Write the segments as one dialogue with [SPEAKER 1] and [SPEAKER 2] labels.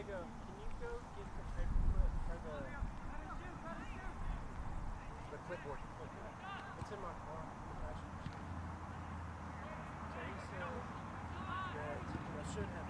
[SPEAKER 1] Diego, can you go get the paperclip or the clipboard? It's in my car. Terry said that I should have.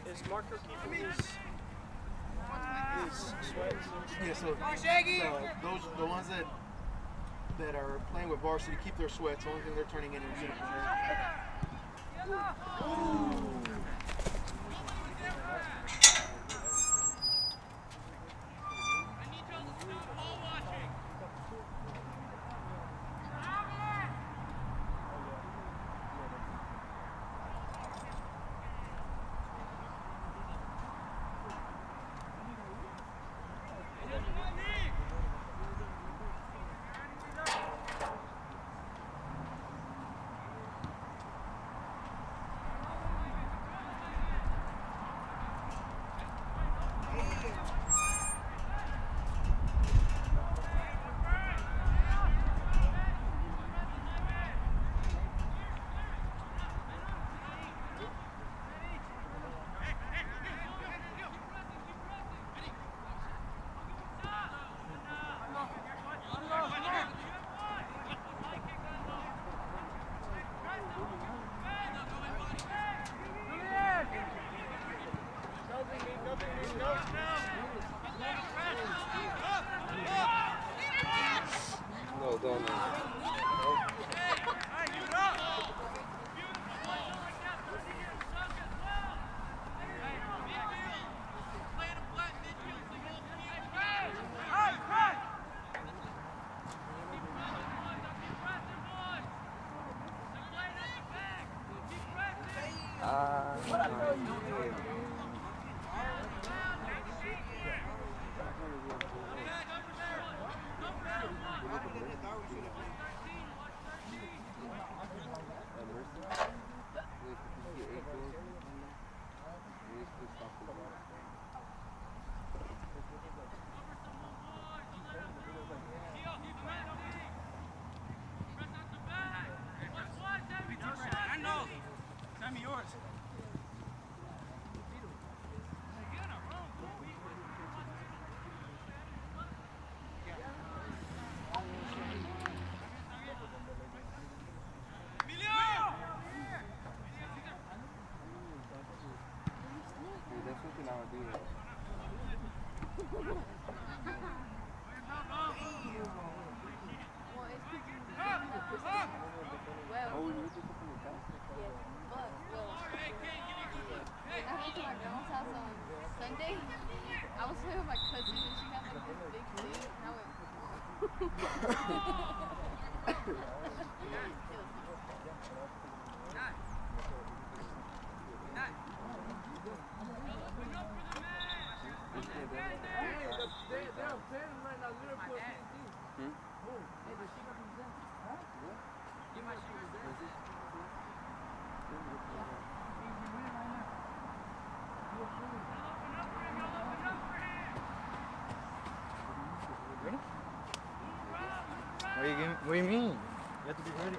[SPEAKER 1] Is Marco keeping his sweats?
[SPEAKER 2] Yeah, so the ones that are playing with varsity keep their sweats. The only thing they're turning in is uniform.
[SPEAKER 3] What do you mean?
[SPEAKER 1] You have to be ready.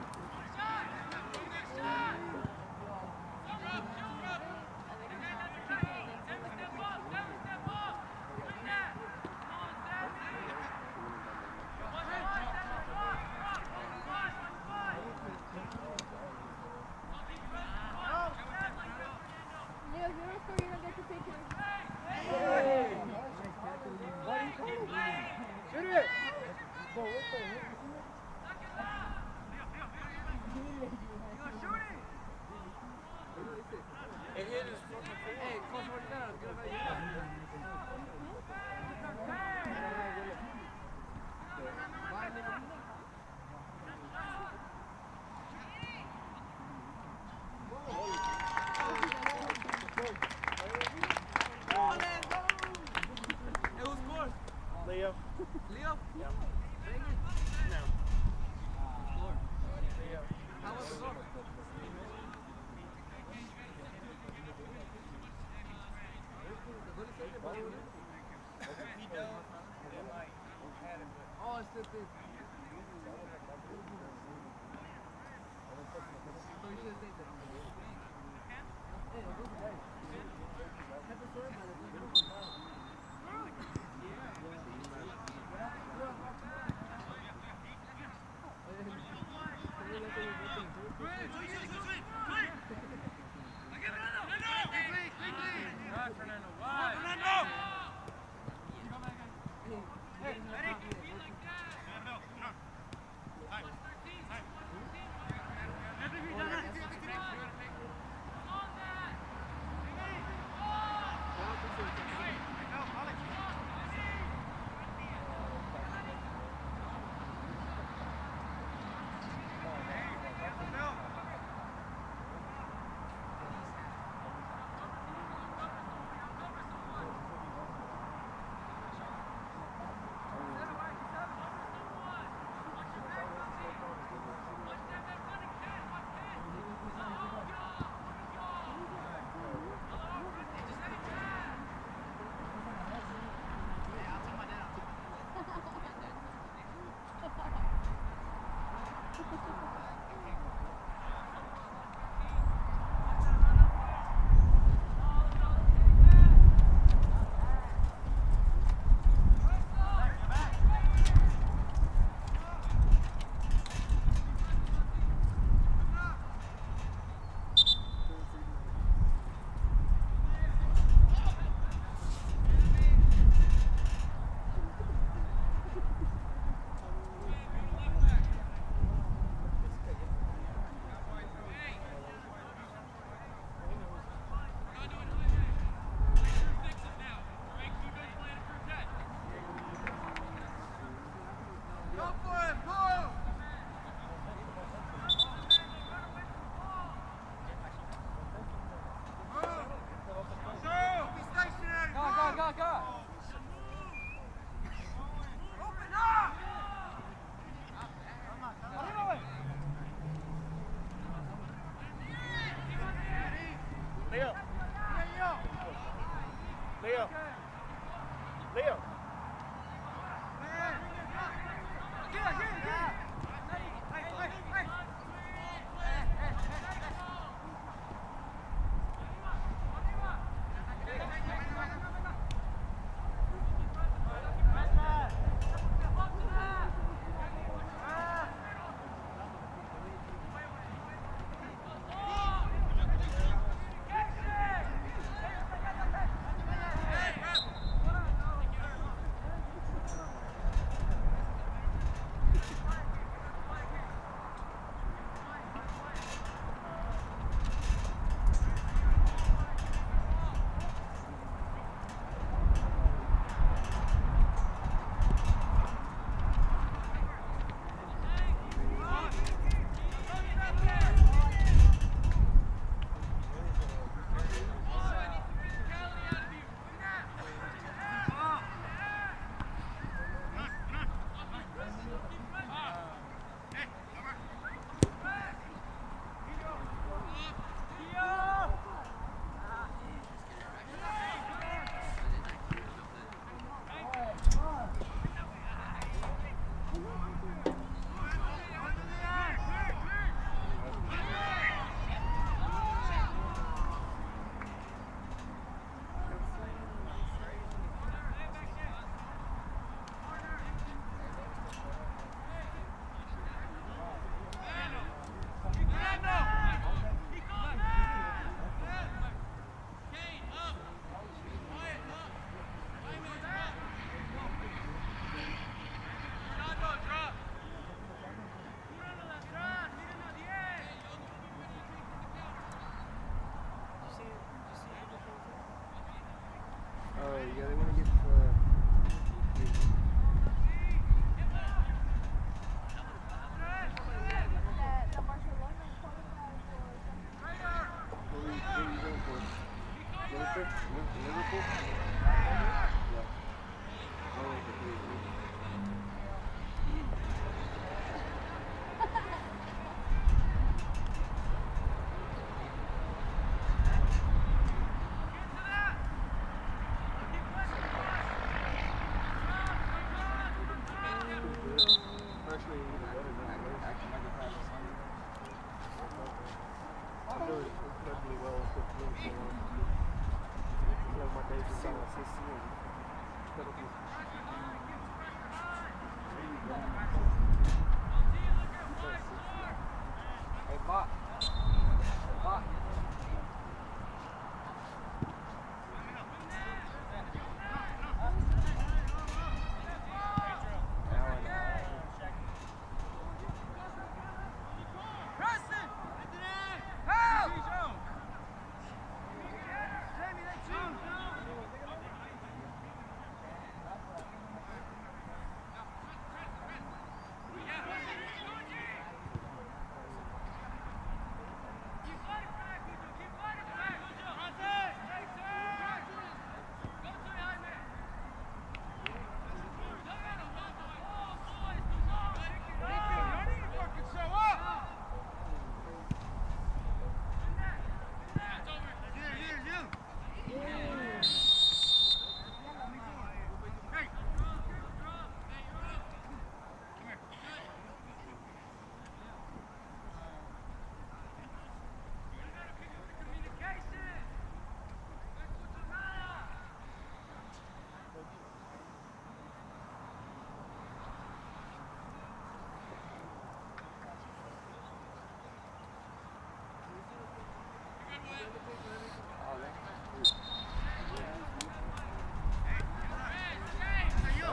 [SPEAKER 1] Leo.
[SPEAKER 4] Leo?
[SPEAKER 1] Yeah.
[SPEAKER 2] No.
[SPEAKER 1] Leo.
[SPEAKER 4] How was the goal? Oh, it's the thing. So you should have taken that.
[SPEAKER 1] Leo. Leo. Leo.
[SPEAKER 2] Yeah, they want to get Liverpool?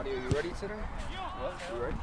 [SPEAKER 2] Are you ready, Sitter? What? You ready?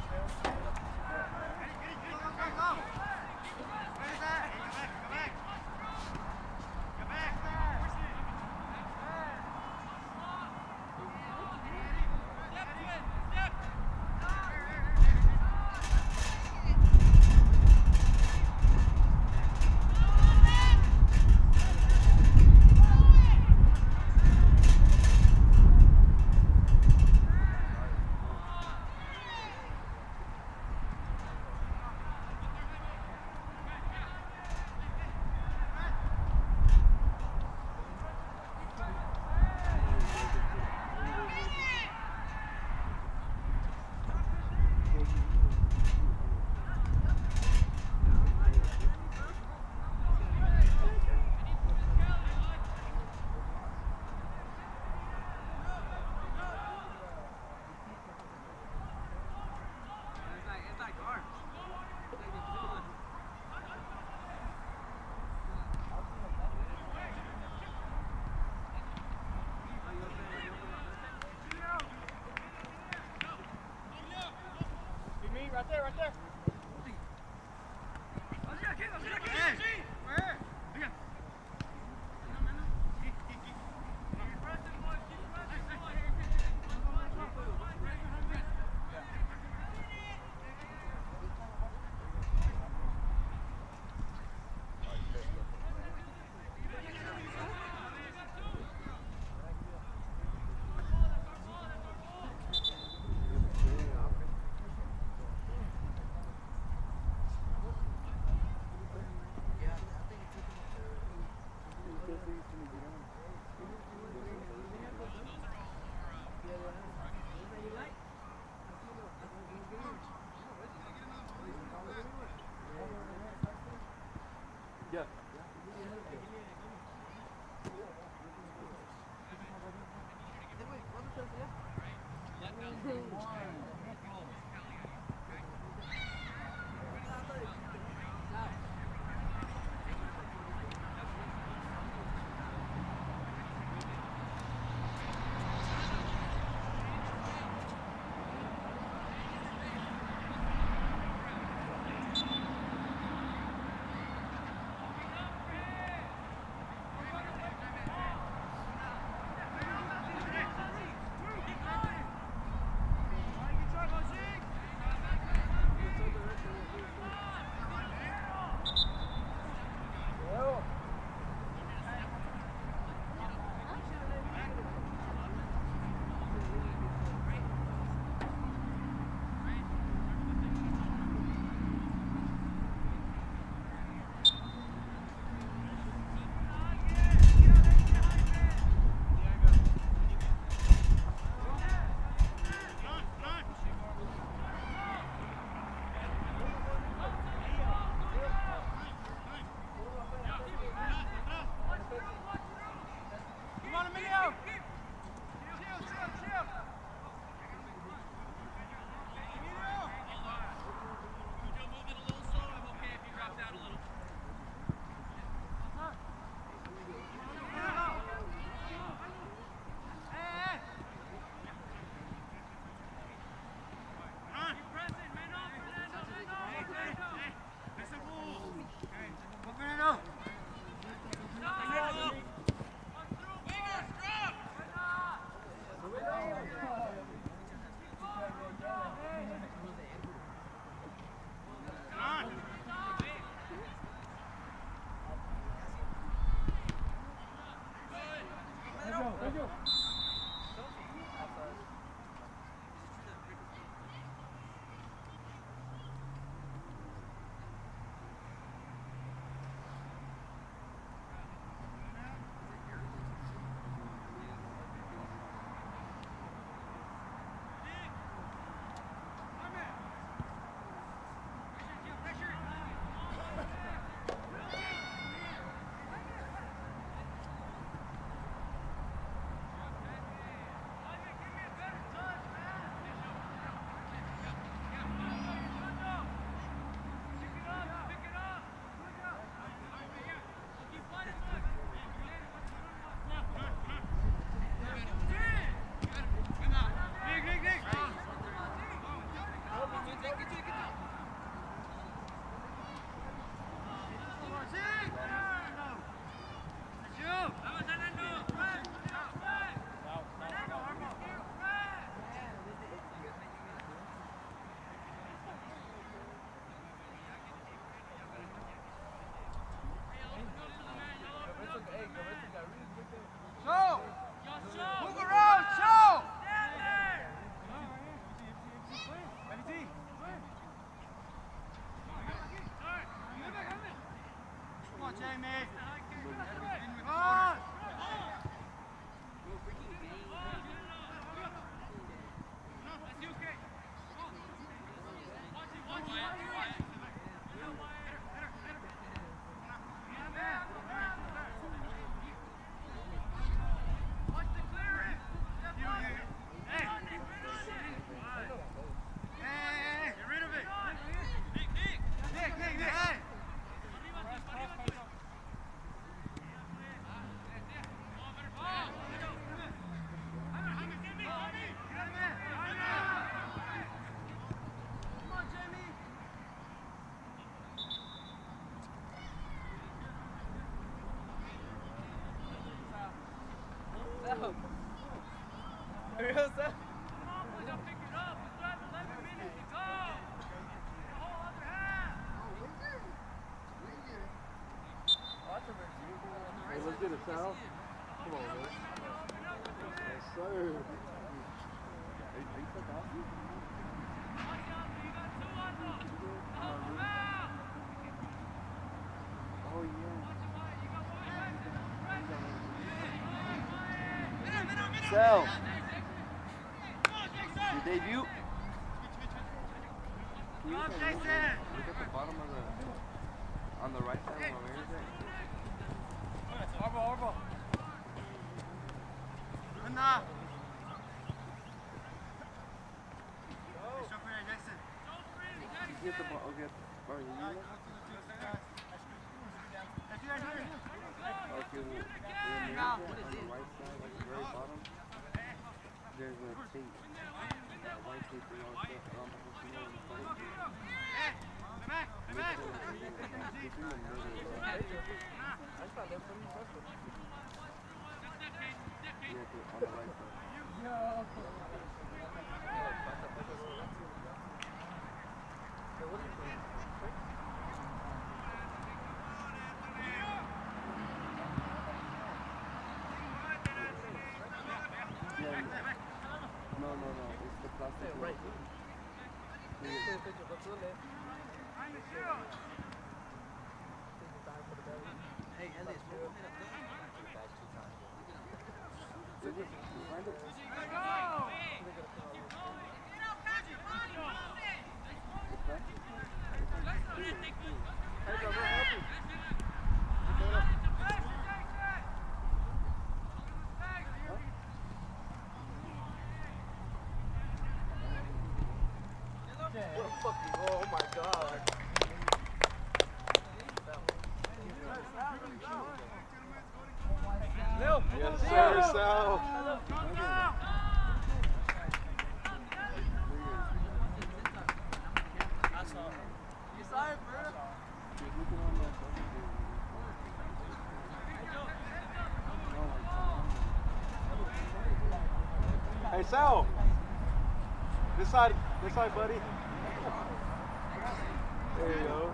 [SPEAKER 1] Yeah. Let's get a foul. Come on, man. Yes, sir. Oh, yeah. Sal. Your debut. Look at the bottom of the, on the right side where Mary's at.
[SPEAKER 4] Arbo.
[SPEAKER 1] Get the ball. Okay. Bro, you need it? Okay, well, on the right side, like the very bottom, there's a tape. White tape and all stuff. I don't know if you know what it's called. It's in the middle. Yeah, on the right side. No. It's the plastic. Right. Hey, Ellis,
[SPEAKER 2] Oh my God. Yes, sir, Sal.
[SPEAKER 4] You saw it, bro?
[SPEAKER 2] Hey, Sal. This side, buddy. There you go.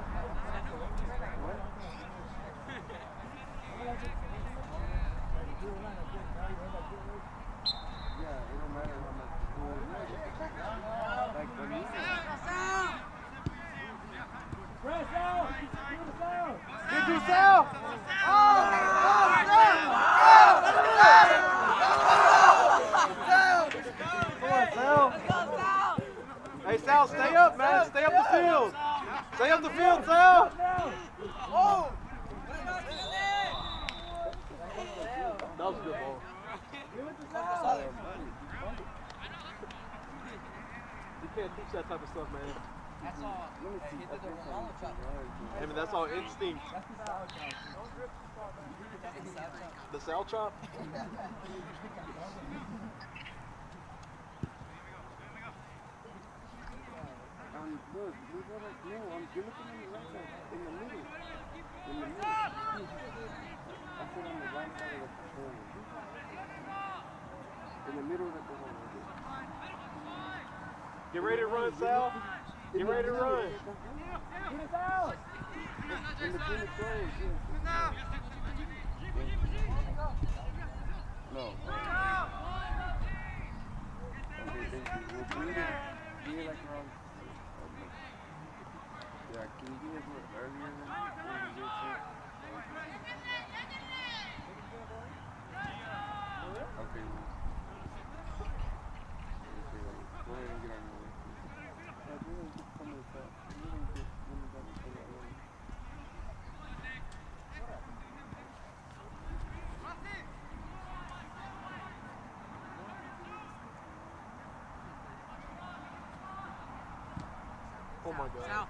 [SPEAKER 1] yeah, it don't matter how much school like for me.
[SPEAKER 2] Get you, Sal. Come on, Sal. Hey, Sal, stay up, man. Stay up the field. Stay up the field, Sal. Oh. That was a good ball. You can't teach that type of stuff, man.
[SPEAKER 4] That's all. He did the Ronaldo chop.
[SPEAKER 2] I mean, that's all instinct. The Sal chop?
[SPEAKER 1] Look, we gotta, no, you're looking on the right side, in the middle. I said on the right side of the corner. In the middle of the corner.
[SPEAKER 2] Get ready to run, Sal. Get ready to run.
[SPEAKER 1] Get us out. In between the throws, yes. No. Okay, thank you. We'll bring it here like around. Yeah, can you give us more earlier than okay. Go ahead and get on your way.
[SPEAKER 2] Oh my God.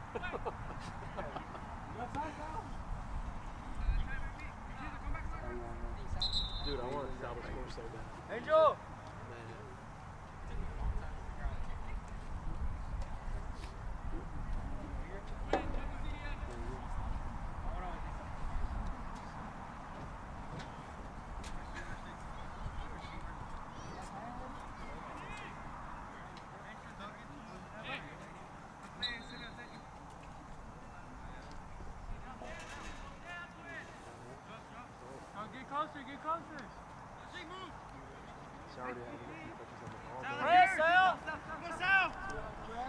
[SPEAKER 2] Dude, I want to double score so bad.
[SPEAKER 4] Angel! Get closer.
[SPEAKER 2] He's already having a few touches on the ball.
[SPEAKER 4] Press, Sal!
[SPEAKER 1] Press, Sal!
[SPEAKER 2] Get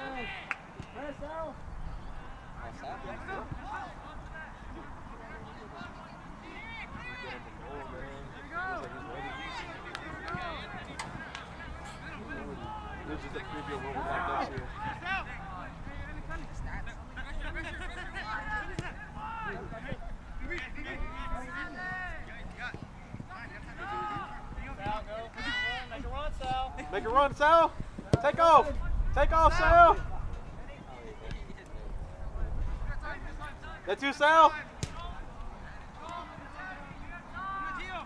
[SPEAKER 2] on the ball, man. Feels like he's ready. Make a run, Sal. Take off. Take off, Sal. That's you, Sal.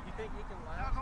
[SPEAKER 4] You think he can last?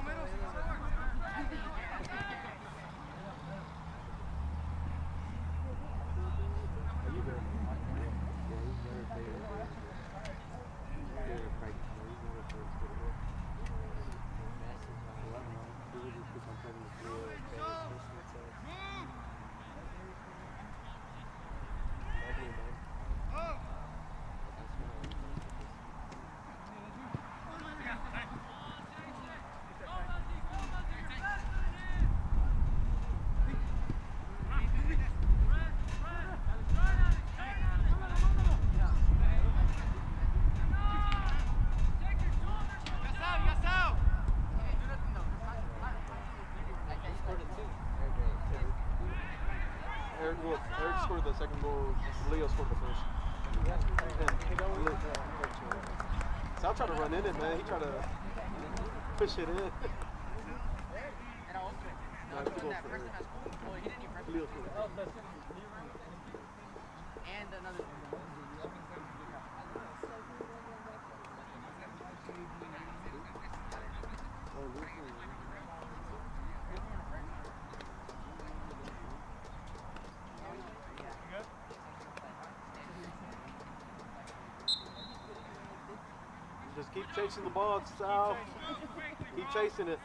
[SPEAKER 2] Eric scored the second goal. Leo scored the first. Sal tried to run in it, man. He tried to push it in.
[SPEAKER 4] And I'll open it. And I'll put that first time at school. Well, he didn't even press
[SPEAKER 2] Leo
[SPEAKER 4] it.
[SPEAKER 2] scored it.
[SPEAKER 4] And another.
[SPEAKER 2] Just keep chasing the ball, Sal. Keep chasing it.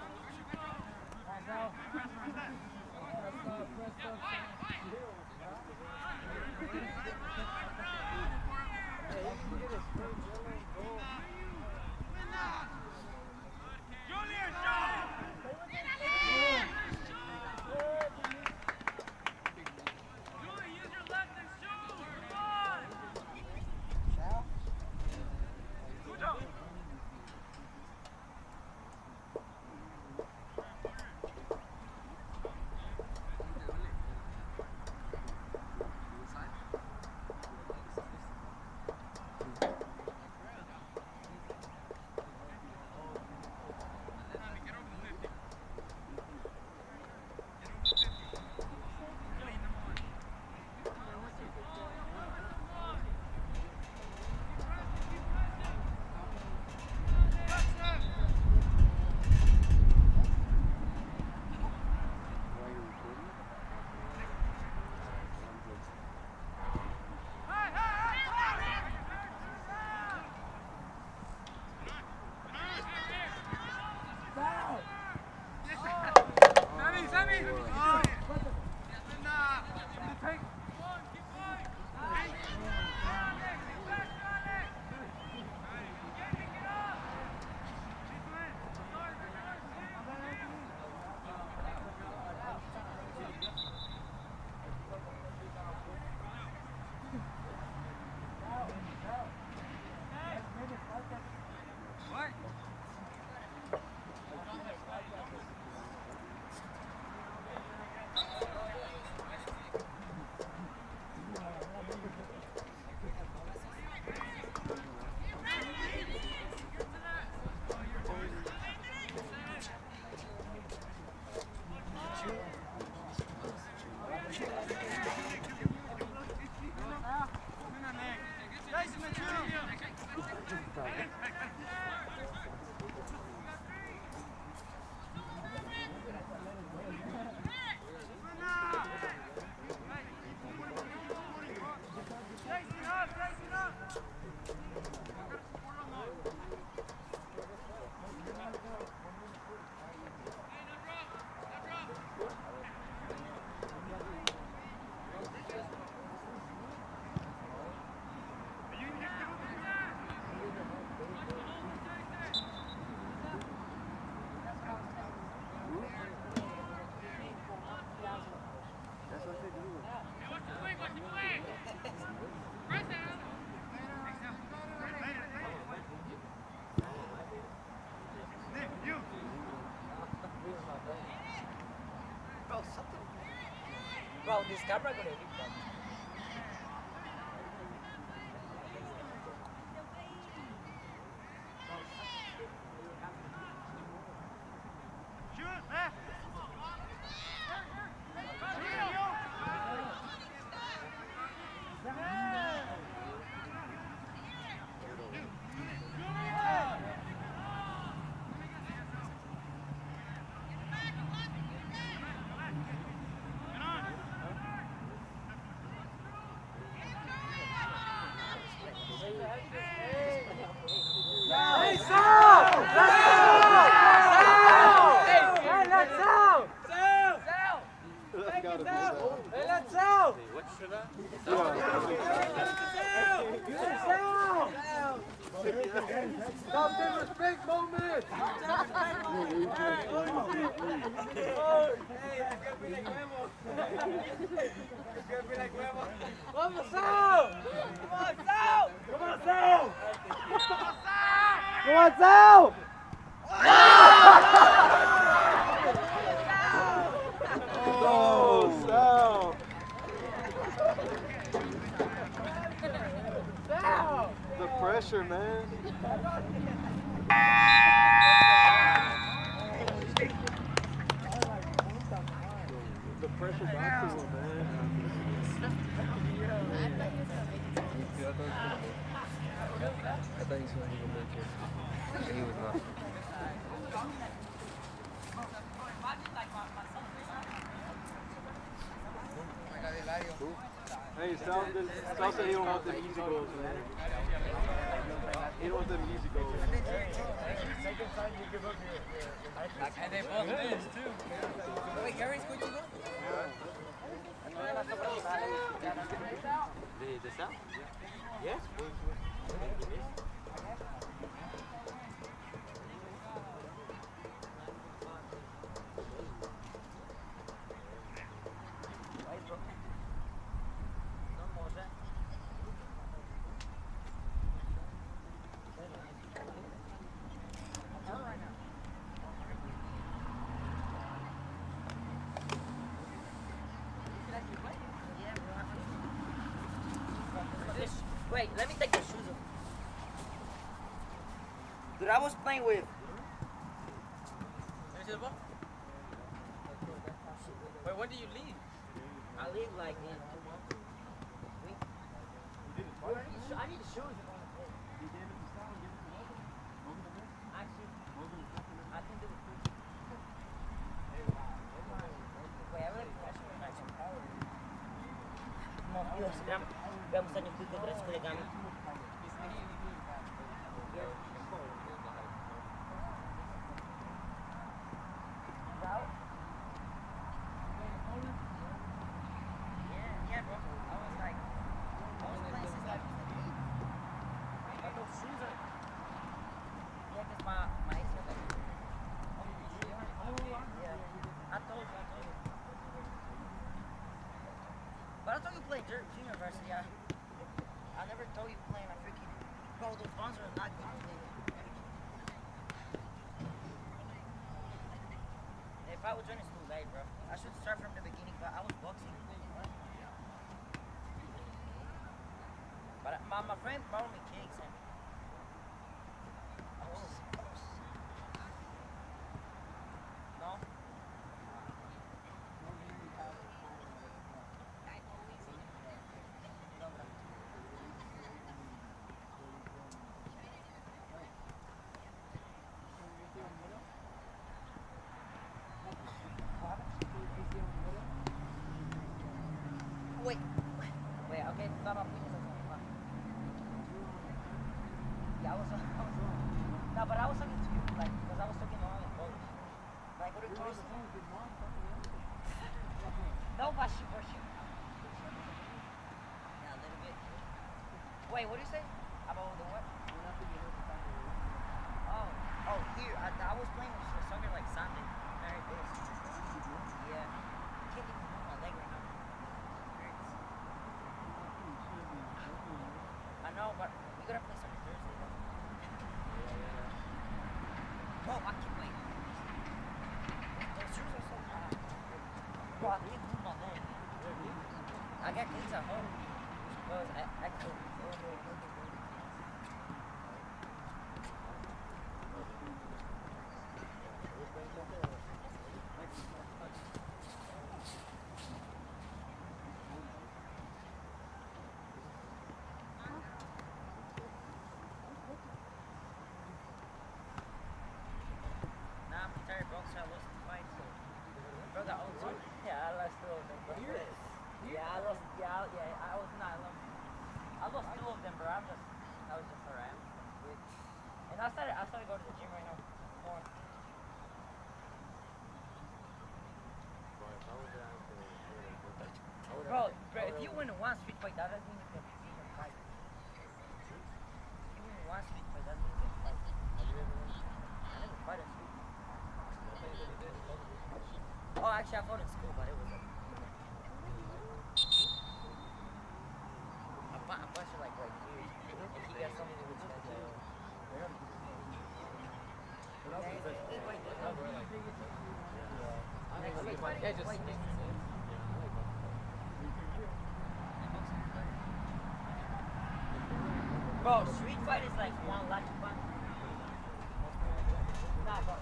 [SPEAKER 4] Bro, this camera gonna hit them. Shoot, man!
[SPEAKER 3] Vamos, Sal! Come on, Sal! Come on, Sal!
[SPEAKER 2] Come on, Sal! Oh, Sal! The pressure, man. The pressure got to him, man.
[SPEAKER 1] I thought he was going to make it. And he was not.
[SPEAKER 2] Hey, Sal said he don't want them easy goals, man. He don't want them easy goals.
[SPEAKER 3] And they both missed, too. Wait, Gary's going to go?
[SPEAKER 1] The South?
[SPEAKER 2] Yes.
[SPEAKER 5] Wait, let me take your shoes off. Dude, I was playing with.
[SPEAKER 3] Wait, when do you leave?
[SPEAKER 5] I leave like in 2 months. I need the shoes. Actually, I think they were cool. Wait, I really got some power. Come on, vamos a niech tylko grać z kolegami. But I thought you played junior varsity. I never thought you playing a freaking. Bro, those bonds are not good to play with. If I would join, it's too late, bro. I should start from the beginning, but I was boxing. But my friend brought me cakes and. No? Wait, okay, stop up. Yeah, no, but I was talking to you, like, because I was talking normal in college. Like, what are you talking about? No, but she. Yeah, a little bit. Wait, what do you say? About the what? Oh, here, I was playing soccer like Sunday. Very good. Yeah. I can't even move my leg right now. I know, but we gotta play soccer Thursday. Oh, I can't wait. Those shoes are so hot. Bro, I can't move my leg. I got cleats at home. Because I could. Nah, I'm retired boxer. I lost the fight, so. Bro, that also. Yeah, I lost two of them, bro. Yeah, I lost. Yeah, I was not alone. I lost two of them, bro. I was just around. And I started going to the gym right now. More. Bro, if you win one street fight, that doesn't mean you can fight. If you win one street fight, that doesn't mean you can fight. I never fight a street. actually, I fought in school, but it was a bunch of like years. And he got something which was bro, street fight is like one lucky punch. Nah, bro.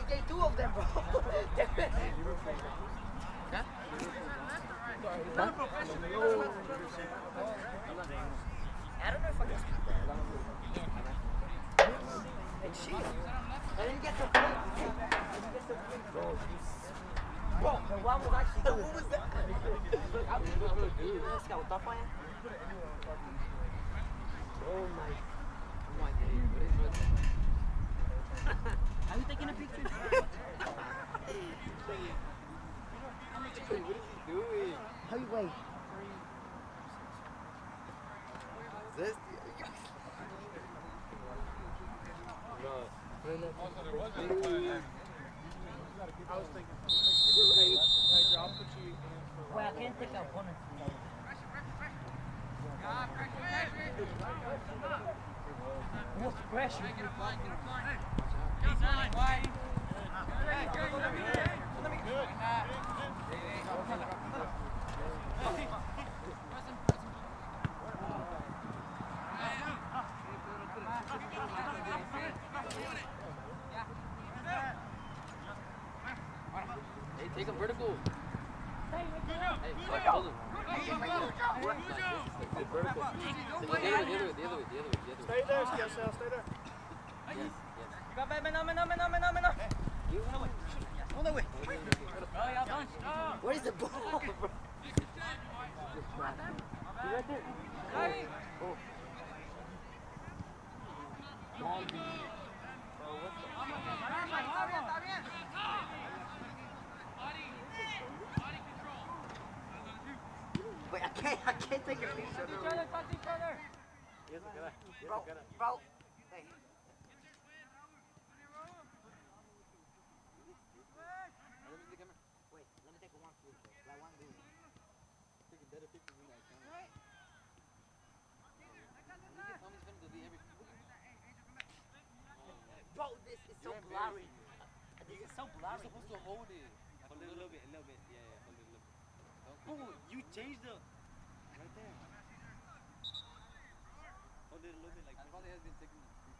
[SPEAKER 5] They two of them, bro. I don't know if I can speak that. And she. I didn't get to play. Bro, the one was actually good. What was that? Let's go. Top fire. Oh my. Are you taking a picture?
[SPEAKER 2] What is he doing?
[SPEAKER 5] How you wait?
[SPEAKER 2] This?
[SPEAKER 1] I was thinking. Hey, I'll put you in for.
[SPEAKER 5] Well, I can't take an opponent. What's pressure?
[SPEAKER 3] Hey, take him vertical. Hey, hold him. Vertical. The other way.
[SPEAKER 1] Stay there, Sal, stay there.
[SPEAKER 5] What is the ball, bro? Right there. Oh. Wait, I can't take a picture. Bro. Hey. Wait, let me take one for you. Like one dude.
[SPEAKER 3] Taking better pictures than that camera. Tommy's gonna delete every.
[SPEAKER 5] Bro, this is so blurry. This is so blurry.
[SPEAKER 3] You're supposed to hold it.
[SPEAKER 2] Hold it a little bit, yeah, hold it a little bit.
[SPEAKER 3] Don't
[SPEAKER 2] Oh, you changed the. Right there. Hold it a little bit like
[SPEAKER 3] that probably has been taking the picture.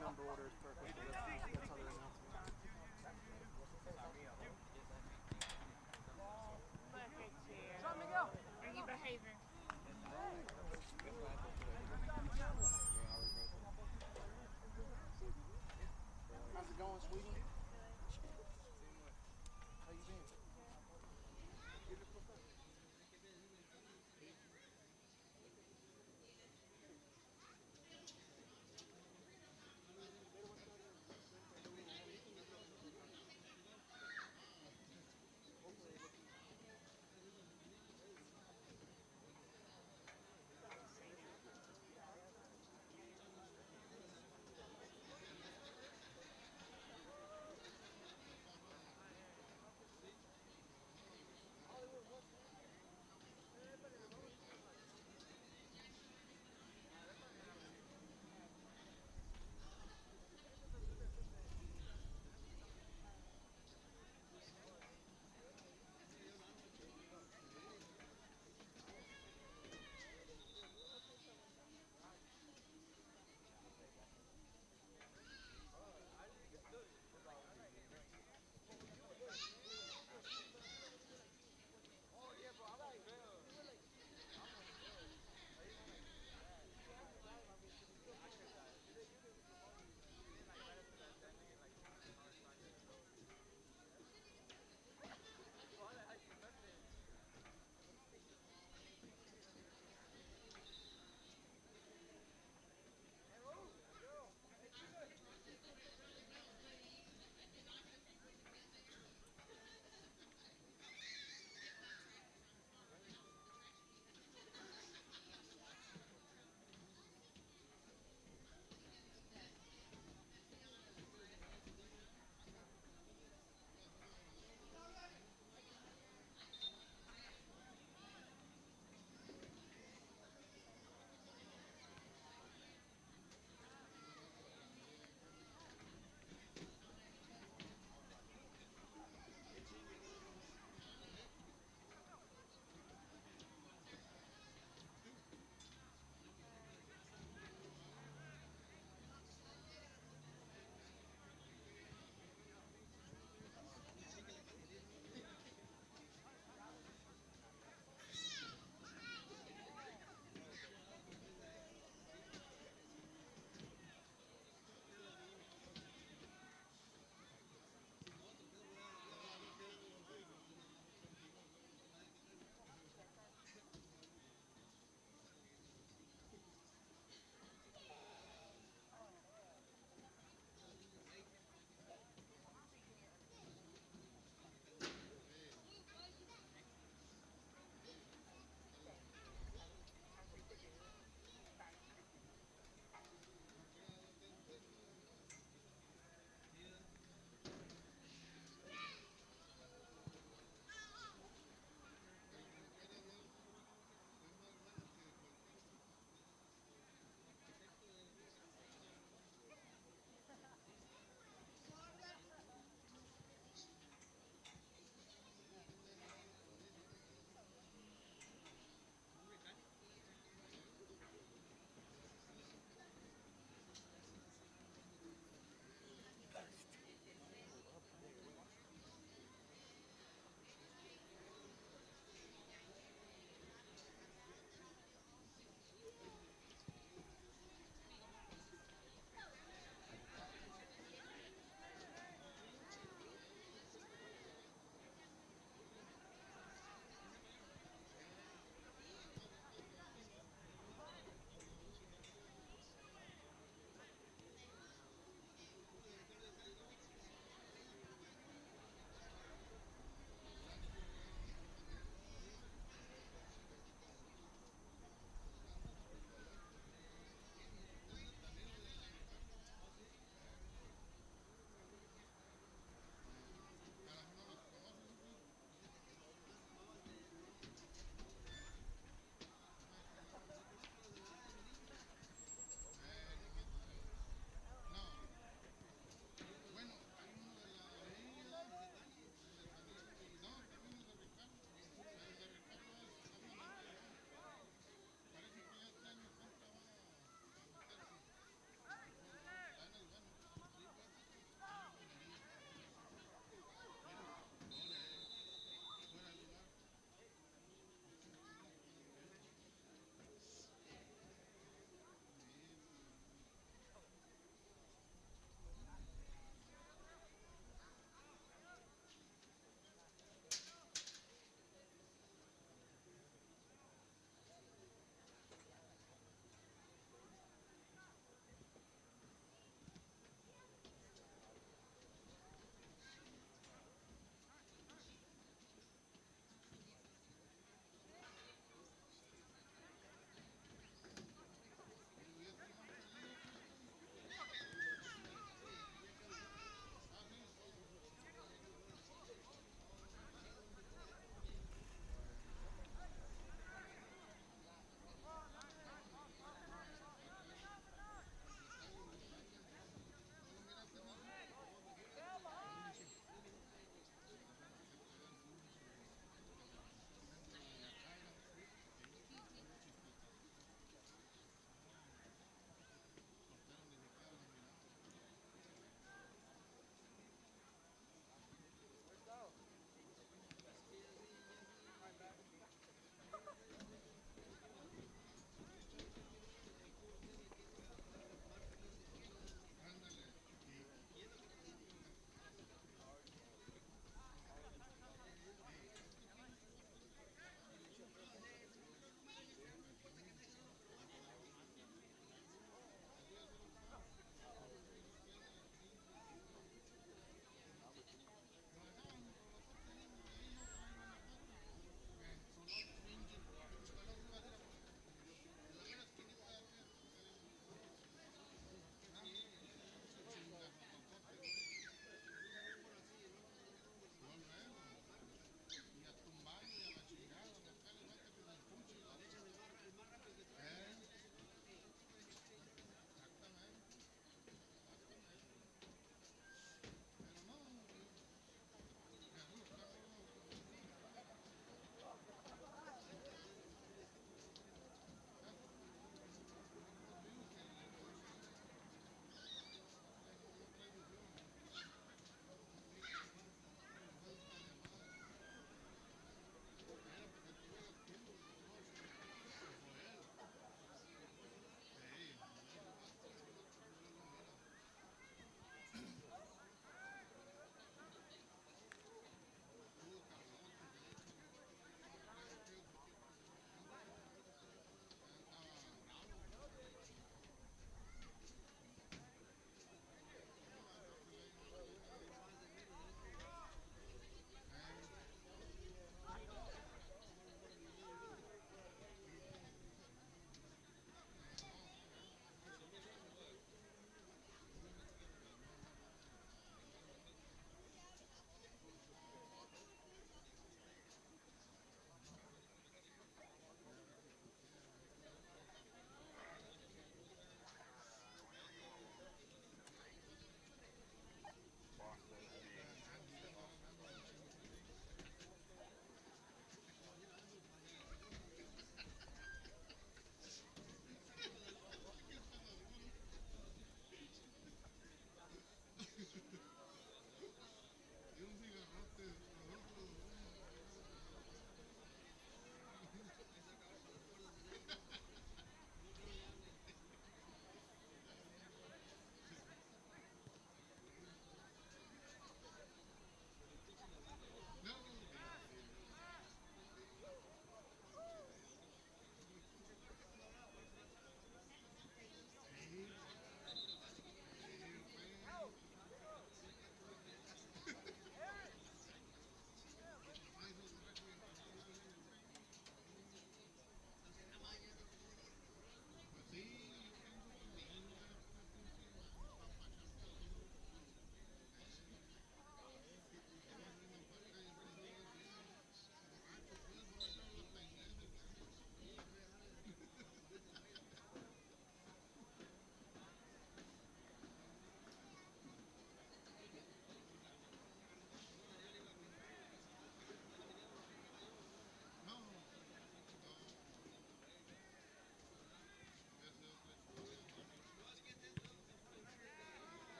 [SPEAKER 2] Number order is perfect. That's how they're announcing it.
[SPEAKER 4] Sean Miguel.
[SPEAKER 6] Are you behaving?
[SPEAKER 4] How's it going, sweetie?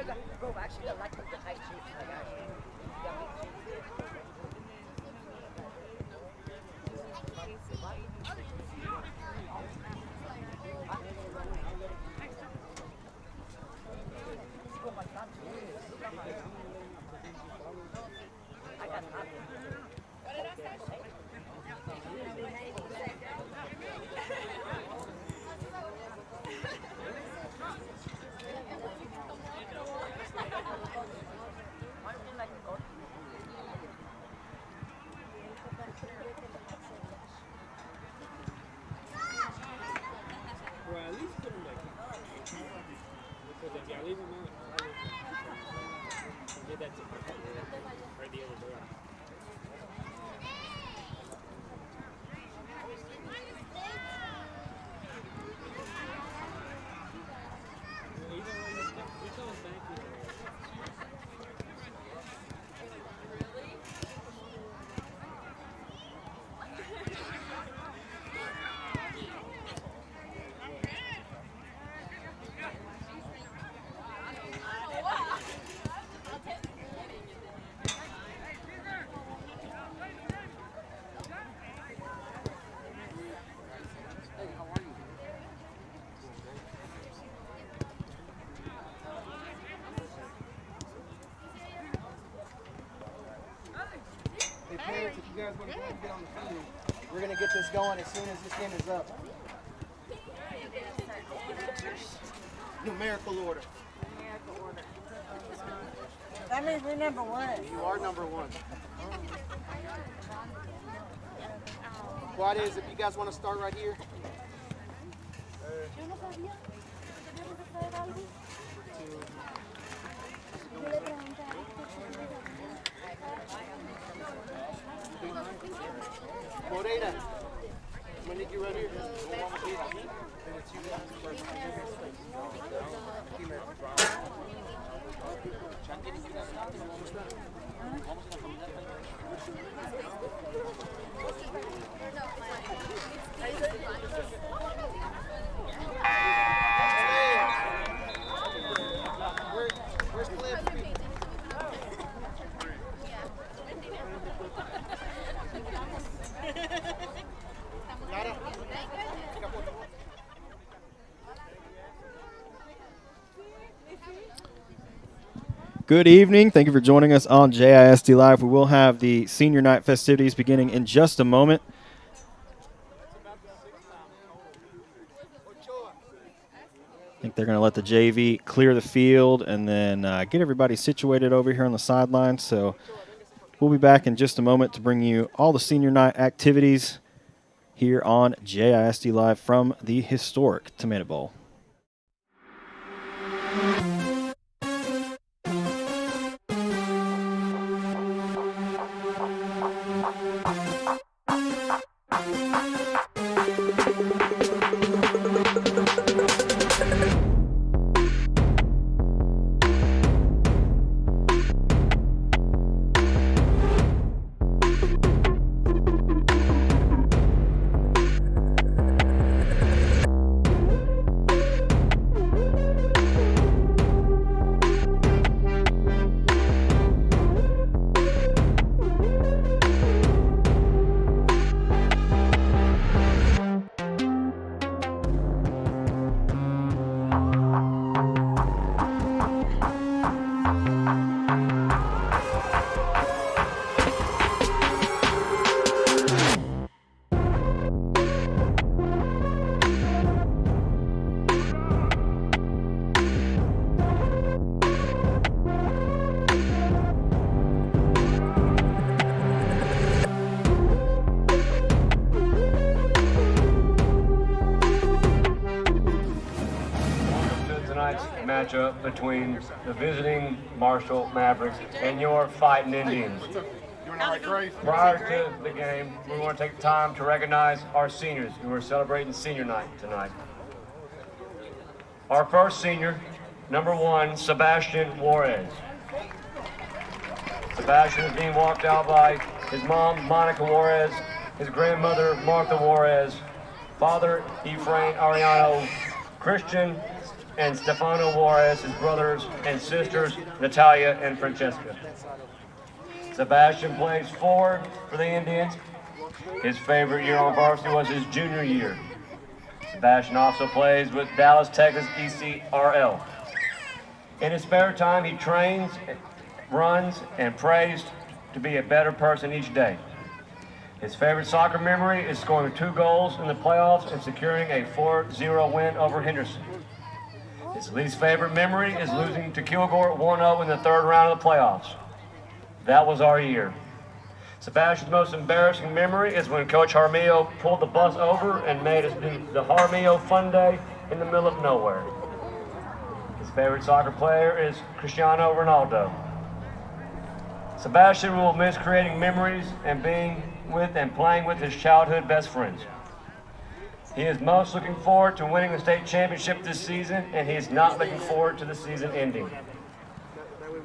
[SPEAKER 5] Bro, actually, I like the tight shapes. Like, actually, you got big shapes. I got nothing. What did I say?
[SPEAKER 6] Well, at least put them back. Because if y'all leave them out, get that to me. Right the other door.
[SPEAKER 2] Parents, if you guys want to go ahead and get on the field, we're going to get this going as soon as this game is up. Numerical order.
[SPEAKER 7] That means we're number one.
[SPEAKER 2] You are number one. What is, if you guys want to start right here. Moreira, when did you run here? Where's Cliff?
[SPEAKER 8] Good evening. Thank you for joining us on JISD Live. We will have the senior night festivities beginning in just a moment. I think they're going to let the JV clear the field and then get everybody situated over here on the sidelines. So we'll be back in just a moment to bring you all the senior night activities here on JISD Live from the historic Tomato Bowl.
[SPEAKER 9] Matchup between the visiting Marshall Mavericks and your Fightin Indians. Prior to the game, we want to take time to recognize our seniors who are celebrating senior night tonight. Our first senior, number 1, Sebastian Juarez. Sebastian is being walked out by his mom, Monica Juarez, his grandmother, Martha Juarez, father, Efrain Ariano, Christian and Stefano Juarez, his brothers and sisters, Natalia and Francesca. Sebastian plays forward for the Indians. His favorite year on varsity was his junior year. Sebastian also plays with Dallas, Texas ECRL. In his spare time, he trains, runs, and prays to be a better person each day. His favorite soccer memory is scoring 2 goals in the playoffs and securing a 4-0 win over Henderson. His least favorite memory is losing to Kilgore 1-0 in the 3rd round of the playoffs. That was our year. Sebastian's most embarrassing memory is when Coach Jaramillo pulled the bus over and made us do the Jaramillo Fun Day in the middle of nowhere. His favorite soccer player is Cristiano Ronaldo. Sebastian will miss creating memories and being with and playing with his childhood best friends. He is most looking forward to winning the state championship this season, and he is not looking forward to the season ending.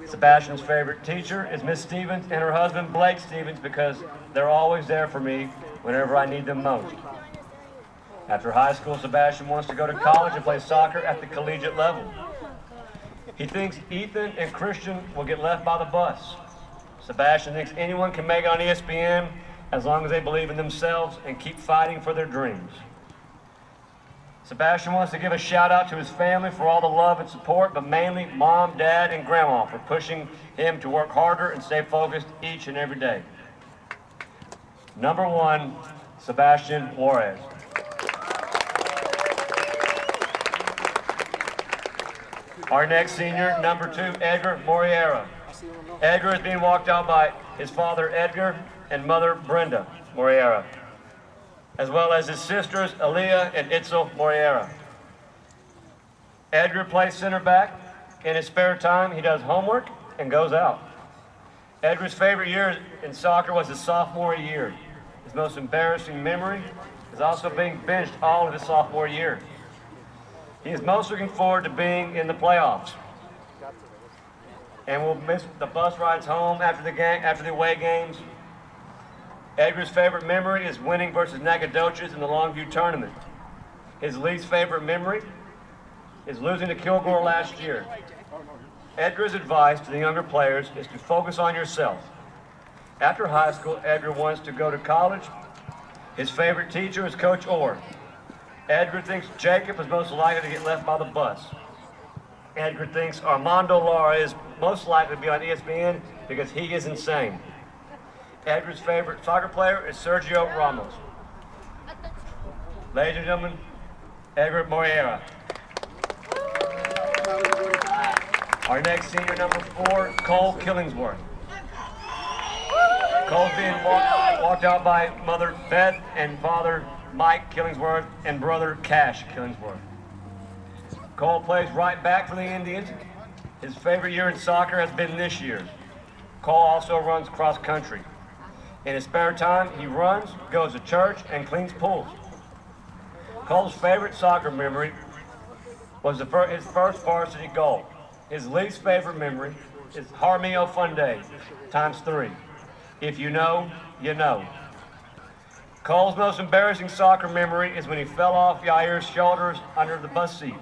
[SPEAKER 9] Sebastian's favorite teacher is Miss Stevens and her husband Blake Stevens because they're always there for me whenever I need them most. After high school, Sebastian wants to go to college and play soccer at the collegiate level. He thinks Ethan and Christian will get left by the bus. Sebastian thinks anyone can make it on ESPN as long as they believe in themselves and keep fighting for their dreams. Sebastian wants to give a shout out to his family for all the love and support, but mainly Mom, Dad, and Grandma for pushing him to work harder and stay focused each and every day. Number 1, Sebastian Juarez. Our next senior, number 2, Edgar Moriera. Edgar is being walked out by his father Edgar and mother Brenda Moriera, as well as his sisters Aaliyah and Itzel Moriera. Edgar plays center back. In his spare time, he does homework and goes out. Edgar's favorite year in soccer was his sophomore year. His most embarrassing memory is also being benched all of his sophomore year. He is most looking forward to being in the playoffs and will miss the bus rides home after the away games. Edgar's favorite memory is winning versus Nacogdoches in the Longview tournament. His least favorite memory is losing to Kilgore last year. Edgar's advice to the younger players is to focus on yourself. After high school, Edgar wants to go to college. His favorite teacher is Coach Orr. Edgar thinks Jacob is most likely to get left by the bus. Edgar thinks Armando Lara is most likely to be on ESPN because he is insane. Edgar's favorite soccer player is Sergio Ramos. Ladies and gentlemen, Edgar Moriera. Our next senior, number 4, Cole Killingsworth. Cole's being walked out by mother Beth and father Mike Killingsworth and brother Cash Killingsworth. Cole plays right back for the Indians. His favorite year in soccer has been this year. Cole also runs cross country. In his spare time, he runs, goes to church, and cleans pools. Cole's favorite soccer memory was his first varsity goal. His least favorite memory is Jaramillo Fun Day, ×3. If you know, you know. Cole's most embarrassing soccer memory is when he fell off Yair's shoulders under the bus seat.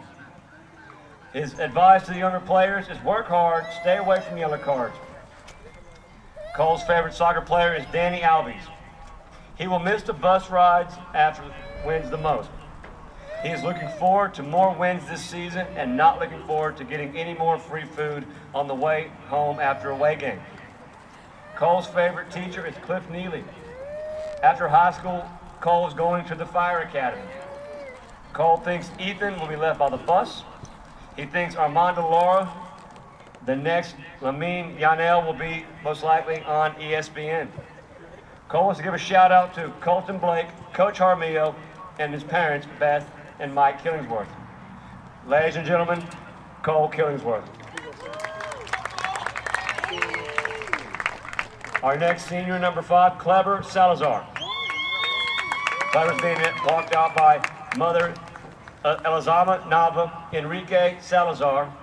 [SPEAKER 9] His advice to the younger players is work hard, stay away from yellow cards. Cole's favorite soccer player is Danny Alves. He will miss the bus rides after wins the most. He is looking forward to more wins this season and not looking forward to getting any more free food on the way home after away game. Cole's favorite teacher is Cliff Neely. After high school, Cole is going to the Fire Academy. Cole thinks Ethan will be left by the bus. He thinks Armando Lara, the next Lamine Yanel, will be most likely on ESPN. Cole wants to give a shout out to Colton Blake, Coach Jaramillo, and his parents, Beth and Mike Killingsworth. Ladies and gentlemen, Cole Killingsworth. Our next senior, number 5, Kleber Salazar. Kleber's being walked out by mother Elizama Nava, Enrique Salazar,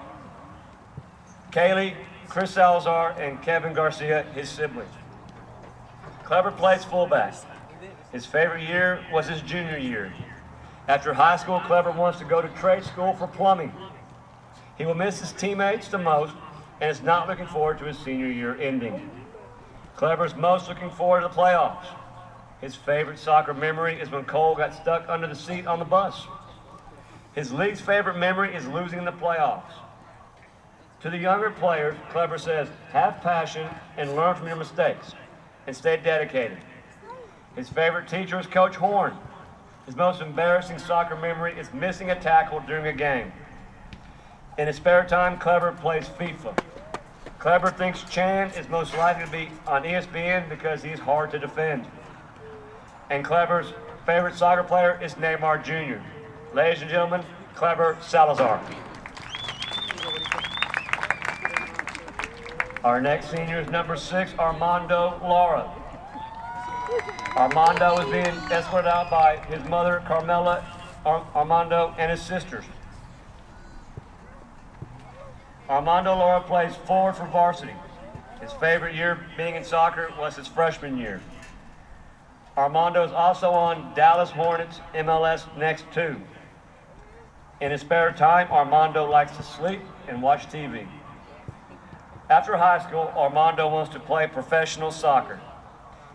[SPEAKER 9] Kaylee, Chris Salazar, and Kevin Garcia, his siblings. Kleber plays fullback. His favorite year was his junior year. After high school, Kleber wants to go to trade school for plumbing. He will miss his teammates the most and is not looking forward to his senior year ending. Clever is most looking forward to the playoffs. His favorite soccer memory is when Cole got stuck under the seat on the bus. His least favorite memory is losing in the playoffs. To the younger players, Clever says, have passion and learn from your mistakes and stay dedicated. His favorite teacher is Coach Horn. His most embarrassing soccer memory is missing a tackle during a game. In his spare time, Clever plays FIFA. Clever thinks Chan is most likely to be on ESPN because he's hard to defend. And Clever's favorite soccer player is Neymar Jr. Ladies and gentlemen, Clever Salazar. Our next senior is number 6, Armando Lara. Armando is being escorted out by his mother, Carmela, Armando, and his sisters. Armando Lara plays forward for varsity. His favorite year being in soccer was his freshman year. Armando is also on Dallas Hornets MLS Next 2. In his spare time, Armando likes to sleep and watch TV. After high school, Armando wants to play professional soccer.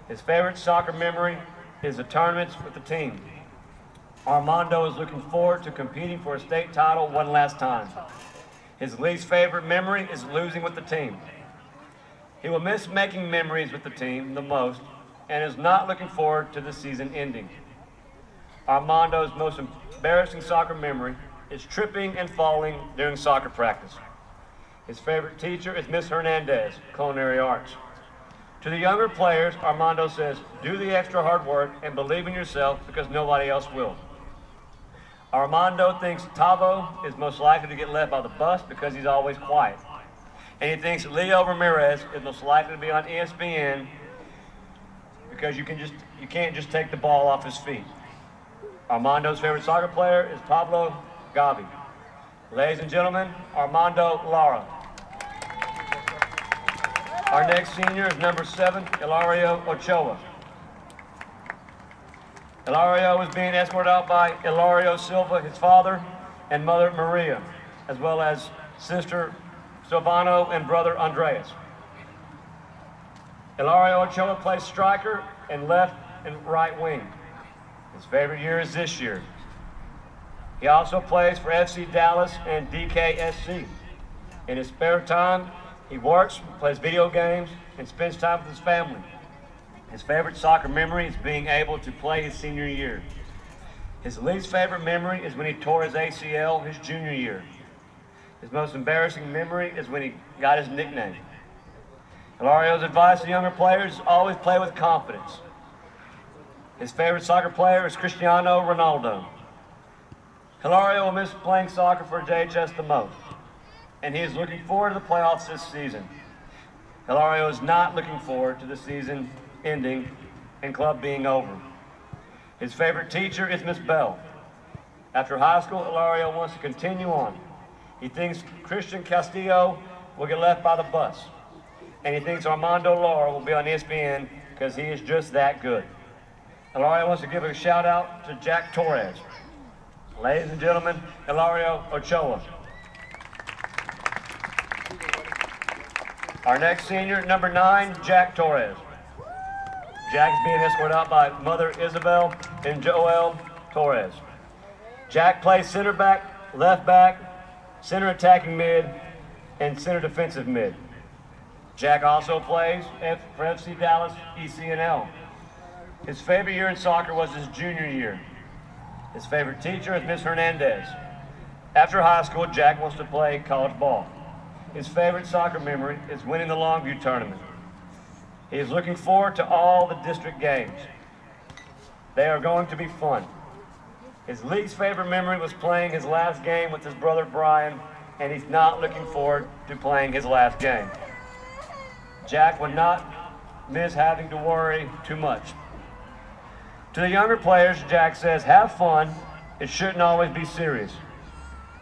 [SPEAKER 9] His favorite soccer memory is the tournaments with the team. Armando is looking forward to competing for a state title one last time. His least favorite memory is losing with the team. He will miss making memories with the team the most and is not looking forward to the season ending. Armando's most embarrassing soccer memory is tripping and falling during soccer practice. His favorite teacher is Miss Hernandez, Culinary Arts. To the younger players, Armando says, do the extra hard work and believe in yourself because nobody else will. Armando thinks Tavo is most likely to get left by the bus because he's always quiet. And he thinks Leo Ramirez is most likely to be on ESPN because you can't just take the ball off his feet. Armando's favorite soccer player is Pablo Gavi. Ladies and gentlemen, Armando Lara. Our next senior is number 7, Ilario Ochoa. Ilario is being escorted out by Ilario Silva, his father, and mother Maria, as well as sister Silvano and brother Andreas. Ilario Ochoa plays striker and left and right wing. His favorite year is this year. He also plays for FC Dallas and DKSC. In his spare time, he works, plays video games, and spends time with his family. His favorite soccer memory is being able to play his senior year. His least favorite memory is when he tore his ACL his junior year. His most embarrassing memory is when he got his nickname. Hilario's advice to younger players is always play with confidence. His favorite soccer player is Cristiano Ronaldo. Hilario will miss playing soccer for JHS the most, and he is looking forward to the playoffs this season. Hilario is not looking forward to the season ending and club being over. His favorite teacher is Miss Bell. After high school, Hilario wants to continue on. He thinks Christian Castillo will get left by the bus, and he thinks Armando Lara will be on ESPN because he is just that good. Hilario wants to give a shout out to Jack Torres. Ladies and gentlemen, Hilario Ochoa. Our next senior, number 9, Jack Torres. Jack is being escorted out by mother Isabel and Joel Torres. Jack plays center back, left back, center attacking mid, and center defensive mid. Jack also plays for FC Dallas ECNL. His favorite year in soccer was his junior year. His favorite teacher is Miss Hernandez. After high school, Jack wants to play college ball. His favorite soccer memory is winning the Longview tournament. He is looking forward to all the district games. They are going to be fun. His least favorite memory was playing his last game with his brother Brian, and he's not looking forward to playing his last game. Jack would not miss having to worry too much. To the younger players, Jack says, have fun. It shouldn't always be serious.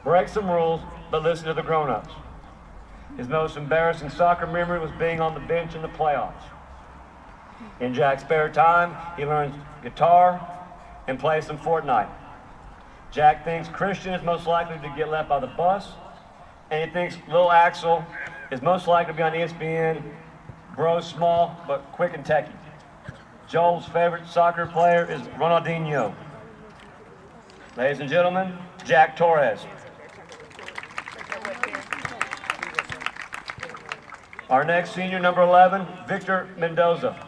[SPEAKER 9] Break some rules, but listen to the grown-ups. His most embarrassing soccer memory was being on the bench in the playoffs. In Jack's spare time, he learns guitar and plays some Fortnite. Jack thinks Christian is most likely to get left by the bus and he thinks Lil Axel is most likely to be on ESPN. Bro's small, but quick and techy. Joel's favorite soccer player is Ronaldinho. Ladies and gentlemen, Jack Torres. Our next senior, number 11, Victor Mendoza.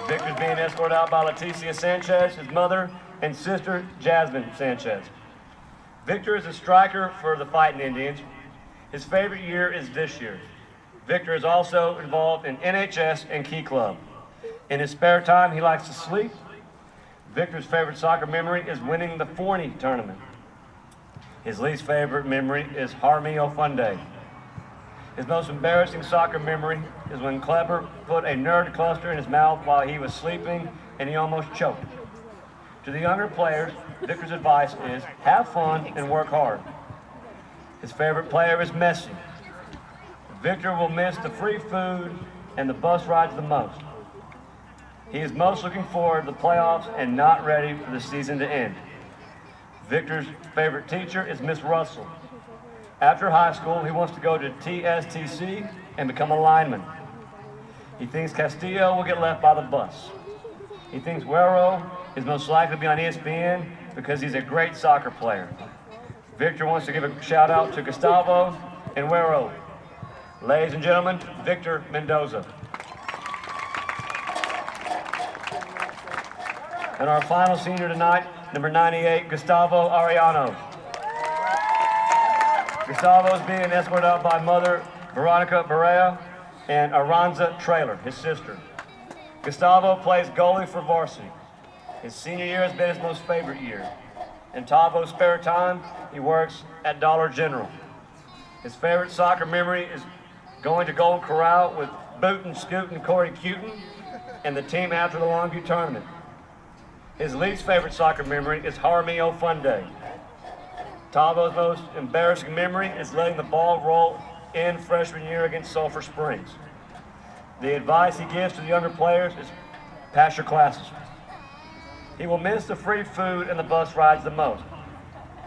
[SPEAKER 9] Victor's being escorted out by Leticia Sanchez, his mother, and sister, Jasmine Sanchez. Victor is a striker for the Fightin Indians. His favorite year is this year. Victor is also involved in NHS and Key Club. In his spare time, he likes to sleep. Victor's favorite soccer memory is winning the Forney tournament. His least favorite memory is Jaramillo Fun Day. His most embarrassing soccer memory is when Kleber put a nerd cluster in his mouth while he was sleeping and he almost choked. To the younger players, Victor's advice is have fun and work hard. His favorite player is Messi. Victor will miss the free food and the bus rides the most. He is most looking forward to the playoffs and not ready for the season to end. Victor's favorite teacher is Miss Russell. After high school, he wants to go to TSTC and become a lineman. He thinks Castillo will get left by the bus. He thinks Guerrero is most likely to be on ESPN because he's a great soccer player. Victor wants to give a shout out to Gustavo and Guerrero. Ladies and gentlemen, Victor Mendoza. And our final senior tonight, number 98, Gustavo Arellano. Gustavo is being escorted out by mother Veronica Barea and Aranza Trailer, his sister. Gustavo plays goalie for varsity. His senior year has been his most favorite year. In Tavo's spare time, he works at Dollar General. His favorite soccer memory is going to Golden Corral with Bootin, Scootin, Corey Cutin, and the team after the Longview tournament. His least favorite soccer memory is Jaramillo Fun Day. Tavo's most embarrassing memory is letting the ball roll in freshman year against Sulphur Springs. The advice he gives to the younger players is pass your classes. He will miss the free food and the bus rides the most.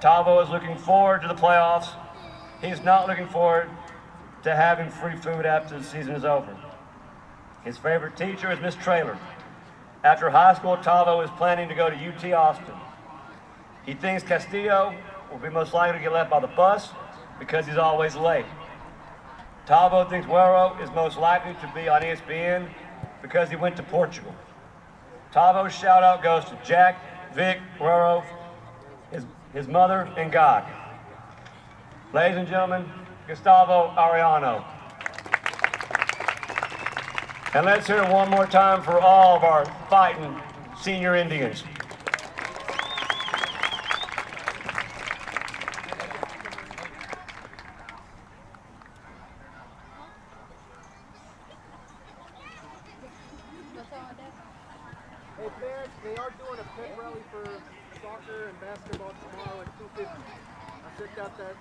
[SPEAKER 9] Tavo is looking forward to the playoffs. He's not looking forward to having free food after the season is over. His favorite teacher is Miss Trailer. After high school, Tavo is planning to go to UT Austin. He thinks Castillo will be most likely to get left by the bus because he's always late. Tavo thinks Guerrero is most likely to be on ESPN because he went to Portugal. Tavo's shout out goes to Jack, Vic, Guerrero, his mother, and God. Ladies and gentlemen, Gustavo Arellano. And let's hear it one more time for all of our Fightin senior Indians.
[SPEAKER 2] Hey, parents, they are doing a pep rally for soccer and basketball tomorrow at 2:50. I checked out that.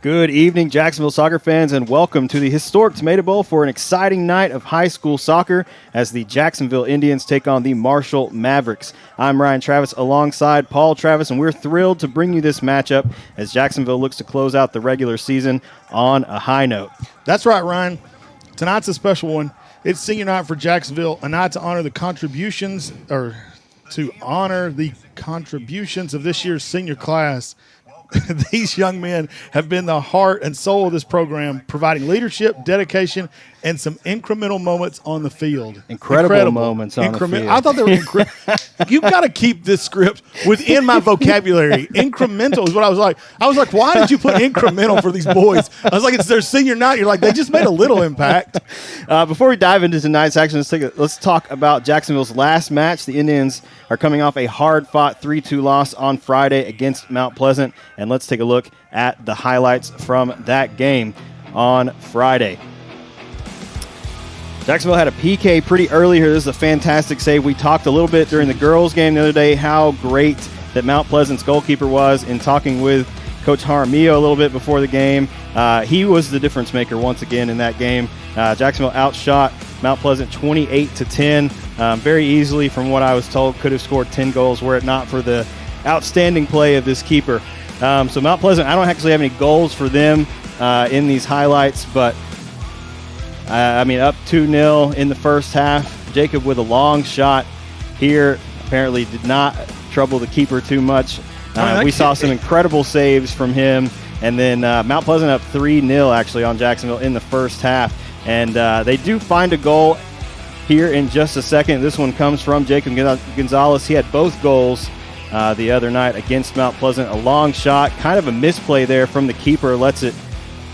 [SPEAKER 8] Good evening, Jacksonville soccer fans, and welcome to the historic Tomato Bowl for an exciting night of high school soccer as the Jacksonville Indians take on the Marshall Mavericks. I'm Ryan Travis alongside Paul Travis, and we're thrilled to bring you this matchup as Jacksonville looks to close out the regular season on a high note.
[SPEAKER 10] That's right, Ryan. Tonight's a special one. It's senior night for Jacksonville, a night to honor the contributions of this year's senior class. These young men have been the heart and soul of this program, providing leadership, dedication, and some incremental moments on the field.
[SPEAKER 8] Incredible moments on the field.
[SPEAKER 10] I thought they were incredible. You've got to keep this script within my vocabulary. Incremental is what I was like. I was like, why did you put incremental for these boys? I was like, it's their senior night. You're like, they just made a little impact.
[SPEAKER 8] Before we dive into tonight's action, let's talk about Jacksonville's last match. The Indians are coming off a hard-fought 3-2 loss on Friday against Mount Pleasant, and let's take a look at the highlights from that game on Friday. Jacksonville had a PK pretty early here. This is a fantastic save. We talked a little bit during the girls' game the other day how great that Mount Pleasant's goalkeeper was in talking with Coach Jaramillo a little bit before the game. He was the difference maker once again in that game. Jacksonville outshot Mount Pleasant 28-10 very easily from what I was told. Could have scored 10 goals were it not for the outstanding play of this keeper. So Mount Pleasant, I don't actually have any goals for them in these highlights, but up 2-0 in the first half. Jacob with a long shot here apparently did not trouble the keeper too much. We saw some incredible saves from him. And then Mount Pleasant up 3-0 actually on Jacksonville in the first half. And they do find a goal here in just a second. This one comes from Jacob Gonzalez. He had both goals the other night against Mount Pleasant. A long shot, kind of a misplay there from the keeper. Lets it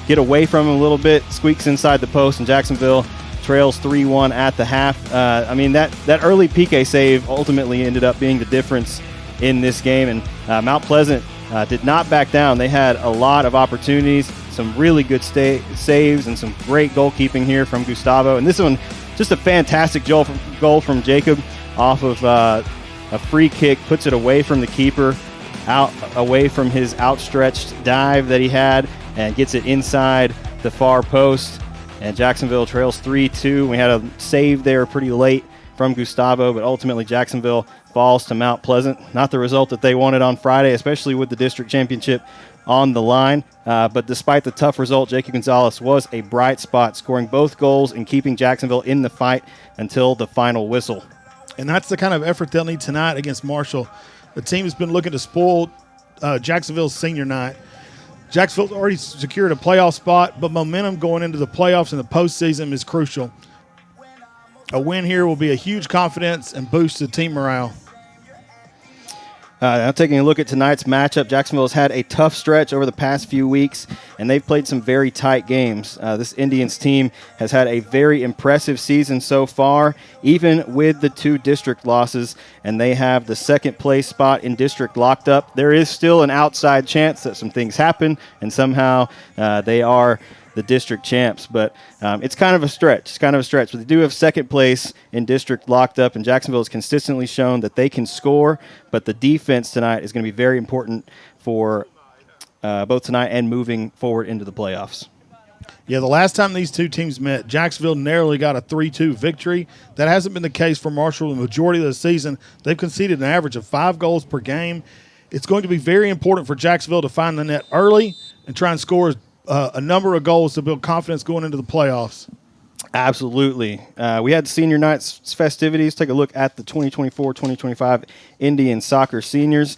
[SPEAKER 8] get away from him a little bit, squeaks inside the post, and Jacksonville trails 3-1 at the half. That early PK save ultimately ended up being the difference in this game, and Mount Pleasant did not back down. They had a lot of opportunities, some really good saves, and some great goalkeeping here from Gustavo. And this one, just a fantastic goal from Jacob off of a free kick, puts it away from the keeper, away from his outstretched dive that he had, and gets it inside the far post. And Jacksonville trails 3-2. We had a save there pretty late from Gustavo, but ultimately Jacksonville falls to Mount Pleasant. Not the result that they wanted on Friday, especially with the district championship on the line. But despite the tough result, Jacob Gonzalez was a bright spot, scoring both goals and keeping Jacksonville in the fight until the final whistle.
[SPEAKER 10] And that's the kind of effort they'll need tonight against Marshall. The team has been looking to spoil Jacksonville's senior night. Jacksonville's already secured a playoff spot, but momentum going into the playoffs and the postseason is crucial. A win here will be a huge confidence and boost to team morale.
[SPEAKER 8] Now taking a look at tonight's matchup, Jacksonville has had a tough stretch over the past few weeks, and they've played some very tight games. This Indians team has had a very impressive season so far, even with the 2 district losses, and they have the second place spot in district locked up. There is still an outside chance that some things happen, and somehow they are the district champs, but it's kind of a stretch. But they do have second place in district locked up, and Jacksonville has consistently shown that they can score, but the defense tonight is going to be very important for both tonight and moving forward into the playoffs.
[SPEAKER 10] Yeah, the last time these two teams met, Jacksonville narrowly got a 3-2 victory. That hasn't been the case for Marshall the majority of the season. They've conceded an average of 5 goals per game. It's going to be very important for Jacksonville to find the net early and try and score a number of goals to build confidence going into the playoffs.
[SPEAKER 8] Absolutely. We had senior night's festivities. Take a look at the 2024-2025 Indian Soccer Seniors.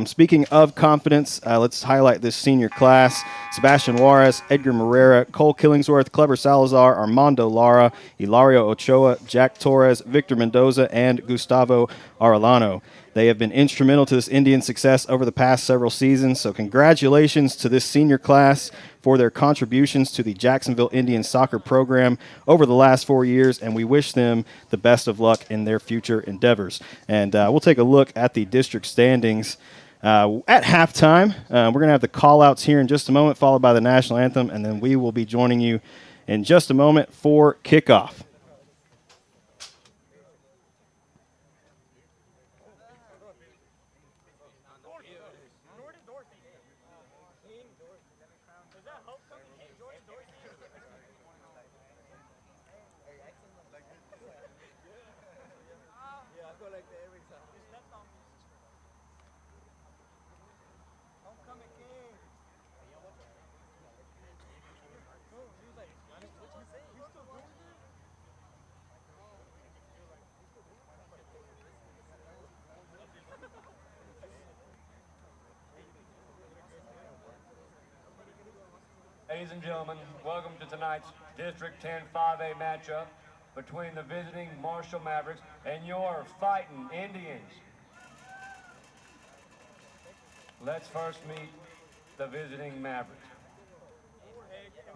[SPEAKER 8] Speaking of confidence, let's highlight this senior class. Sebastian Juarez, Edgar Morera, Cole Killingsworth, Clever Salazar, Armando Lara, Hilario Ochoa, Jack Torres, Victor Mendoza, and Gustavo Arellano. They have been instrumental to this Indian success over the past several seasons, so congratulations to this senior class for their contributions to the Jacksonville Indian soccer program over the last 4 years, and we wish them the best of luck in their future endeavors. And we'll take a look at the district standings at halftime. We're going to have the call-outs here in just a moment, followed by the national anthem, and then we will be joining you in just a moment for kickoff.
[SPEAKER 9] Ladies and gentlemen, welcome to tonight's District 10 5A matchup between the visiting Marshall Mavericks and your Fightin Indians. Let's first meet the visiting Mavericks.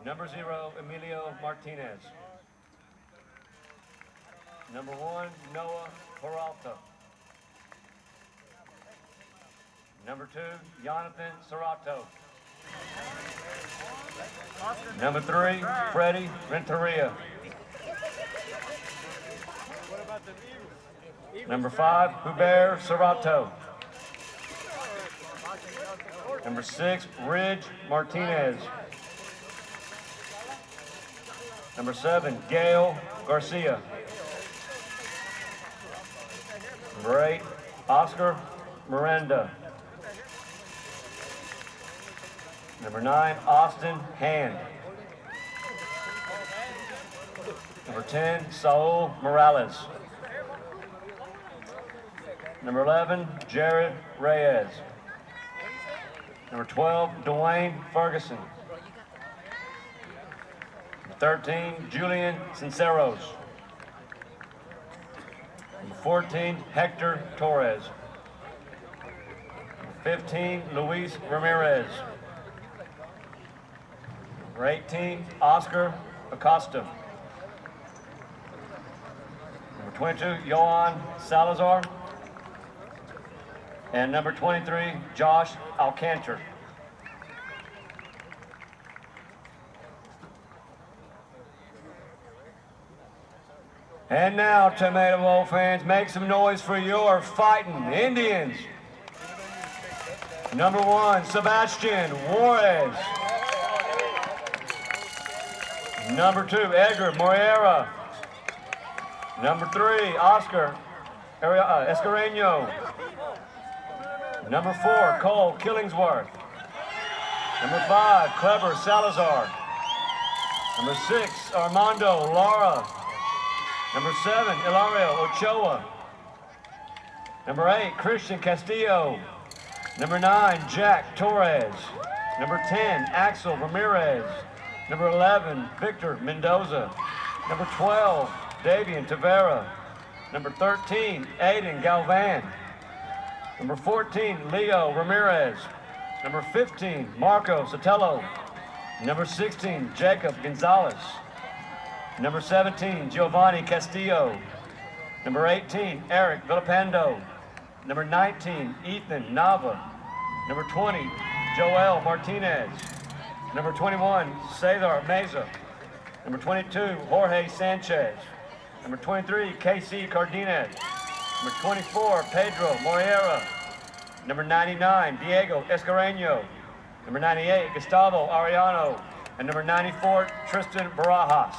[SPEAKER 9] Number 0, Emilio Martinez. Number 1, Noah Peralta. Number 2, Jonathan Serrato. Number 3, Freddie Renteria. Number 5, Hubert Serrato. Number 6, Ridge Martinez. Number 7, Gail Garcia. Number 8, Oscar Miranda. Number 9, Austin Hand. Number 10, Saul Morales. Number 11, Jared Reyes. Number 12, Dwayne Ferguson. 13, Julian Sinceros. Number 14, Hector Torres. Number 15, Luis Ramirez. Number 18, Oscar Acosta. Number 22, Johan Salazar. And number 23, Josh Alcantar. And now, Tomato Bowl fans, make some noise for your Fightin Indians. Number 1, Sebastian Juarez. Number 2, Edgar Moreira. Number 3, Oscar Escareño. Number 4, Cole Killingsworth. Number 5, Clever Salazar. Number 6, Armando Lara. Number 7, Ilario Ochoa. Number 8, Christian Castillo. Number 9, Jack Torres. Number 10, Axel Ramirez. Number 11, Victor Mendoza. Number 12, Davian Tavera. Number 13, Aiden Galvan. Number 14, Leo Ramirez. Number 15, Marco Sotelo. Number 16, Jacob Gonzalez. Number 17, Giovanni Castillo. Number 18, Eric Villapando. Number 19, Ethan Nava. Number 20, Joel Martinez. Number 21, Cesar Meza. Number 22, Jorge Sanchez. Number 23, KC Cardenas. Number 24, Pedro Moreira. Number 99, Diego Escareño. Number 98, Gustavo Arellano. And number 94, Tristan Barajas.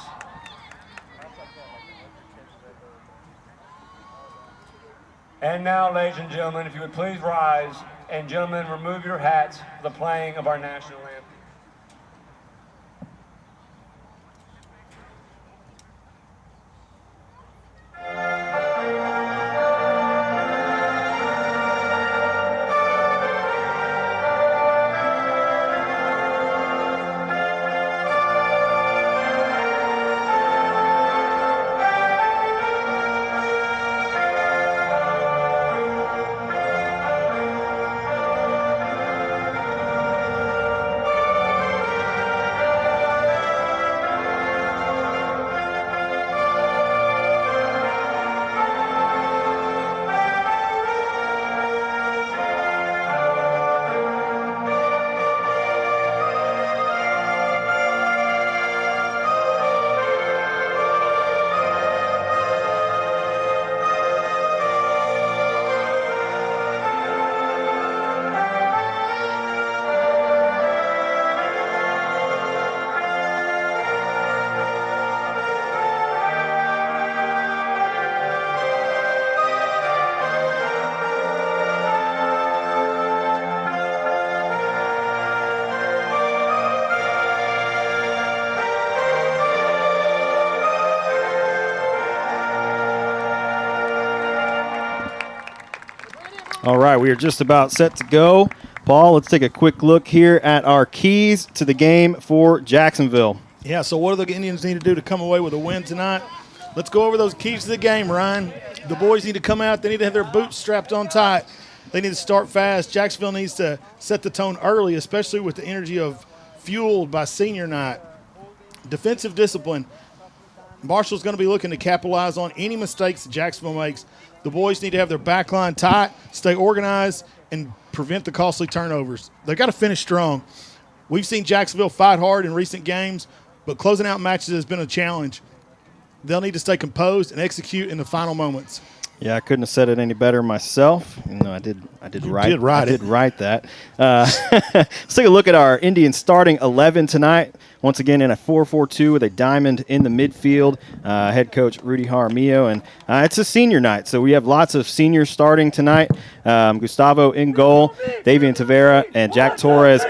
[SPEAKER 9] And now, ladies and gentlemen, if you would please rise, and gentlemen, remove your hats for the playing of our national anthem.
[SPEAKER 8] All right, we are just about set to go. Paul, let's take a quick look here at our keys to the game for Jacksonville.
[SPEAKER 10] Yeah, so what do the Indians need to do to come away with a win tonight? Let's go over those keys to the game, Ryan. The boys need to come out. They need to have their boots strapped on tight. They need to start fast. Jacksonville needs to set the tone early, especially with the energy of fueled by senior night. Defensive discipline. Marshall's going to be looking to capitalize on any mistakes that Jacksonville makes. The boys need to have their back line tight, stay organized, and prevent the costly turnovers. They've got to finish strong. We've seen Jacksonville fight hard in recent games, but closing out matches has been a challenge. They'll need to stay composed and execute in the final moments.
[SPEAKER 8] Yeah, I couldn't have said it any better myself. No, I did write that. Let's take a look at our Indians starting 11 tonight. Once again in a 4-4-2 with a diamond in the midfield. Head coach Rudy Jaramillo, and it's a senior night, so we have lots of seniors starting tonight. Gustavo in goal, Davian Tavera, and Jack Torres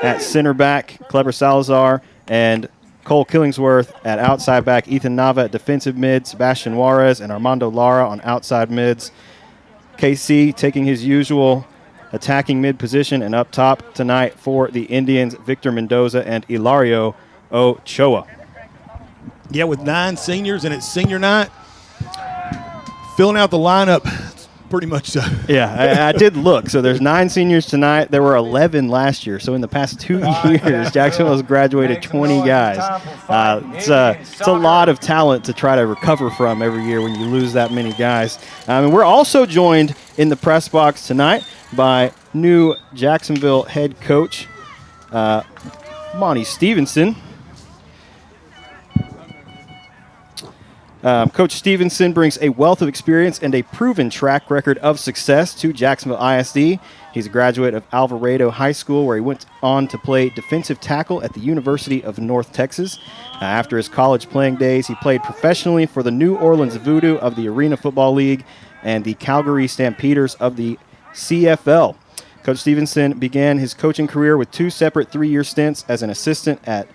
[SPEAKER 8] at center back, Clever Salazar, and Cole Killingsworth at outside back, Ethan Nava at defensive mid, Sebastian Juarez and Armando Lara on outside mids. KC taking his usual attacking mid position, and up top tonight for the Indians, Victor Mendoza and Ilario Ochoa.
[SPEAKER 10] Yeah, with 9 seniors and it's senior night, filling out the lineup, pretty much so.
[SPEAKER 8] Yeah, I did look. So there's 9 seniors tonight. There were 11 last year. So in the past 2 years, Jacksonville has graduated 20 guys. It's a lot of talent to try to recover from every year when you lose that many guys. And we're also joined in the press box tonight by new Jacksonville head coach Monty Stevenson. Coach Stevenson brings a wealth of experience and a proven track record of success to Jacksonville ISD. He's a graduate of Alvarado High School, where he went on to play defensive tackle at the University of North Texas. After his college playing days, he played professionally for the New Orleans Voodoo of the Arena Football League and the Calgary Stampeders of the CFL. Coach Stevenson began his coaching career with 2 separate 3-year stints as an assistant at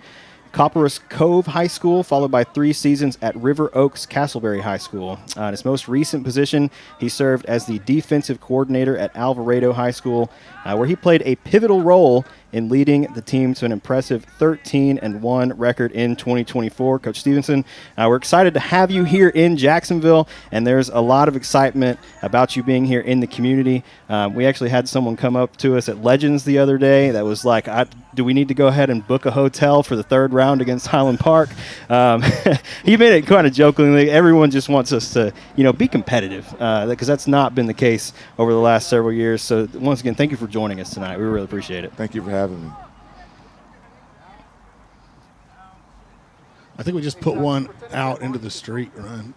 [SPEAKER 8] Copperas Cove High School, followed by 3 seasons at River Oaks Castleberry High School. In his most recent position, he served as the defensive coordinator at Alvarado High School, where he played a pivotal role in leading the team to an impressive 13-1 record in 2024. Coach Stevenson, we're excited to have you here in Jacksonville, and there's a lot of excitement about you being here in the community. We actually had someone come up to us at Legends the other day that was like, do we need to go ahead and book a hotel for the 3rd round against Highland Park? He made it kind of jokingly. Everyone just wants us to, be competitive, because that's not been the case over the last several years. So once again, thank you for joining us tonight. We really appreciate it.
[SPEAKER 11] Thank you for having me.
[SPEAKER 10] I think we just put one out into the street, Ryan.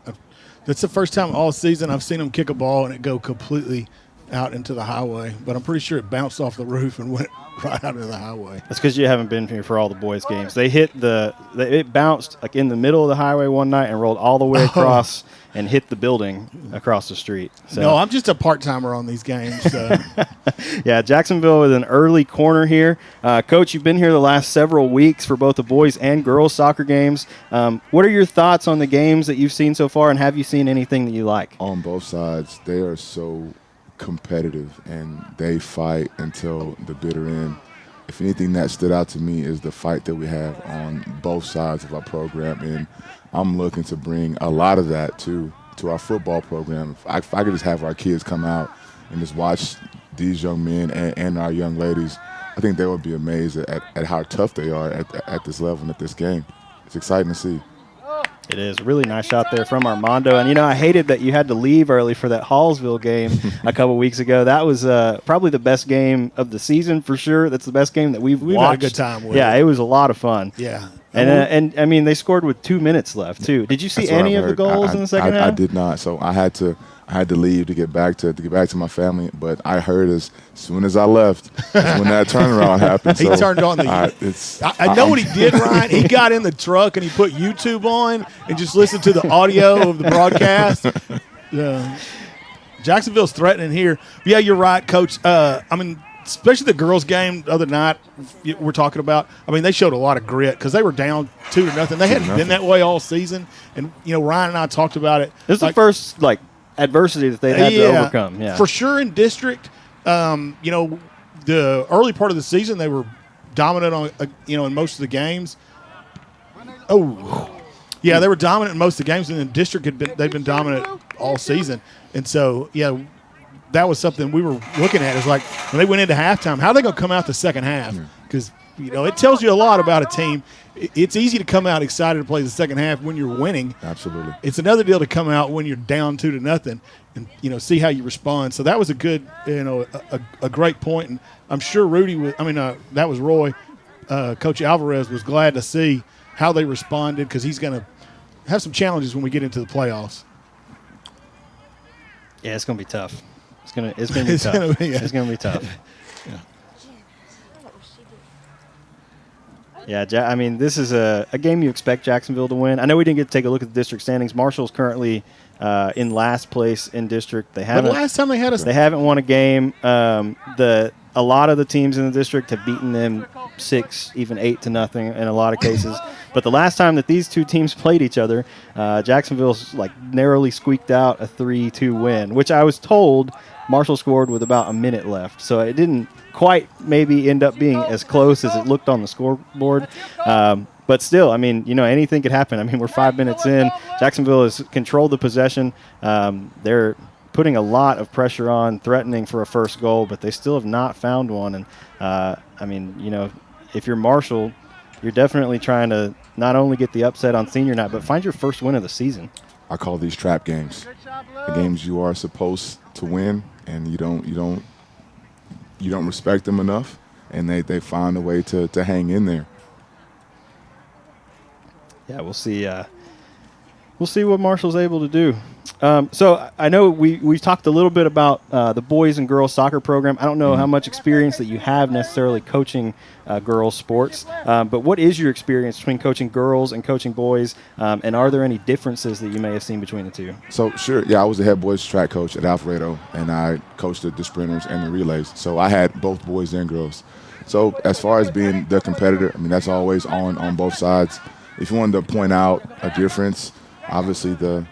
[SPEAKER 10] That's the first time all season I've seen them kick a ball and it go completely out into the highway, but I'm pretty sure it bounced off the roof and went right out into the highway.
[SPEAKER 8] That's because you haven't been here for all the boys' games. They hit it bounced like in the middle of the highway one night and rolled all the way across and hit the building across the street. So.
[SPEAKER 10] No, I'm just a part-timer on these games. So.
[SPEAKER 8] Yeah, Jacksonville with an early corner here. Coach, you've been here the last several weeks for both the boys and girls soccer games. What are your thoughts on the games that you've seen so far, and have you seen anything that you like?
[SPEAKER 11] On both sides, they are so competitive and they fight until the bitter end. If anything that stood out to me is the fight that we have on both sides of our program, and I'm looking to bring a lot of that to our football program. If I could just have our kids come out and just watch these young men and our young ladies, I think they would be amazed at how tough they are at this level and at this game. It's exciting to see.
[SPEAKER 8] It is a really nice shot there from Armando. And, I hated that you had to leave early for that Hallsville game a couple weeks ago. That was probably the best game of the season for sure. That's the best game that we've watched.
[SPEAKER 10] Had a good time with it.
[SPEAKER 8] Yeah, it was a lot of fun.
[SPEAKER 10] Yeah.
[SPEAKER 8] And I mean, they scored with 2 minutes left, too. Did you see any of the goals in the second half?
[SPEAKER 11] I did not. So I had to leave to get back to my family. But I heard as soon as I left when that turnaround happened.
[SPEAKER 10] He turned on the. I know what he did, Ryan. He got in the truck and he put YouTube on and just listened to the audio of the broadcast. Jacksonville's threatening here. Yeah, you're right, Coach. Especially the girls' game the other night we're talking about. They showed a lot of grit because they were down 2-0. They hadn't been that way all season. And, Ryan and I talked about it.
[SPEAKER 8] This is the first, adversity that they had to overcome. Yeah,
[SPEAKER 10] for sure in district, the the early part of the season, they were dominant on, in most of the games. Oh, yeah, they were dominant in most of the games, and the district they've been dominant all season. And so, yeah, that was something we were looking at. Is like when they went into halftime, how are they going to come out the second half? Because it tells you a lot about a team. It's easy to come out excited to play the second half when you're winning.
[SPEAKER 11] Absolutely.
[SPEAKER 10] It's another deal to come out when you're down 2-0 and see how you respond. So that was a good, a great point. And I'm sure that was Roy. Coach Alvarez was glad to see how they responded because he's going to have some challenges when we get into the playoffs.
[SPEAKER 8] Yeah, it's going to be tough. It's going to be tough. It's going to be tough. Yeah, I mean, this is a game you expect Jacksonville to win. I know we didn't get to take a look at the district standings. Marshall's currently in last place in district. But
[SPEAKER 10] last time they had us,
[SPEAKER 8] they haven't won a game. A lot of the teams in the district have beaten them 6, even 8-0 in a lot of cases. But the last time that these two teams played each other, Jacksonville's narrowly squeaked out a 3-2 win, which I was told Marshall scored with about a minute left. So it didn't quite maybe end up being as close as it looked on the scoreboard. But still, I mean, anything could happen. I mean, we're 5 minutes in. Jacksonville has controlled the possession. They're putting a lot of pressure on, threatening for a first goal, but they still have not found one. And, I mean, if you're Marshall, you're definitely trying to not only get the upset on senior night, but find your first win of the season.
[SPEAKER 11] I call these trap games. The games you are supposed to win, and you don't respect them enough, and they find a way to hang in there.
[SPEAKER 8] Yeah, we'll see. We'll see what Marshall's able to do. So I know we've talked a little bit about the boys and girls soccer program. I don't know how much experience that you have necessarily coaching girls sports, but what is your experience between coaching girls and coaching boys, and are there any differences that you may have seen between the two?
[SPEAKER 11] So, sure, yeah, I was the head boys track coach at Alfredo, and I coached the sprinters and the relays. So I had both boys and girls. So as far as being the competitor, I mean, that's always on both sides. If you wanted to point out a difference, obviously the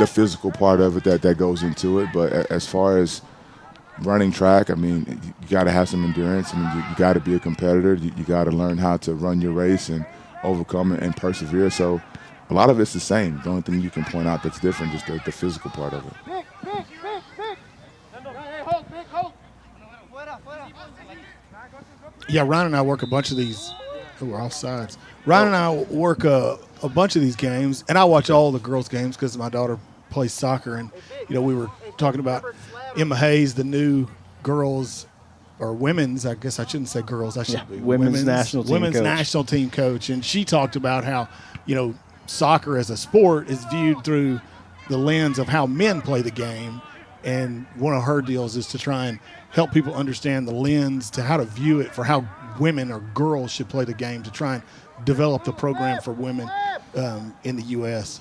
[SPEAKER 11] physical part of it that goes into it. But as far as running track, I mean, you got to have some endurance. I mean, you got to be a competitor. You got to learn how to run your race and overcome it and persevere. So a lot of it's the same. The only thing you can point out that's different is the physical part of it.
[SPEAKER 10] Yeah, Ryan and I work a bunch of these. We're off sides. Ryan and I work a bunch of these games, and I watch all the girls' games because my daughter plays soccer. And, we were talking about Emma Hayes, the new girls or women's, I guess I shouldn't say girls. I should be
[SPEAKER 8] women's national
[SPEAKER 10] team coach. And she talked about how, soccer as a sport is viewed through the lens of how men play the game. And one of her deals is to try and help people understand the lens to how to view it for how women or girls should play the game, to try and develop the program for women in the U.S.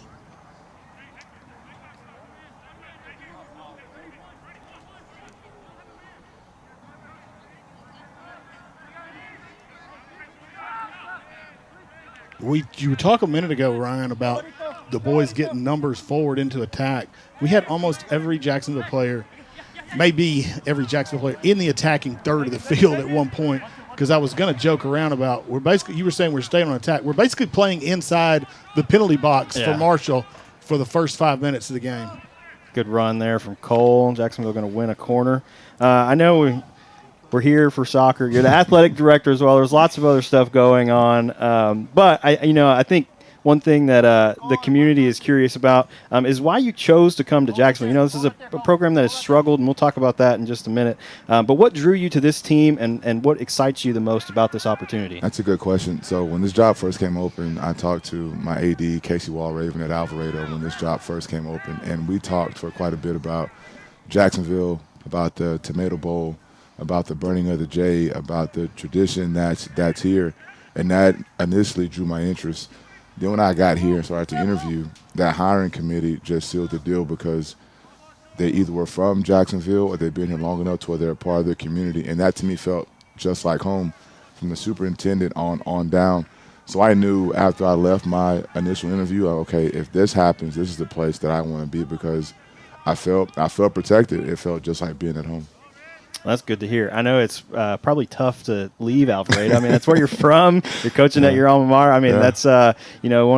[SPEAKER 10] You were talking a minute ago, Ryan, about the boys getting numbers forward into attack. We had almost every Jacksonville player, maybe every Jacksonville player, in the attacking third of the field at one point. Because I was going to joke around about you were saying we're staying on attack. We're basically playing inside the penalty box for Marshall for the first 5 minutes of the game.
[SPEAKER 8] Good run there from Cole. Jacksonville going to win a corner. I know we're here for soccer. You're the athletic director as well. There's lots of other stuff going on. But I think one thing that the community is curious about is why you chose to come to Jacksonville. This is a program that has struggled, and we'll talk about that in just a minute. But what drew you to this team, and what excites you the most about this opportunity?
[SPEAKER 11] That's a good question. So when this job first came open, I talked to my AD, Casey Walraven at Alvarado, when this job first came open, and we talked for quite a bit about Jacksonville, about the Tomato Bowl, about the burning of the J, about the tradition that's here, and that initially drew my interest. Then when I got here and started to interview, that hiring committee just sealed the deal because they either were from Jacksonville or they've been here long enough to where they're a part of their community. And that to me felt just like home from the superintendent on down. So I knew after I left my initial interview, okay, if this happens, this is the place that I want to be because I felt protected. It felt just like being at home.
[SPEAKER 8] That's good to hear. I know it's probably tough to leave Alpharetta. I mean, that's where you're from. You're coaching at your alma mater. I mean, that's one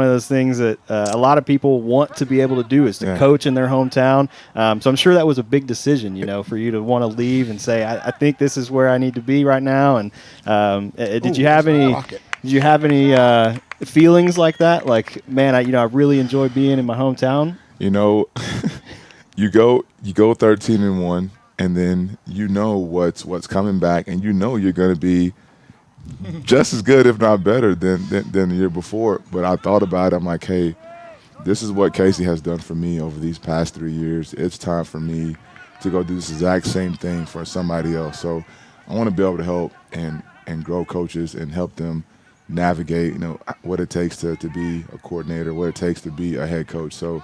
[SPEAKER 8] of those things that a lot of people want to be able to do is to coach in their hometown. So I'm sure that was a big decision, for you to want to leave and say, I think this is where I need to be right now. And did you have any feelings like that? Like, man, I really enjoy being in my hometown.
[SPEAKER 11] You go 13-1. And then what's coming back, and you're going to be just as good, if not better, than the year before. But I thought about it. I'm like, hey, this is what Casey has done for me over these past 3 years. It's time for me to go do this exact same thing for somebody else. So I want to be able to help and grow coaches and help them navigate, what it takes to be a coordinator, what it takes to be a head coach. So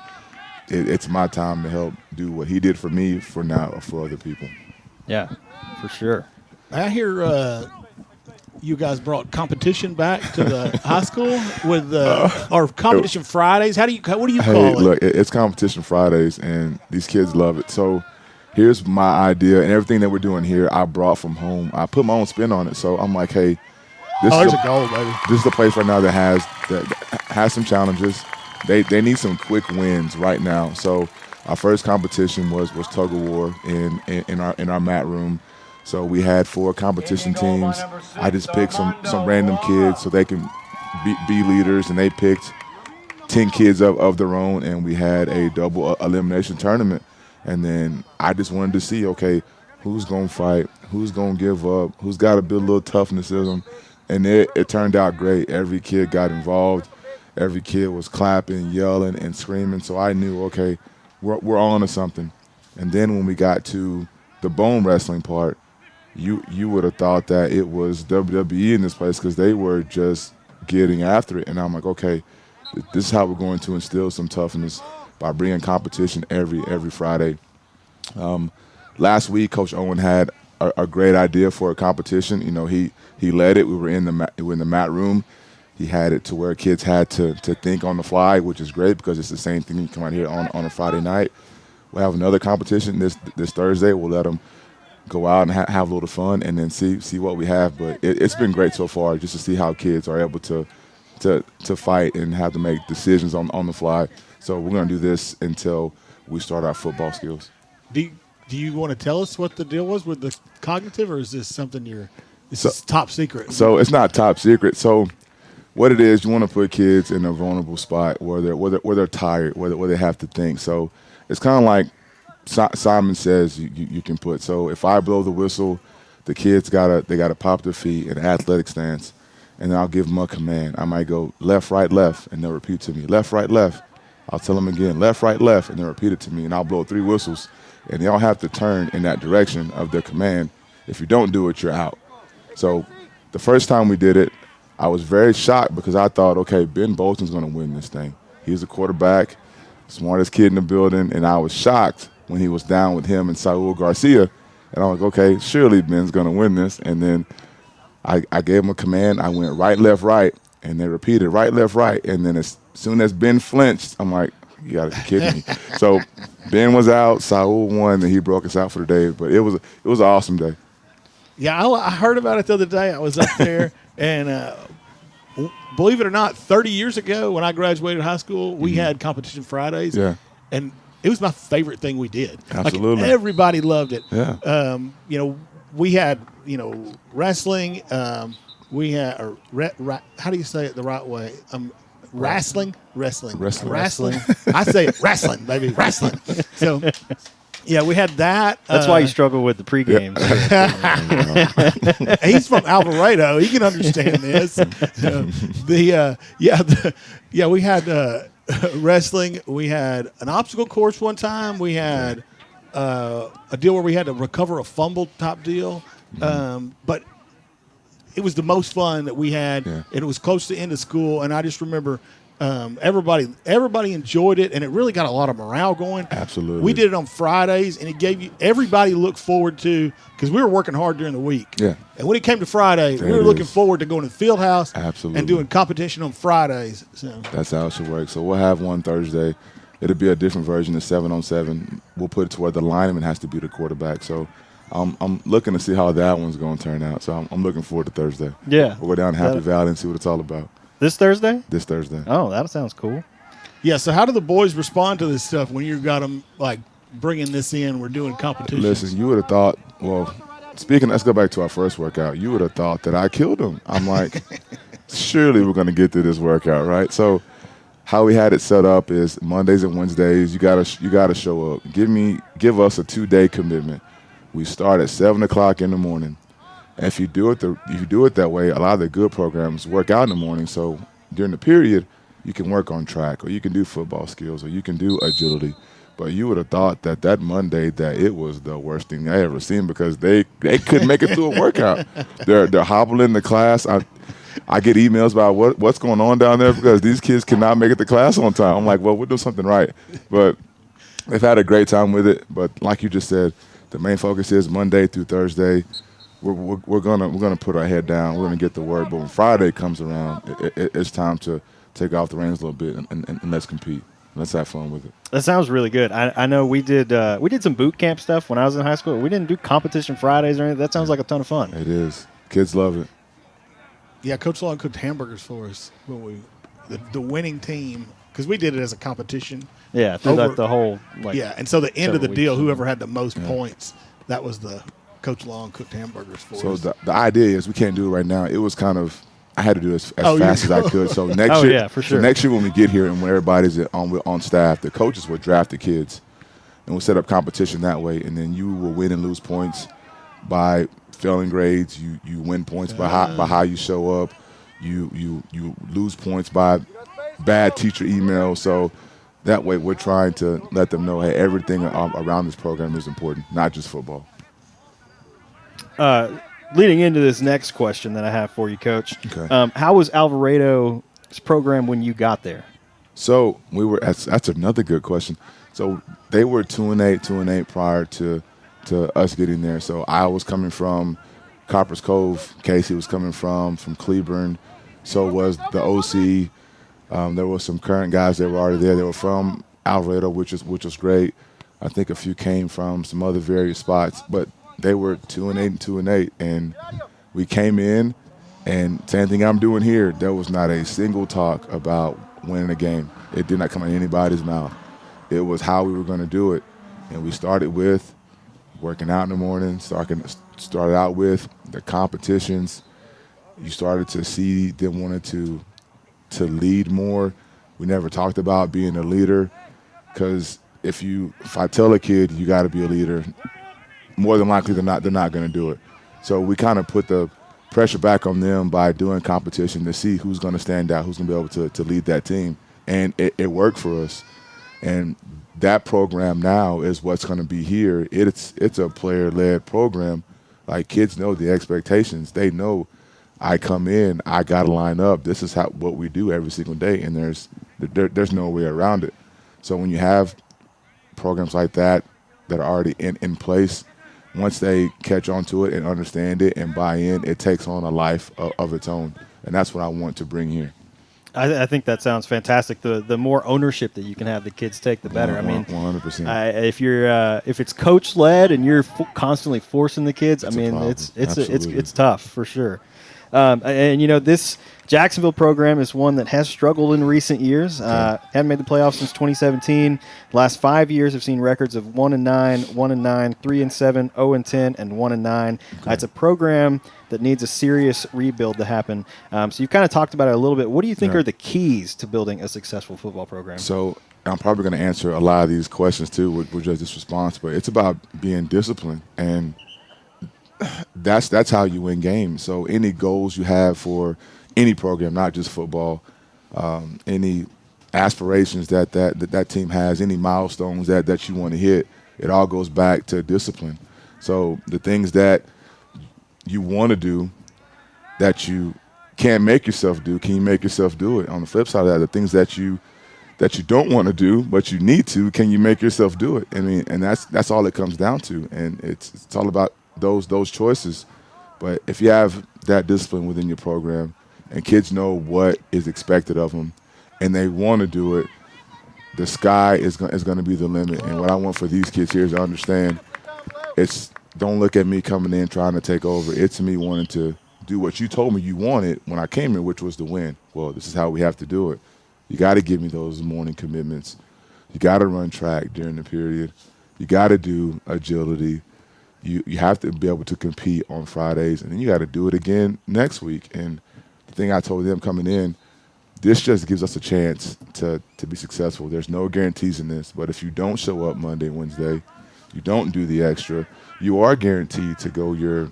[SPEAKER 11] it's my time to help do what he did for me for other people.
[SPEAKER 8] Yeah, for sure.
[SPEAKER 10] I hear you guys brought competition back to the high school with our competition Fridays. What do you call it?
[SPEAKER 11] Look, it's competition Fridays, and these kids love it. So here's my idea, and everything that we're doing here, I brought from home. I put my own spin on it. So I'm like, hey, this is
[SPEAKER 10] a goal, baby.
[SPEAKER 11] This is the place right now that has some challenges. They need some quick wins right now. So our first competition was tug of war in our mat room. So we had 4 competition teams. I just picked some random kids so they can be leaders, and they picked 10 kids of their own, and we had a double elimination tournament. And then I just wanted to see, okay, who's going to fight, who's going to give up, who's got to build a little toughness in them. And it turned out great. Every kid got involved. Every kid was clapping, yelling, and screaming. So I knew, okay, we're on to something. And then when we got to the bone wrestling part, you would have thought that it was WWE in this place because they were just getting after it. And I'm like, okay, this is how we're going to instill some toughness by bringing competition every Friday. Last week, Coach Owen had a great idea for a competition. He led it. We were in the mat room. He had it to where kids had to think on the fly, which is great because it's the same thing you come out here on a Friday night. We'll have another competition this Thursday. We'll let them go out and have a little fun and then see what we have. But it's been great so far just to see how kids are able to fight and have to make decisions on the fly. So we're going to do this until we start our football skills.
[SPEAKER 10] Do you want to tell us what the deal was with the cognitive, or is this something is top secret? So
[SPEAKER 11] it's not top secret. So what it is, you want to put kids in a vulnerable spot where they're tired, where they have to think. So it's kind of like Simon says you can put. So if I blow the whistle, the kids gotta pop their feet in an athletic stance, and then I'll give them a command. I might go left, right, left, and they'll repeat to me, left, right, left. I'll tell them again, left, right, left, and they'll repeat it to me, and I'll blow 3 whistles, and they all have to turn in that direction of their command. If you don't do it, you're out. So the first time we did it, I was very shocked because I thought, okay, Ben Bolton's going to win this thing. He's the quarterback, smartest kid in the building, and I was shocked when he was down with him and Saul Garcia. And I'm like, okay, surely Ben's going to win this. And then I gave him a command. I went right, left, right, and they repeated right, left, right. And then as soon as Ben flinched, I'm like, you got to be kidding me. So Ben was out, Saul won, and he broke us out for the day. But it was an awesome day.
[SPEAKER 10] Yeah, I heard about it the other day. I was up there, and believe it or not, 30 years ago when I graduated high school, we had Competition Fridays.
[SPEAKER 11] Yeah.
[SPEAKER 10] And it was my favorite thing we did.
[SPEAKER 11] Absolutely.
[SPEAKER 10] Like, everybody loved it.
[SPEAKER 11] Yeah.
[SPEAKER 10] We had, wrestling. We had, how do you say it the right way? Wrestling. I say it, wrestling, baby, wrestling. So, yeah, we had that.
[SPEAKER 8] That's why you struggle with the pregame.
[SPEAKER 10] Yeah. He's from Alvarado. He can understand this. We had wrestling. We had an obstacle course one time. We had a deal where we had to recover a fumble type deal. But it was the most fun that we had, and it was close to the end of school. And I just remember everybody enjoyed it, and it really got a lot of morale going.
[SPEAKER 11] Absolutely.
[SPEAKER 10] We did it on Fridays, and it gave everybody looked forward to, because we were working hard during the week.
[SPEAKER 11] Yeah.
[SPEAKER 10] And when it came to Friday, we were looking forward to going to the field house.
[SPEAKER 11] Absolutely.
[SPEAKER 10] And doing competition on Fridays. So
[SPEAKER 11] that's how it should work. So we'll have one Thursday. It'll be a different version of 7-on-7. We'll put it to where the lineman has to be the quarterback. So I'm looking to see how that one's going to turn out. So I'm looking forward to Thursday.
[SPEAKER 8] Yeah.
[SPEAKER 11] We'll go down to Happy Valley and see what it's all about.
[SPEAKER 8] This Thursday?
[SPEAKER 11] This Thursday.
[SPEAKER 8] Oh, that sounds cool.
[SPEAKER 10] Yeah, so how do the boys respond to this stuff when you got them, like, bringing this in, we're doing competition?
[SPEAKER 11] Listen, you would have thought, well, let's go back to our first workout. You would have thought that I killed him. I'm like, surely we're going to get through this workout, right? So how we had it set up is Mondays and Wednesdays, you gotta show up. Give us a 2-day commitment. We start at 7 o'clock in the morning. And if you do it that way, a lot of the good programs work out in the morning. So during the period, you can work on track, or you can do football skills, or you can do agility. But you would have thought that Monday that it was the worst thing I ever seen, because they couldn't make it through a workout. They're hobbling to class. I get emails about what's going on down there because these kids cannot make it to class on time. I'm like, well, we're doing something right. But they've had a great time with it. But like you just said, the main focus is Monday through Thursday. We're gonna put our head down. We're gonna get to work. But when Friday comes around, it's time to take off the reins a little bit and let's compete. Let's have fun with it.
[SPEAKER 8] That sounds really good. I know we did some boot camp stuff when I was in high school. We didn't do competition Fridays or anything. That sounds like a ton of fun.
[SPEAKER 11] It is. Kids love it.
[SPEAKER 10] Yeah, Coach Long cooked hamburgers for us when the winning team, because we did it as a competition.
[SPEAKER 8] Yeah, through the whole
[SPEAKER 10] and so the end of the deal, whoever had the most points, that was the Coach Long cooked hamburgers for us.
[SPEAKER 11] So the idea is we can't do it right now. It was kind of I had to do it as fast as I could. So next year,
[SPEAKER 8] yeah, for sure.
[SPEAKER 11] So next year when we get here and when everybody's on staff, the coaches will draft the kids, and we'll set up competition that way. And then you will win and lose points by failing grades. You win points by how you show up. You lose points by bad teacher emails. So that way we're trying to let them know, hey, everything around this program is important, not just football.
[SPEAKER 8] Leading into this next question that I have for you, Coach,
[SPEAKER 11] Okay.
[SPEAKER 8] How was Alvarado's program when you got there?
[SPEAKER 11] So we were. That's another good question. So they were 2-8 prior to us getting there. So I was coming from Copper's Cove. Casey was coming from Cleburne. So was the OC. There were some current guys that were already there. They were from Alvarado, which was great. I think a few came from some other various spots, but they were 2-8, and we came in, and same thing I'm doing here. There was not a single talk about winning a game. It did not come out of anybody's mouth. It was how we were going to do it, and we started with working out in the morning. Started out with the competitions. You started to see them wanted to lead more. We never talked about being a leader, because if I tell a kid you got to be a leader, more than likely they're not going to do it. So we kind of put the pressure back on them by doing competition to see who's going to stand out, who's going to be able to lead that team. And it worked for us. And that program now is what's going to be here. It's a player-led program. Like, kids know the expectations. They know I come in, I got to line up. This is what we do every single day, and there's no way around it. So when you have programs like that are already in place, once they catch on to it and understand it and buy in, it takes on a life of its own. And that's what I want to bring here.
[SPEAKER 8] I think that sounds fantastic. The more ownership that you can have the kids take, the better.
[SPEAKER 11] 100%.
[SPEAKER 8] If it's coach led and you're constantly forcing the kids,
[SPEAKER 11] That's
[SPEAKER 8] it's tough for sure. And this Jacksonville program is one that has struggled in recent years. Hadn't made the playoffs since 2017. The last 5 years have seen records of 1-9, 1-9, 3-7, 0-10, and 1-9. It's a program that needs a serious rebuild to happen. So you kind of talked about it a little bit. What do you think are the keys to building a successful football program?
[SPEAKER 11] So I'm probably going to answer a lot of these questions too with just this response, but it's about being disciplined, and that's how you win games. So any goals you have for any program, not just football, any aspirations that team has, any milestones that you want to hit, it all goes back to discipline. So the things that you want to do that you can't make yourself do, can you make yourself do it? On the flip side of that, the things that you don't want to do but you need to, can you make yourself do it? I mean, and that's all it comes down to, and it's all about those choices. But if you have that discipline within your program and kids know what is expected of them and they want to do it, the sky is going to be the limit. And what I want for these kids here is to understand it's don't look at me coming in trying to take over. It's me wanting to do what you told me you wanted when I came here, which was to win. Well, this is how we have to do it. You got to give me those morning commitments. You got to run track during the period. You got to do agility. You have to be able to compete on Fridays, and then you got to do it again next week. And the thing I told them coming in, this just gives us a chance to be successful. There's no guarantees in this, but if you don't show up Monday, Wednesday, you don't do the extra, you are guaranteed to go your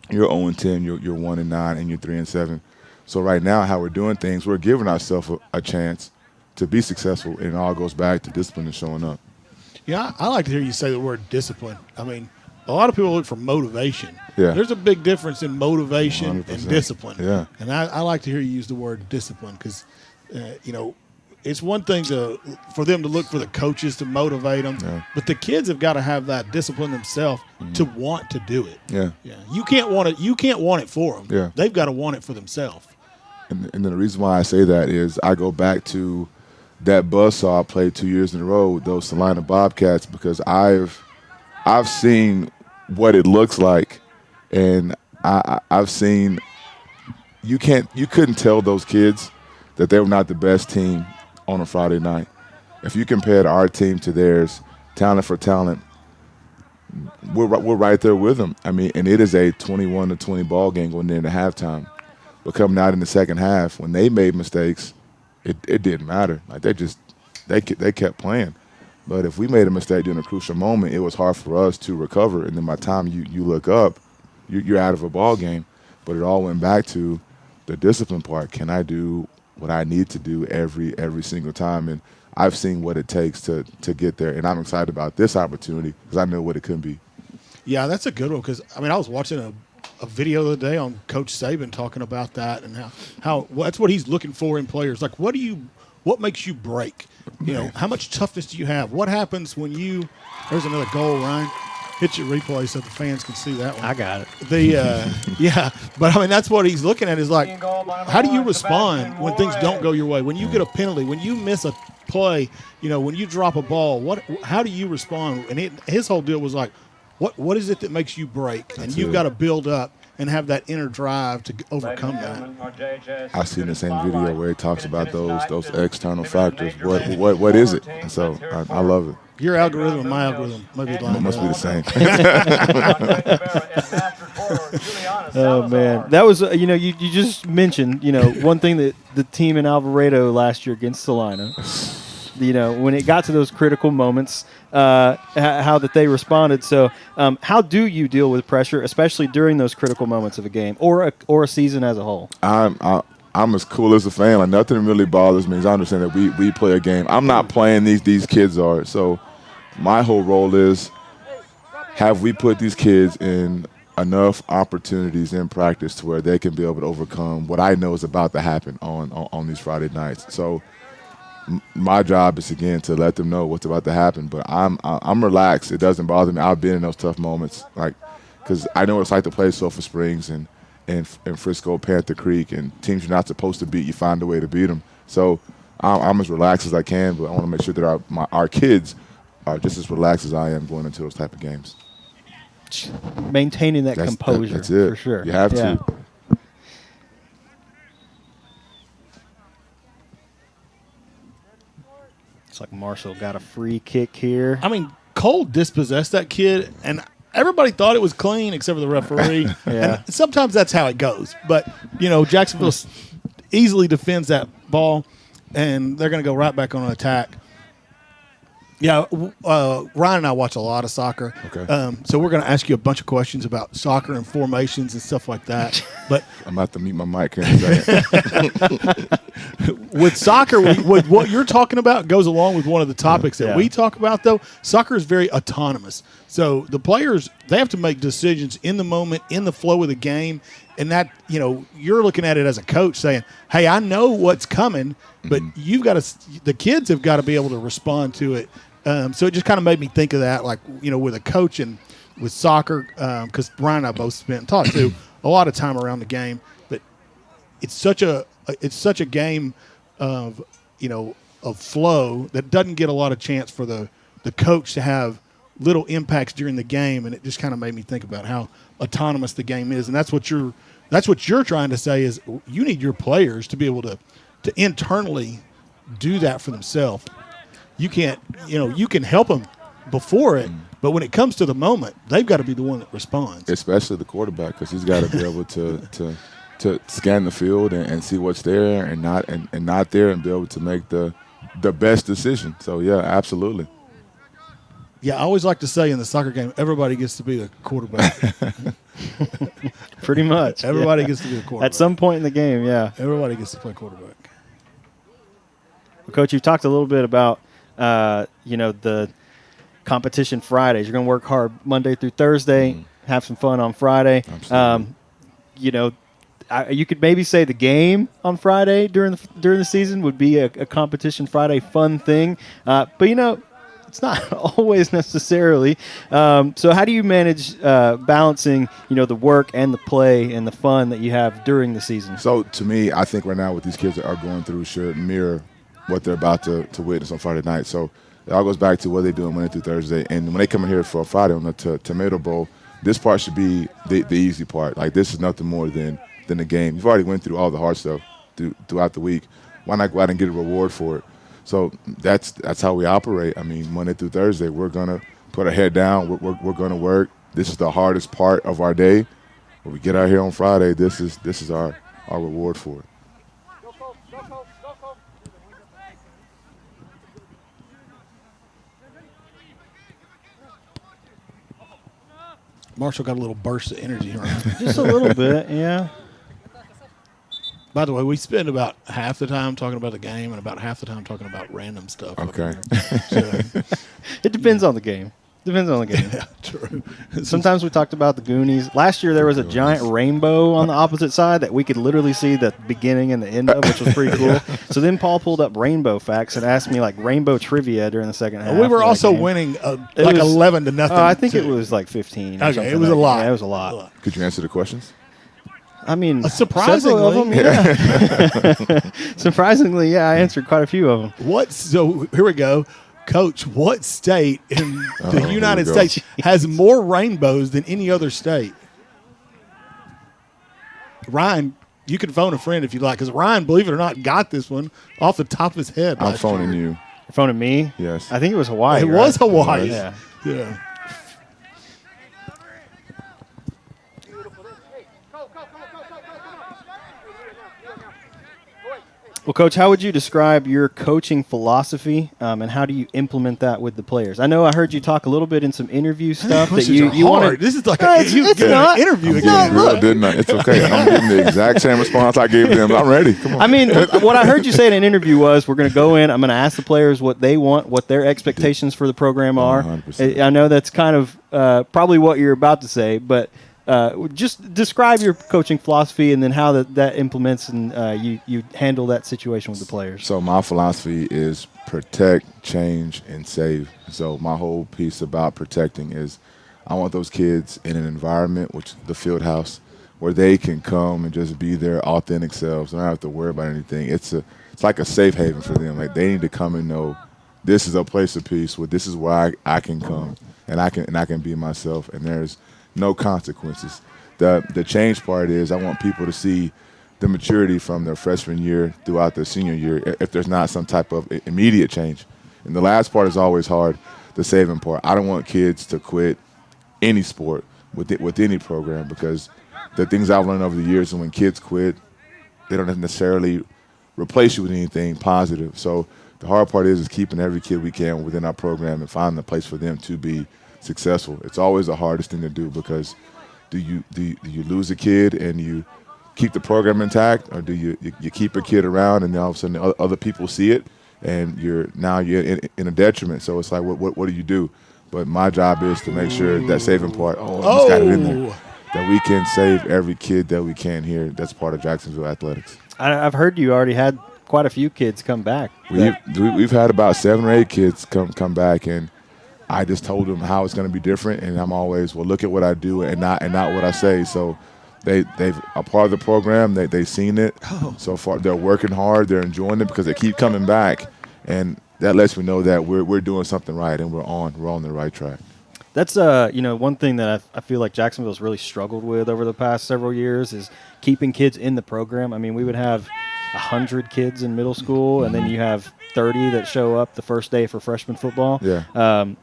[SPEAKER 11] 0-10, your 1-9, and your 3-7. So right now, how we're doing things, we're giving ourselves a chance to be successful, and it all goes back to discipline and showing up.
[SPEAKER 10] Yeah, I like to hear you say the word discipline. I mean, a lot of people look for motivation.
[SPEAKER 11] Yeah.
[SPEAKER 10] There's a big difference in motivation
[SPEAKER 11] 100%.
[SPEAKER 10] and discipline.
[SPEAKER 11] Yeah.
[SPEAKER 10] And I like to hear you use the word discipline because, it's one thing for them to look for the coaches to motivate them, but the kids have got to have that discipline themselves to want to do it.
[SPEAKER 11] Yeah.
[SPEAKER 10] Yeah. You can't want it. You can't want it for them.
[SPEAKER 11] Yeah.
[SPEAKER 10] They've got to want it for themselves.
[SPEAKER 11] And then the reason why I say that is I go back to that buzzsaw I played 2 years in a row with those Salina Bobcats because I've seen what it looks like, and I've seen you couldn't tell those kids that they were not the best team on a Friday night. If you compared our team to theirs, talent for talent, we're right there with them. I mean, and it is a 21-20 ball game going into halftime. But coming out in the second half, when they made mistakes, it didn't matter. Like they kept playing. But if we made a mistake during a crucial moment, it was hard for us to recover. And then by the time you look up, you're out of a ball game. But it all went back to the discipline part. Can I do what I need to do every single time? And I've seen what it takes to get there. And I'm excited about this opportunity because I know what it could be.
[SPEAKER 10] Yeah, that's a good one because, I mean, I was watching a video the other day on Coach Saban talking about that and how that's what he's looking for in players. Like, what makes you break? How much toughness do you have? What happens when there's another goal, Ryan. Hit your replay so the fans can see that one.
[SPEAKER 8] I got it.
[SPEAKER 10] Yeah, but I mean that's what he's looking at is like, how do you respond when things don't go your way? When you get a penalty, when you miss a play, when you drop a ball, how do you respond? And his whole deal was like, what is it that makes you break? And you've got to build up and have that inner drive to overcome that.
[SPEAKER 11] I've seen the same video where he talks about those external factors. What is it? And so I love it.
[SPEAKER 10] Your algorithm and my algorithm
[SPEAKER 11] must be the same.
[SPEAKER 8] Oh man, that was you just mentioned one thing that the team in Alvarado last year against Salina. When it got to those critical moments, how that they responded. So, how do you deal with pressure, especially during those critical moments of a game or a season as a whole?
[SPEAKER 11] I'm as cool as a fan. Like nothing really bothers me. I understand that we play a game. I'm not playing these kids are. So, my whole role is have we put these kids in enough opportunities in practice to where they can be able to overcome what I know is about to happen on these Friday nights. So. My job is again to let them know what's about to happen, but I'm relaxed. It doesn't bother me. I've been in those tough moments, because I know what it's like to play Sulphur Springs and Frisco, Panther Creek, and teams you're not supposed to beat. You find a way to beat them. So I'm as relaxed as I can, but I want to make sure that our kids are just as relaxed as I am going into those type of games.
[SPEAKER 8] Maintaining that composure,
[SPEAKER 11] that's it.
[SPEAKER 8] For sure.
[SPEAKER 11] You have to.
[SPEAKER 8] It's like Marshall got a free kick here.
[SPEAKER 10] I mean, Cole dispossessed that kid, and everybody thought it was clean except for the referee.
[SPEAKER 8] Yeah.
[SPEAKER 10] And sometimes that's how it goes. But, Jacksonville easily defends that ball, and they're going to go right back on an attack. Yeah, Ryan and I watch a lot of soccer.
[SPEAKER 11] Okay.
[SPEAKER 10] So we're going to ask you a bunch of questions about soccer and formations and stuff like that. But
[SPEAKER 11] I'm about to mute my mic here in a second.
[SPEAKER 10] With soccer, with what you're talking about goes along with one of the topics that we talk about, though. Soccer is very autonomous. So the players, they have to make decisions in the moment, in the flow of the game. And that, you're looking at it as a coach saying, hey, I know what's coming, but the kids have got to be able to respond to it. So it just kind of made me think of that, like, with a coach and with soccer, because Brian and I both talked to a lot of time around the game. But it's such a game of flow that doesn't get a lot of chance for the coach to have little impacts during the game, and it just kind of made me think about how autonomous the game is. And that's what you're trying to say is you need your players to be able to internally do that for themselves. You can't, you can help them before it, but when it comes to the moment, they've got to be the one that responds.
[SPEAKER 11] Especially the quarterback, because he's got to be able to scan the field and see what's there and not there, and be able to make the best decision. So yeah, absolutely.
[SPEAKER 10] Yeah, I always like to say in the soccer game, everybody gets to be the quarterback.
[SPEAKER 8] Pretty much.
[SPEAKER 10] Everybody gets to be the quarterback.
[SPEAKER 8] At some point in the game, yeah.
[SPEAKER 10] Everybody gets to play quarterback.
[SPEAKER 8] Well, Coach, you talked a little bit about, the competition Fridays. You're going to work hard Monday through Thursday, have some fun on Friday.
[SPEAKER 11] Absolutely.
[SPEAKER 8] You could maybe say the game on Friday during the season would be a competition Friday fun thing. But, it's not always necessarily. So how do you manage balancing, the work and the play and the fun that you have during the season?
[SPEAKER 11] So to me, I think right now what these kids are going through should mirror what they're about to witness on Friday night. So it all goes back to what they're doing Monday through Thursday. And when they come in here for a Friday on the Tomato Bowl, this part should be the easy part. Like, this is nothing more than the game. You've already went through all the hard stuff throughout the week. Why not go out and get a reward for it? So that's how we operate. I mean, Monday through Thursday, we're going to put our head down. We're going to work. This is the hardest part of our day. When we get out here on Friday, this is our reward for it.
[SPEAKER 10] Marshall got a little burst of energy around.
[SPEAKER 8] Just a little bit, yeah.
[SPEAKER 10] By the way, we spend about half the time talking about the game and about half the time talking about random stuff.
[SPEAKER 11] Okay.
[SPEAKER 8] It depends on the game.
[SPEAKER 10] Yeah, true.
[SPEAKER 8] Sometimes we talked about the Goonies. Last year there was a giant rainbow on the opposite side that we could literally see the beginning and the end of, which was pretty cool. So then Paul pulled up rainbow facts and asked me rainbow trivia during the second half.
[SPEAKER 10] We were also winning 11-0.
[SPEAKER 8] I think it was 15.
[SPEAKER 10] Okay, it was a lot.
[SPEAKER 8] Yeah, it was a lot.
[SPEAKER 11] Could you answer the questions?
[SPEAKER 8] I mean,
[SPEAKER 10] surprisingly,
[SPEAKER 8] of them, yeah. Surprisingly, yeah, I answered quite a few of them.
[SPEAKER 10] So here we go. Coach, what state in the United States has more rainbows than any other state? Ryan, you can phone a friend if you like, because Ryan, believe it or not, got this one off the top of his head.
[SPEAKER 11] I'm phoning you.
[SPEAKER 8] You're phoning me?
[SPEAKER 11] Yes.
[SPEAKER 8] I think it was Hawaii.
[SPEAKER 10] It was Hawaii.
[SPEAKER 8] Yeah. Well, Coach, how would you describe your coaching philosophy, and how do you implement that with the players? I know I heard you talk a little bit in some interview stuff that you wanted.
[SPEAKER 10] This is like an interview again.
[SPEAKER 11] Didn't I? It's okay. I'm getting the exact same response I gave them. I'm ready. Come on.
[SPEAKER 8] I mean, what I heard you say in an interview was we're going to go in, I'm going to ask the players what they want, what their expectations for the program are.
[SPEAKER 11] 100%.
[SPEAKER 8] I know that's kind of probably what you're about to say, but just describe your coaching philosophy and then how that implements and you handle that situation with the players.
[SPEAKER 11] So my philosophy is protect, change, and save. So my whole piece about protecting is I want those kids in an environment, which is the field house, where they can come and just be their authentic selves. They don't have to worry about anything. It's like a safe haven for them. Like, they need to come and know this is a place of peace where this is where I can come and I can be myself, and there's no consequences. The change part is I want people to see the maturity from their freshman year throughout their senior year if there's not some type of immediate change. And the last part is always hard, the saving part. I don't want kids to quit any sport with any program, because the things I've learned over the years is when kids quit, they don't necessarily replace you with anything positive. So the hard part is keeping every kid we can within our program and finding a place for them to be successful. It's always the hardest thing to do, because do you lose a kid and you keep the program intact, or do you keep a kid around and then all of a sudden other people see it and you're in a detriment? So it's like, what do you do? But my job is to make sure that saving part, I just got it in there, that we can save every kid that we can here. That's part of Jacksonville athletics.
[SPEAKER 8] I've heard you already had quite a few kids come back.
[SPEAKER 11] We've had about 7 or 8 kids come back, and I just told them how it's going to be different, and I'm always, look at what I do and not what I say. So they've a part of the program, they've seen it. So far they're working hard, they're enjoying it because they keep coming back, and that lets me know that we're doing something right and we're on the right track.
[SPEAKER 8] That's one thing that I feel like Jacksonville's really struggled with over the past several years is keeping kids in the program. I mean, we would have 100 kids in middle school, and then you have 30 that show up the first day for freshman football.
[SPEAKER 11] Yeah.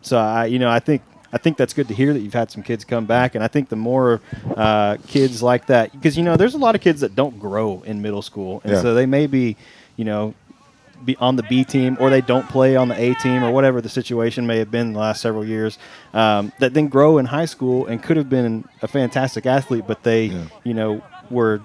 [SPEAKER 8] So I think that's good to hear that you've had some kids come back, and I think the more kids like that, because there's a lot of kids that don't grow in middle school, and so they may be be on the B team, or they don't play on the A team, or whatever the situation may have been in the last several years, that then grow in high school and could have been a fantastic athlete, but they were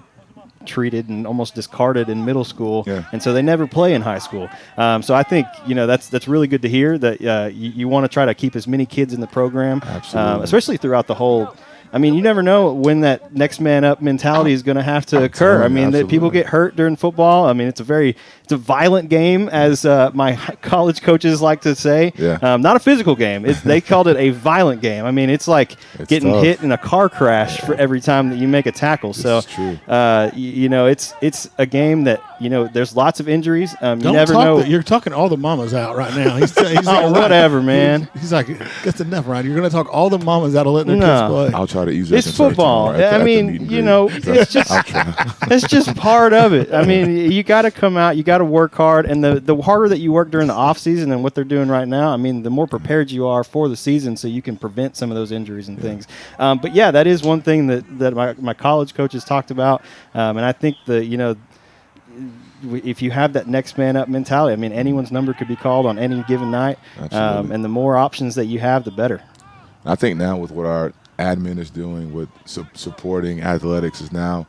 [SPEAKER 8] treated and almost discarded in middle school, and so they never play in high school. So I think that's really good to hear that you want to try to keep as many kids in the program, especially throughout the whole. I mean, you never know when that next man up mentality is going to have to occur. I mean, that people get hurt during football. I mean, it's a violent game, as my college coaches like to say. Not a physical game. They called it a violent game. I mean, it's like getting hit in a car crash for every time that you make a tackle. So, it's a game that there's lots of injuries. You never know.
[SPEAKER 10] You're talking all the mamas out right now. He's
[SPEAKER 8] oh, whatever, man.
[SPEAKER 10] He's like, that's enough, Ryan. You're going to talk all the mamas out of letting their kids play.
[SPEAKER 11] I'll try to use that.
[SPEAKER 8] It's football. I mean, it's just part of it. I mean, you got to come out. You got to work hard, and the harder that you work during the off season and what they're doing right now, I mean, the more prepared you are for the season, so you can prevent some of those injuries and things. But yeah, that is one thing that my college coaches talked about, and I think if you have that next man up mentality, I mean, anyone's number could be called on any given night, and the more options that you have, the better.
[SPEAKER 11] I think now with what our admin is doing with supporting athletics is now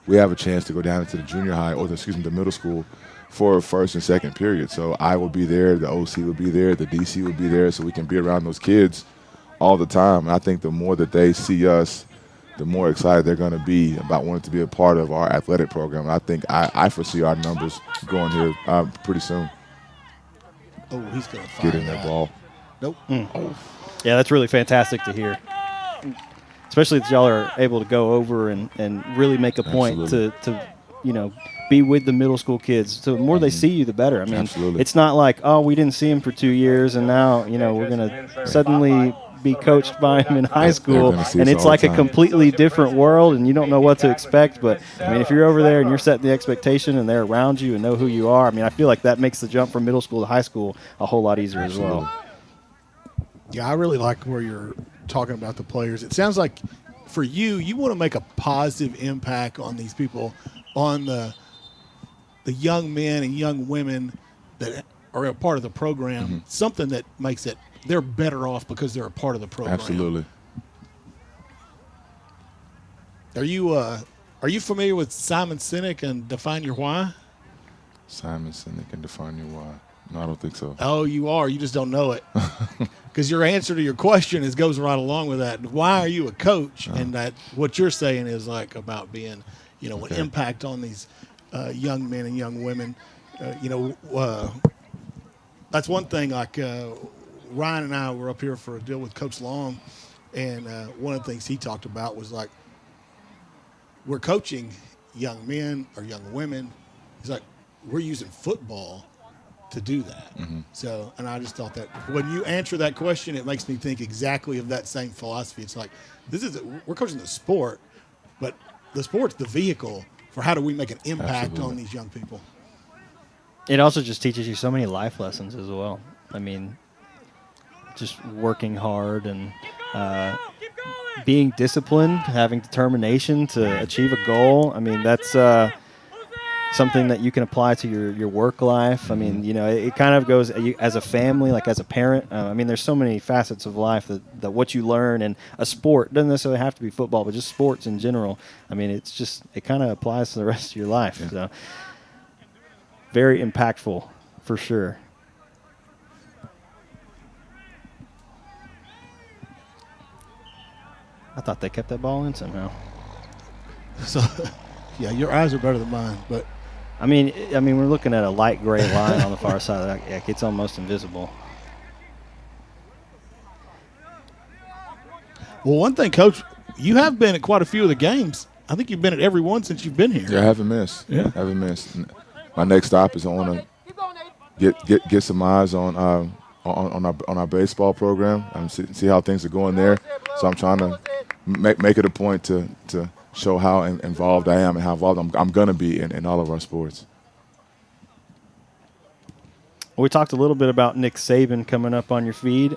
[SPEAKER 11] we have a chance to go down into the junior high, or the middle school, for first and second period. So I will be there, the OC will be there, the DC will be there, so we can be around those kids all the time. And I think the more that they see us, the more excited they're going to be about wanting to be a part of our athletic program. And I think I foresee our numbers growing here pretty soon.
[SPEAKER 10] Oh, he's going to find
[SPEAKER 11] get in that ball.
[SPEAKER 10] Nope.
[SPEAKER 8] Oh. Yeah, that's really fantastic to hear. Especially that y'all are able to go over and really make a point to be with the middle school kids. So the more they see you, the better. I mean, it's not like, oh, we didn't see him for 2 years, and now we're going to suddenly be coached by him in high school, and it's like a completely different world, and you don't know what to expect. But I mean, if you're over there and you're setting the expectation, and they're around you and know who you are, I mean, I feel like that makes the jump from middle school to high school a whole lot easier as well.
[SPEAKER 10] Yeah, I really like where you're talking about the players. It sounds like for you want to make a positive impact on these people, on the young men and young women that are a part of the program, something that makes it they're better off because they're a part of the program.
[SPEAKER 11] Absolutely.
[SPEAKER 10] Are you familiar with Simon Sinek and Define Your Why?
[SPEAKER 11] Simon Sinek and Define Your Why. No, I don't think so.
[SPEAKER 10] Oh, you are. You just don't know it. Because your answer to your question goes right along with that. Why are you a coach? And that what you're saying is like about being, an impact on these young men and young women. That's one thing. Like Ryan and I were up here for a deal with Coach Long, and one of the things he talked about was like we're coaching young men or young women. He's like, we're using football to do that. So, and I just thought that when you answer that question, it makes me think exactly of that same philosophy. It's like, we're coaching the sport, but the sport's the vehicle for how do we make an impact on these young people.
[SPEAKER 8] It also just teaches you so many life lessons as well. I mean, just working hard and being disciplined, having determination to achieve a goal. I mean, that's something that you can apply to your work life. I mean, it kind of goes as a family, like as a parent. I mean, there's so many facets of life that what you learn in a sport doesn't necessarily have to be football, but just sports in general. I mean, it kind of applies to the rest of your life. Yeah. So very impactful for sure. I thought they kept that ball in somehow.
[SPEAKER 10] So, yeah, your eyes are better than mine, but.
[SPEAKER 8] I mean, we're looking at a light gray line on the far side. It's almost invisible.
[SPEAKER 10] Well, one thing, Coach, you have been at quite a few of the games. I think you've been at every one since you've been here.
[SPEAKER 11] Yeah, I haven't missed. My next stop is I want to get some eyes on on our baseball program. See how things are going there. So I'm trying to make it a point to show how involved I am and how involved I'm going to be in all of our sports.
[SPEAKER 8] We talked a little bit about Nick Saban coming up on your feed.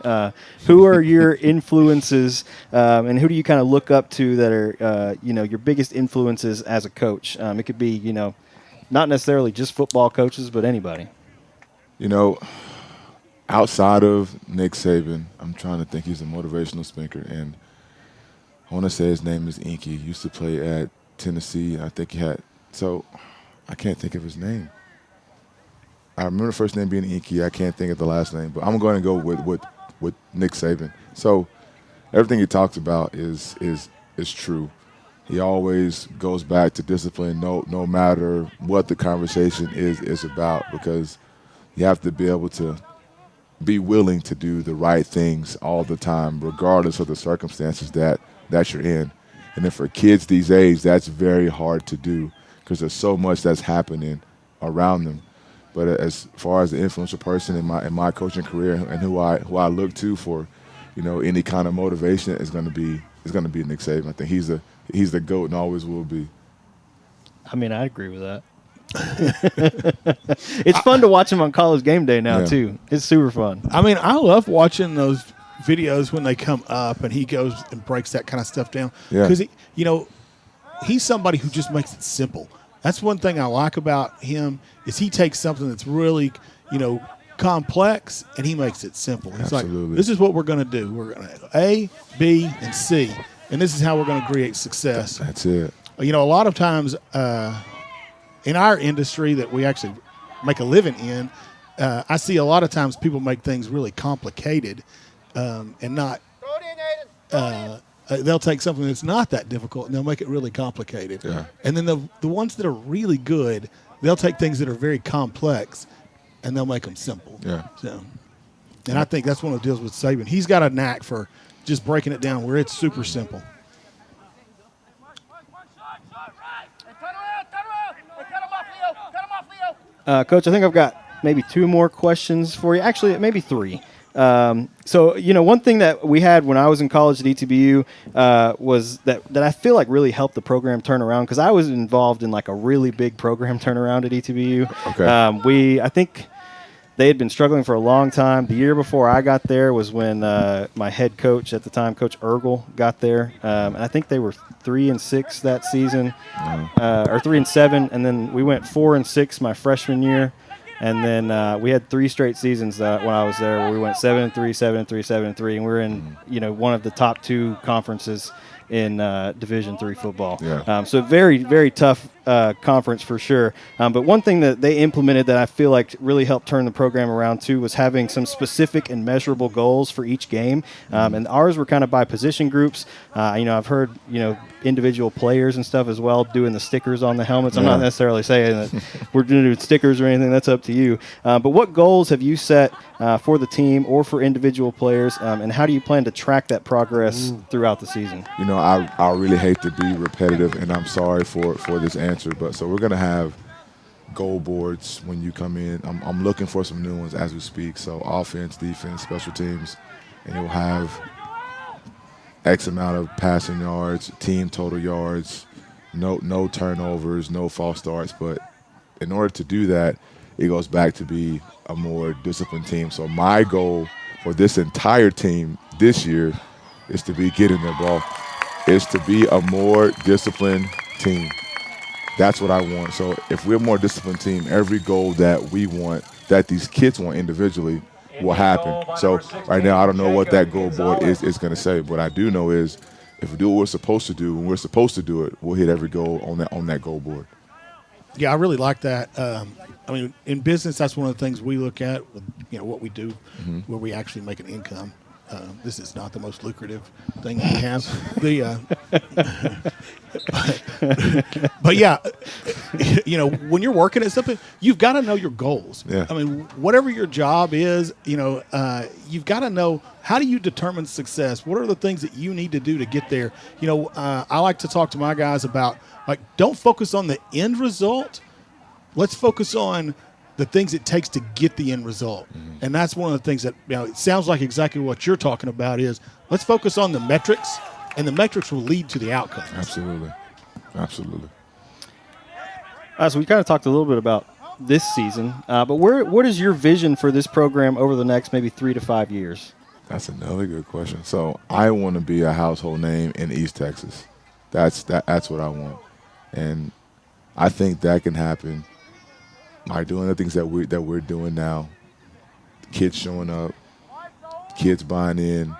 [SPEAKER 8] Who are your influences, and who do you kind of look up to that are, your biggest influences as a coach? It could be, not necessarily just football coaches, but anybody.
[SPEAKER 11] Outside of Nick Saban, I'm trying to think. He's a motivational speaker, and I want to say his name is Inky. He used to play at Tennessee. I think I can't think of his name. I remember the first name being Inky. I can't think of the last name, but I'm going to go with Nick Saban. So everything he talks about is true. He always goes back to discipline, no matter what the conversation is about, because you have to be able to be willing to do the right things all the time, regardless of the circumstances that you're in. And then for kids these days, that's very hard to do because there's so much that's happening around them. But as far as the influential person in my coaching career and who I look to for, any kind of motivation is going to be Nick Saban. I think he's the GOAT and always will be.
[SPEAKER 8] I mean, I agree with that. It's fun to watch him on College Game Day now too. It's super fun.
[SPEAKER 10] I mean, I love watching those videos when they come up and he goes and breaks that kind of stuff down because he's somebody who just makes it simple. That's one thing I like about him is he takes something that's really, complex and he makes it simple. He's
[SPEAKER 11] Absolutely.
[SPEAKER 10] Like, this is what we're going to do. We're going to A, B, and C, and this is how we're going to create success.
[SPEAKER 11] That's it.
[SPEAKER 10] A lot of times in our industry that we actually make a living in, I see a lot of times people make things really complicated and not they'll take something that's not that difficult and they'll make it really complicated.
[SPEAKER 11] Yeah.
[SPEAKER 10] And then the ones that are really good, they'll take things that are very complex and they'll make them simple.
[SPEAKER 11] Yeah.
[SPEAKER 10] So, and I think that's one of the deals with Saban. He's got a knack for just breaking it down where it's super simple.
[SPEAKER 8] Coach, I think I've got maybe 2 more questions for you. Actually, maybe 3. So, one thing that we had when I was in college at ETBU was that I feel like really helped the program turn around because I was involved in like a really big program turnaround at ETBU.
[SPEAKER 11] Okay.
[SPEAKER 8] I think they had been struggling for a long time. The year before I got there was when my head coach at the time, Coach Ergel, got there. And I think they were 3-6 that season, or 3-7. And then we went 4-6 my freshman year. And then we had 3 straight seasons when I was there where we went 7-3, 7-3, 7-3, and we're in one of the top 2 conferences in Division III football.
[SPEAKER 11] Yeah.
[SPEAKER 8] So very, very tough conference for sure. But one thing that they implemented that I feel like really helped turn the program around too was having some specific and measurable goals for each game. And ours were kind of by position groups. I've heard individual players and stuff as well doing the stickers on the helmets. I'm not necessarily saying that we're going to do stickers or anything. That's up to you. But what goals have you set for the team or for individual players, and how do you plan to track that progress throughout the season?
[SPEAKER 11] I really hate to be repetitive, and I'm sorry for this answer, but so we're going to have goal boards when you come in. I'm looking for some new ones as we speak. So offense, defense, special teams, and you'll have X amount of passing yards, team total yards, no turnovers, no false starts. But in order to do that, it goes back to be a more disciplined team. So my goal for this entire team this year is to be getting their ball, is to be a more disciplined team. That's what I want. So if we're a more disciplined team, every goal that we want, that these kids want individually, will happen. So right now, I don't know what that goal board is going to say. What I do know is if we do what we're supposed to do, when we're supposed to do it, we'll hit every goal on that goal board.
[SPEAKER 10] Yeah, I really like that. In business, that's one of the things we look at, what we do, where we actually make an income. This is not the most lucrative thing we have. But yeah, when you're working at something, you've got to know your goals.
[SPEAKER 11] Yeah.
[SPEAKER 10] I mean, whatever your job is, you've got to know, how do you determine success? What are the things that you need to do to get there? I like to talk to my guys about, don't focus on the end result. Let's focus on the things it takes to get the end result. And that's one of the things that, it sounds like exactly what you're talking about is let's focus on the metrics, and the metrics will lead to the outcome.
[SPEAKER 11] Absolutely.
[SPEAKER 8] So we kind of talked a little bit about this season, but what is your vision for this program over the next maybe 3 to 5 years?
[SPEAKER 11] That's another good question. So I want to be a household name in East Texas. That's what I want, and I think that can happen by doing the things that we're doing now. Kids showing up, kids buying in,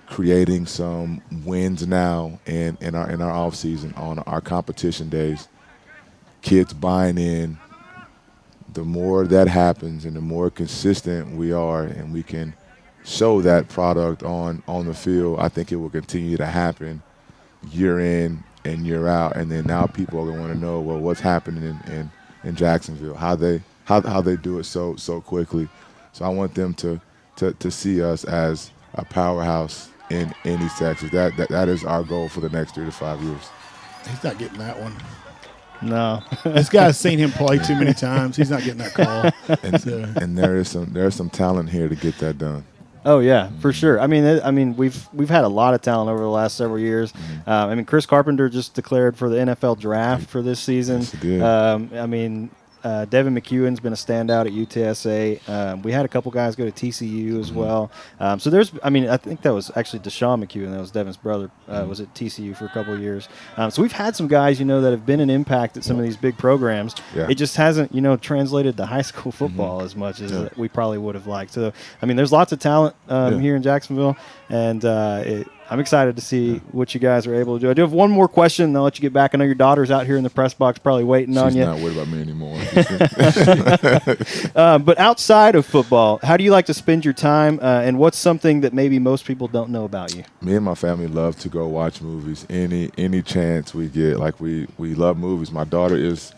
[SPEAKER 11] creating some wins now in our off season on our competition days. Kids buying in. The more that happens, and the more consistent we are, and we can show that product on the field, I think it will continue to happen year in and year out. And then now people are going to want to know, well, what's happening in Jacksonville, how they do it so quickly. So I want them to see us as a powerhouse in East Texas. That is our goal for the next 3 to 5 years.
[SPEAKER 10] He's not getting that one.
[SPEAKER 8] No.
[SPEAKER 10] This guy's seen him play too many times. He's not getting that call.
[SPEAKER 11] And there is some talent here to get that done.
[SPEAKER 8] Oh yeah, for sure. I mean, we've had a lot of talent over the last several years. Chris Carpenter just declared for the NFL draft for this season.
[SPEAKER 11] Yes, he did.
[SPEAKER 8] Devin McEwen's been a standout at UTSA. We had a couple guys go to TCU as well. So I think that was actually Deshaun McEwen. That was Devin's brother. Was at TCU for a couple of years. So we've had some guys, that have been an impact at some of these big programs.
[SPEAKER 11] Yeah.
[SPEAKER 8] It just hasn't, translated to high school football as much as we probably would have liked. So, there's lots of talent here in Jacksonville, and I'm excited to see what you guys are able to do. I do have one more question, and I'll let you get back. I know your daughter's out here in the press box probably waiting on you.
[SPEAKER 11] She's not worried about me anymore.
[SPEAKER 8] But outside of football, how do you like to spend your time, and what's something that maybe most people don't know about you?
[SPEAKER 11] Me and my family love to go watch movies any chance we get. Like, we love movies. My daughter is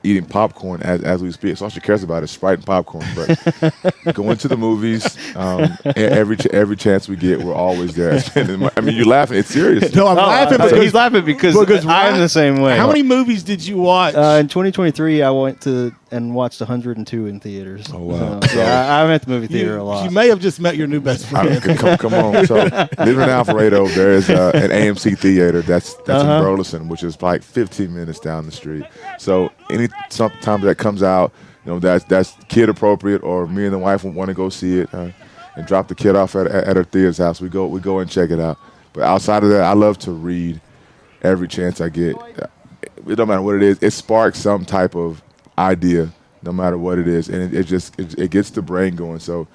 [SPEAKER 11] eating popcorn as we speak. So all she cares about is Sprite and popcorn. But going to the movies, every chance we get, we're always there. You're laughing. It's serious.
[SPEAKER 10] No, I'm laughing because
[SPEAKER 8] he's laughing because I'm the same way.
[SPEAKER 10] How many movies did you watch?
[SPEAKER 8] In 2023, I went to and watched 102 in theaters.
[SPEAKER 11] Oh, wow.
[SPEAKER 8] So, I'm at the movie theater a lot.
[SPEAKER 10] You may have just met your new best friend.
[SPEAKER 11] Come on. So living in Alpharetta, there is an AMC theater that's in Burleson, which is like 15 minutes down the street. So sometimes that comes out, that's kid appropriate, or me and the wife want to go see it and drop the kid off at her theater's house. We go and check it out. But outside of that, I love to read every chance I get. It don't matter what it is. It sparks some type of idea, no matter what it is, and it gets the brain going. So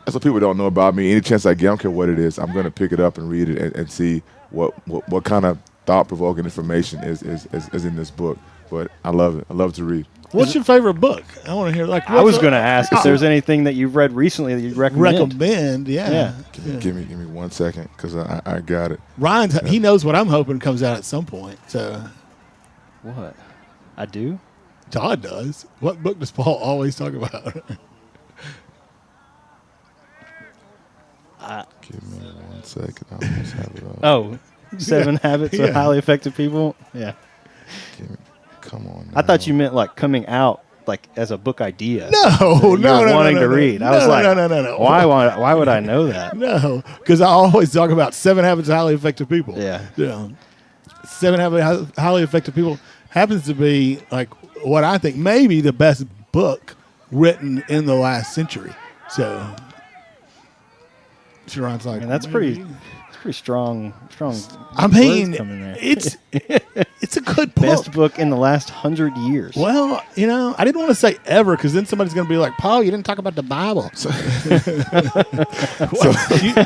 [SPEAKER 11] that's what people don't know about me. Any chance I get, I don't care what it is, I'm going to pick it up and read it and see what kind of thought-provoking information is in this book. But I love it. I love to read.
[SPEAKER 10] What's your favorite book? I want to hear.
[SPEAKER 8] I was going to ask if there's anything that you've read recently that you'd recommend.
[SPEAKER 10] Yeah.
[SPEAKER 11] Give me 1 second, because I got it.
[SPEAKER 10] Ryan, he knows what I'm hoping comes out at some point. So,
[SPEAKER 8] what? I do?
[SPEAKER 10] Todd does. What book does Paul always talk about?
[SPEAKER 11] Give me 1 second. I almost have it up.
[SPEAKER 8] 7 Habits of Highly Effective People? Yeah.
[SPEAKER 11] Come on.
[SPEAKER 8] I thought you meant like coming out like as a book idea.
[SPEAKER 10] No,
[SPEAKER 8] wanting to read. I was like,
[SPEAKER 10] no.
[SPEAKER 8] Why would I know that?
[SPEAKER 10] No, because I always talk about 7 Habits of Highly Effective People.
[SPEAKER 8] Yeah.
[SPEAKER 10] 7 Habits of Highly Effective People happens to be like what I think maybe the best book written in the last century. So Sharon's like,
[SPEAKER 8] that's pretty strong.
[SPEAKER 10] I mean,
[SPEAKER 8] coming there.
[SPEAKER 10] it's a good book.
[SPEAKER 8] Best book in the last 100 years.
[SPEAKER 10] Well, I didn't want to say ever, because then somebody's going to be like, Paul, you didn't talk about the Bible.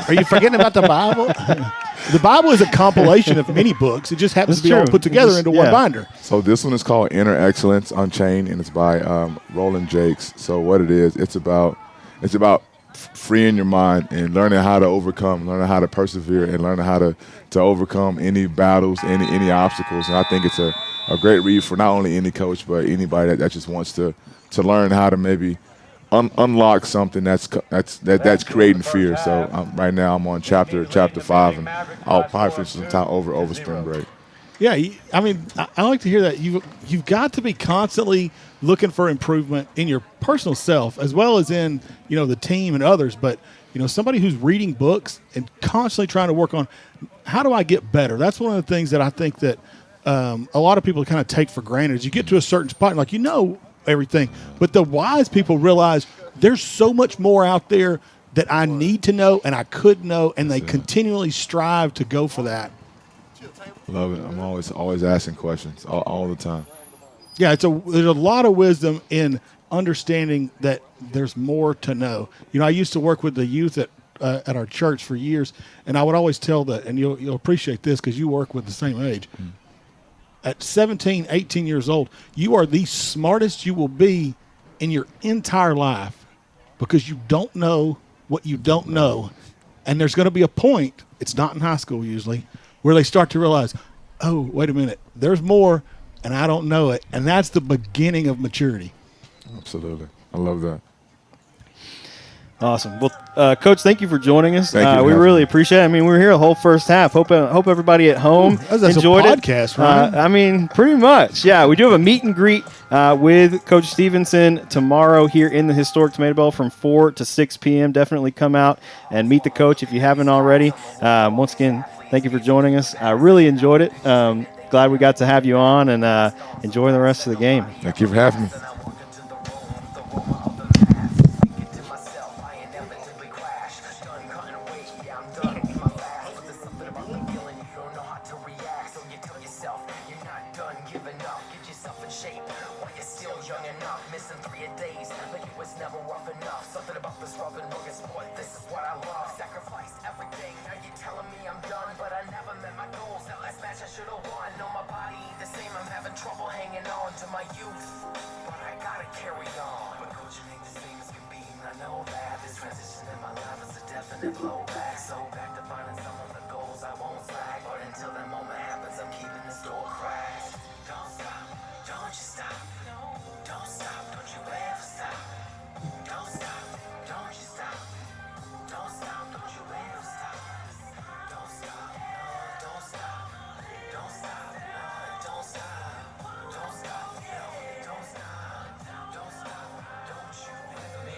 [SPEAKER 10] Are you forgetting about the Bible? The Bible is a compilation of many books. It just happens to be all put together into one binder.
[SPEAKER 11] So this one is called Inner Excellence Unchained, and it's by Roland Jakes. So what it is, it's about freeing your mind and learning how to overcome, learning how to persevere, and learning how to overcome any battles, any obstacles. And I think it's a great read for not only any coach, but anybody that just wants to learn how to maybe unlock something that's creating fear. So right now I'm on chapter 5, and I'll probably finish some time over spring break.
[SPEAKER 10] Yeah, I mean, I like to hear that. You've got to be constantly looking for improvement in your personal self as well as in, the team and others. But, somebody who's reading books and constantly trying to work on how do I get better? That's one of the things that I think that a lot of people kind of take for granted is you get to a certain spot and like, everything. But the wise people realize there's so much more out there that I need to know and I could know, and they continually strive to go for that.
[SPEAKER 11] Love it. I'm always asking questions all the time.
[SPEAKER 10] Yeah, there's a lot of wisdom in understanding that there's more to know. I used to work with the youth at our church for years, and I would always tell that, and you'll appreciate this because you work with the same age. At 17, 18 years old, you are the smartest you will be in your entire life because you don't know what you don't know. And there's going to be a point, it's not in high school usually, where they start to realize, oh, wait a minute, there's more, and I don't know it. And that's the beginning of maturity.
[SPEAKER 11] Absolutely. I love that.
[SPEAKER 8] Awesome. Well, Coach, thank you for joining us.
[SPEAKER 11] Thank you
[SPEAKER 8] we really appreciate it. I mean, we were here the whole first half. Hope everybody at home
[SPEAKER 10] that's
[SPEAKER 8] enjoyed
[SPEAKER 10] a podcast, right?
[SPEAKER 8] I mean, pretty much. Yeah, we do have a meet and greet with Coach Stevenson tomorrow here in the historic Tomato Bell from 4 to 6 p.m. Definitely come out and meet the coach if you haven't already. Once again, thank you for joining us. I really enjoyed it. Glad we got to have you on, and enjoy the rest of the game.
[SPEAKER 11] Thank you for having me.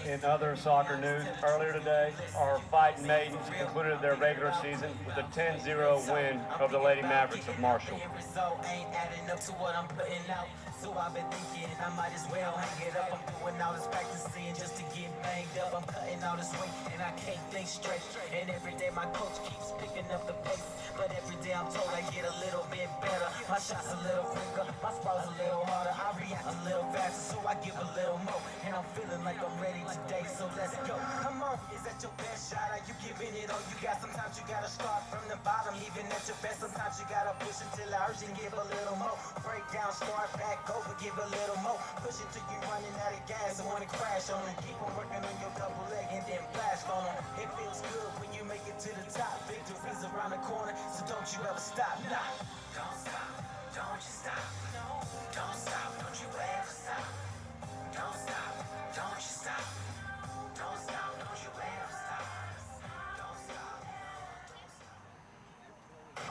[SPEAKER 9] In other soccer news, earlier today, our Fightin Maidens concluded their regular season with a 10-0 win over the Lady Mavericks of Marshall.
[SPEAKER 12] So I've been thinking I might as well hang it up. I'm doing all this practicing just to get banged up. I'm cutting all this weight and I can't think straight. And every day my coach keeps picking up the pace. But every day I'm told I get a little bit better. My shots a little quicker, my sprawls a little harder. I react a little faster, so I give a little more. And I'm feeling like I'm ready today, so let's go. Come on, is that your best shot? Are you giving it all you got? Sometimes you gotta start from the bottom. Even at your best, sometimes you gotta push until I urge and give a little more. Break down, start back over, give a little more. Push it till you running out of gas and wanna crash on it. Keep on working on your double leg and then blast on them. It feels good when you make it to the top. Victory's around the corner, so don't you ever stop. Nah. Don't stop, don't you stop. Don't stop, don't you ever stop. Don't stop, don't you stop. Don't stop, don't you ever stop. Don't stop.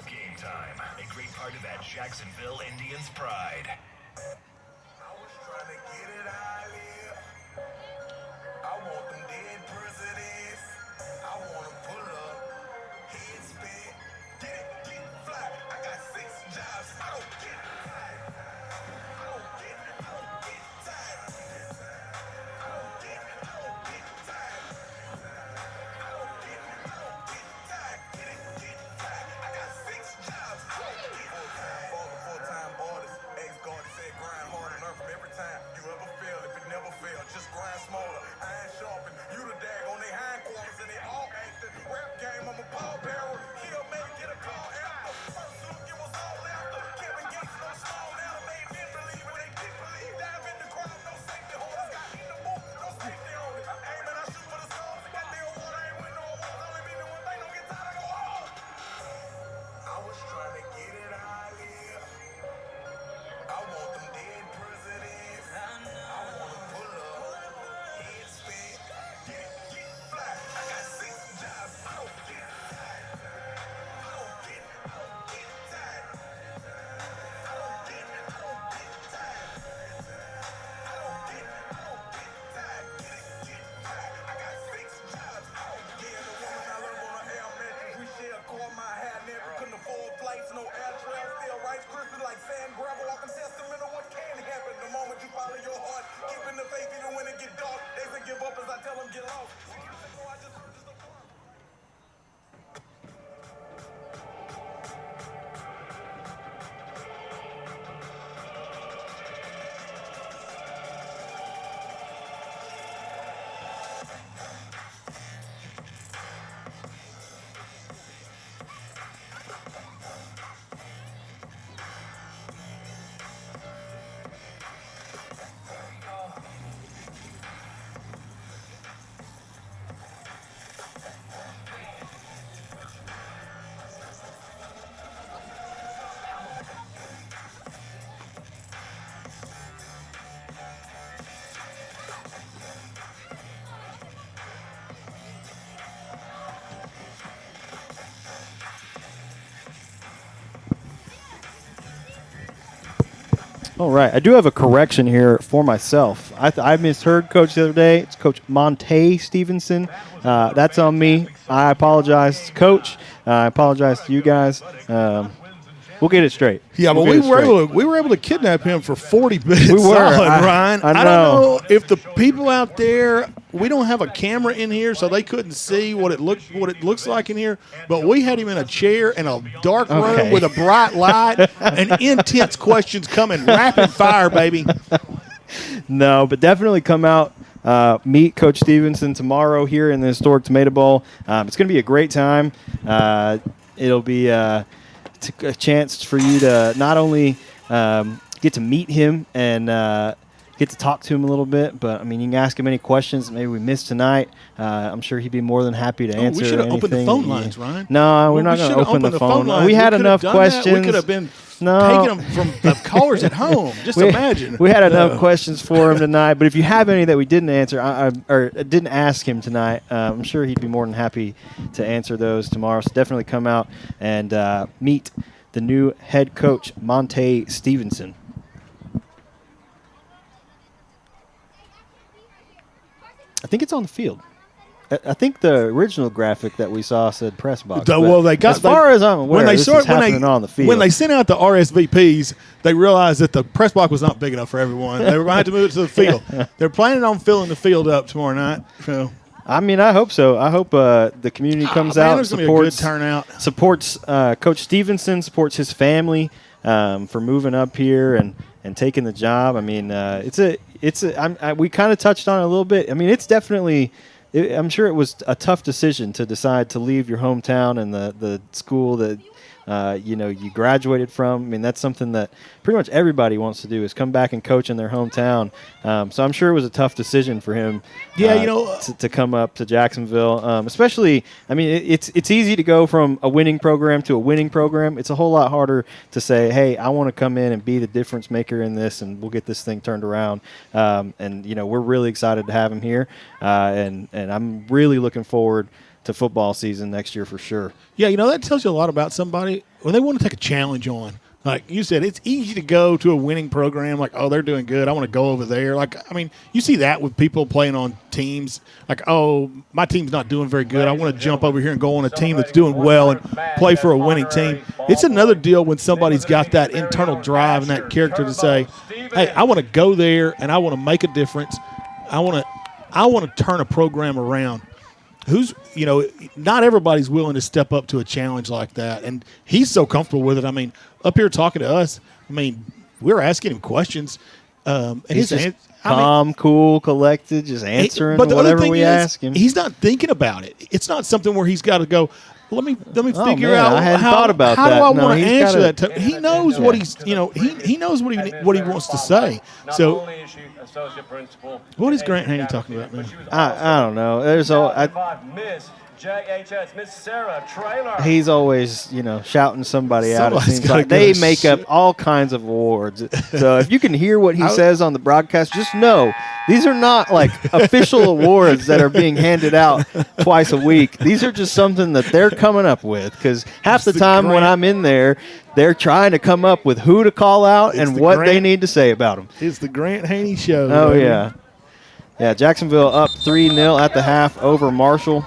[SPEAKER 13] Game time, a great part of that Jacksonville Indians pride.
[SPEAKER 12] I was trying to get it out here. I want them dead presidents. I want them pull up, head spin, get fly. I got 6 jobs. I don't get tired. I don't get tired. I don't get tired. I don't get tired. Get fly. I got 6 jobs. I don't get tired. Full-time artist, ex-guard said grind.
[SPEAKER 8] All right, I do have a correction here for myself. I misheard Coach the other day. It's Coach Monte Stevenson. That's on me. I apologize, Coach. I apologize to you guys. We'll get it straight.
[SPEAKER 10] Yeah, but we were able to kidnap him for 40 minutes.
[SPEAKER 8] We were,
[SPEAKER 10] Ryan.
[SPEAKER 8] I
[SPEAKER 10] don't know if the people out there. We don't have a camera in here, so they couldn't see what it looks like in here. But we had him in a chair in a dark room with a bright light and intense questions coming rapid fire, baby.
[SPEAKER 8] No, but definitely come out. Meet Coach Stevenson tomorrow here in the historic Tomato Bowl. It's going to be a great time. It'll be a chance for you to not only get to meet him and get to talk to him a little bit, but I mean, you can ask him any questions that maybe we missed tonight. I'm sure he'd be more than happy to answer.
[SPEAKER 10] We should have
[SPEAKER 8] opened
[SPEAKER 10] the phone lines, Ryan.
[SPEAKER 8] No, we're not going to open the phone lines. We had enough questions.
[SPEAKER 10] We could have been taking them from the callers at home. Just imagine.
[SPEAKER 8] We had enough questions for him tonight, but if you have any that we didn't answer or didn't ask him tonight, I'm sure he'd be more than happy to answer those tomorrow. So definitely come out and meet the new head coach, Monte Stevenson. I think it's on the field. I think the original graphic that we saw said press box.
[SPEAKER 10] Well, as
[SPEAKER 8] far as I'm aware, this is happening on the field.
[SPEAKER 10] When they sent out the RSVPs, they realized that the press box was not big enough for everyone. They were going to have to move it to the field. They're planning on filling the field up tomorrow night. So.
[SPEAKER 8] I mean, I hope so. I hope the community comes out and supports Coach Stevenson, supports his family for moving up here and taking the job. I mean, we kind of touched on it a little bit. I mean, it's definitely I'm sure it was a tough decision to decide to leave your hometown and the school that you graduated from. I mean, that's something that pretty much everybody wants to do is come back and coach in their hometown. So I'm sure it was a tough decision for him. To come up to Jacksonville, especially. I mean, it's easy to go from a winning program to a winning program. It's a whole lot harder to say, hey, I want to come in and be the difference maker in this, and we'll get this thing turned around. We're really excited to have him here, and I'm really looking forward to football season next year for sure.
[SPEAKER 10] Yeah, that tells you a lot about somebody when they want to take a challenge on. Like you said, it's easy to go to a winning program. Like, oh, they're doing good. I want to go over there. Like, I mean, you see that with people playing on teams. Like, oh, my team's not doing very good. I want to jump over here and go on a team that's doing well and play for a winning team. It's another deal when somebody's got that internal drive and that character to say, hey, I want to go there and I want to make a difference. I want to turn a program around. Not everybody's willing to step up to a challenge like that. And he's so comfortable with it. I mean, up here talking to us, I mean, we're asking him questions. And
[SPEAKER 8] he's just calm, cool, collected, just answering whatever we ask him.
[SPEAKER 10] He's not thinking about it. It's not something where he's got to go, let me figure out
[SPEAKER 8] how
[SPEAKER 10] do I want to answer that. He knows what he's, he knows what he wants to say. So what is Grant Haney talking about now?
[SPEAKER 8] I don't know. There's
[SPEAKER 9] Miss JHS, Miss Sarah Traylor.
[SPEAKER 8] He's always, shouting somebody out. It seems like they make up all kinds of awards. So if you can hear what he says on the broadcast, just know these are not like official awards that are being handed out twice a week. These are just something that they're coming up with, because half the time when I'm in there, they're trying to come up with who to call out and what they need to say about them.
[SPEAKER 10] It's the Grant Haney Show.
[SPEAKER 8] Oh, yeah. Yeah, Jacksonville up 3-0 at the half over Marshall.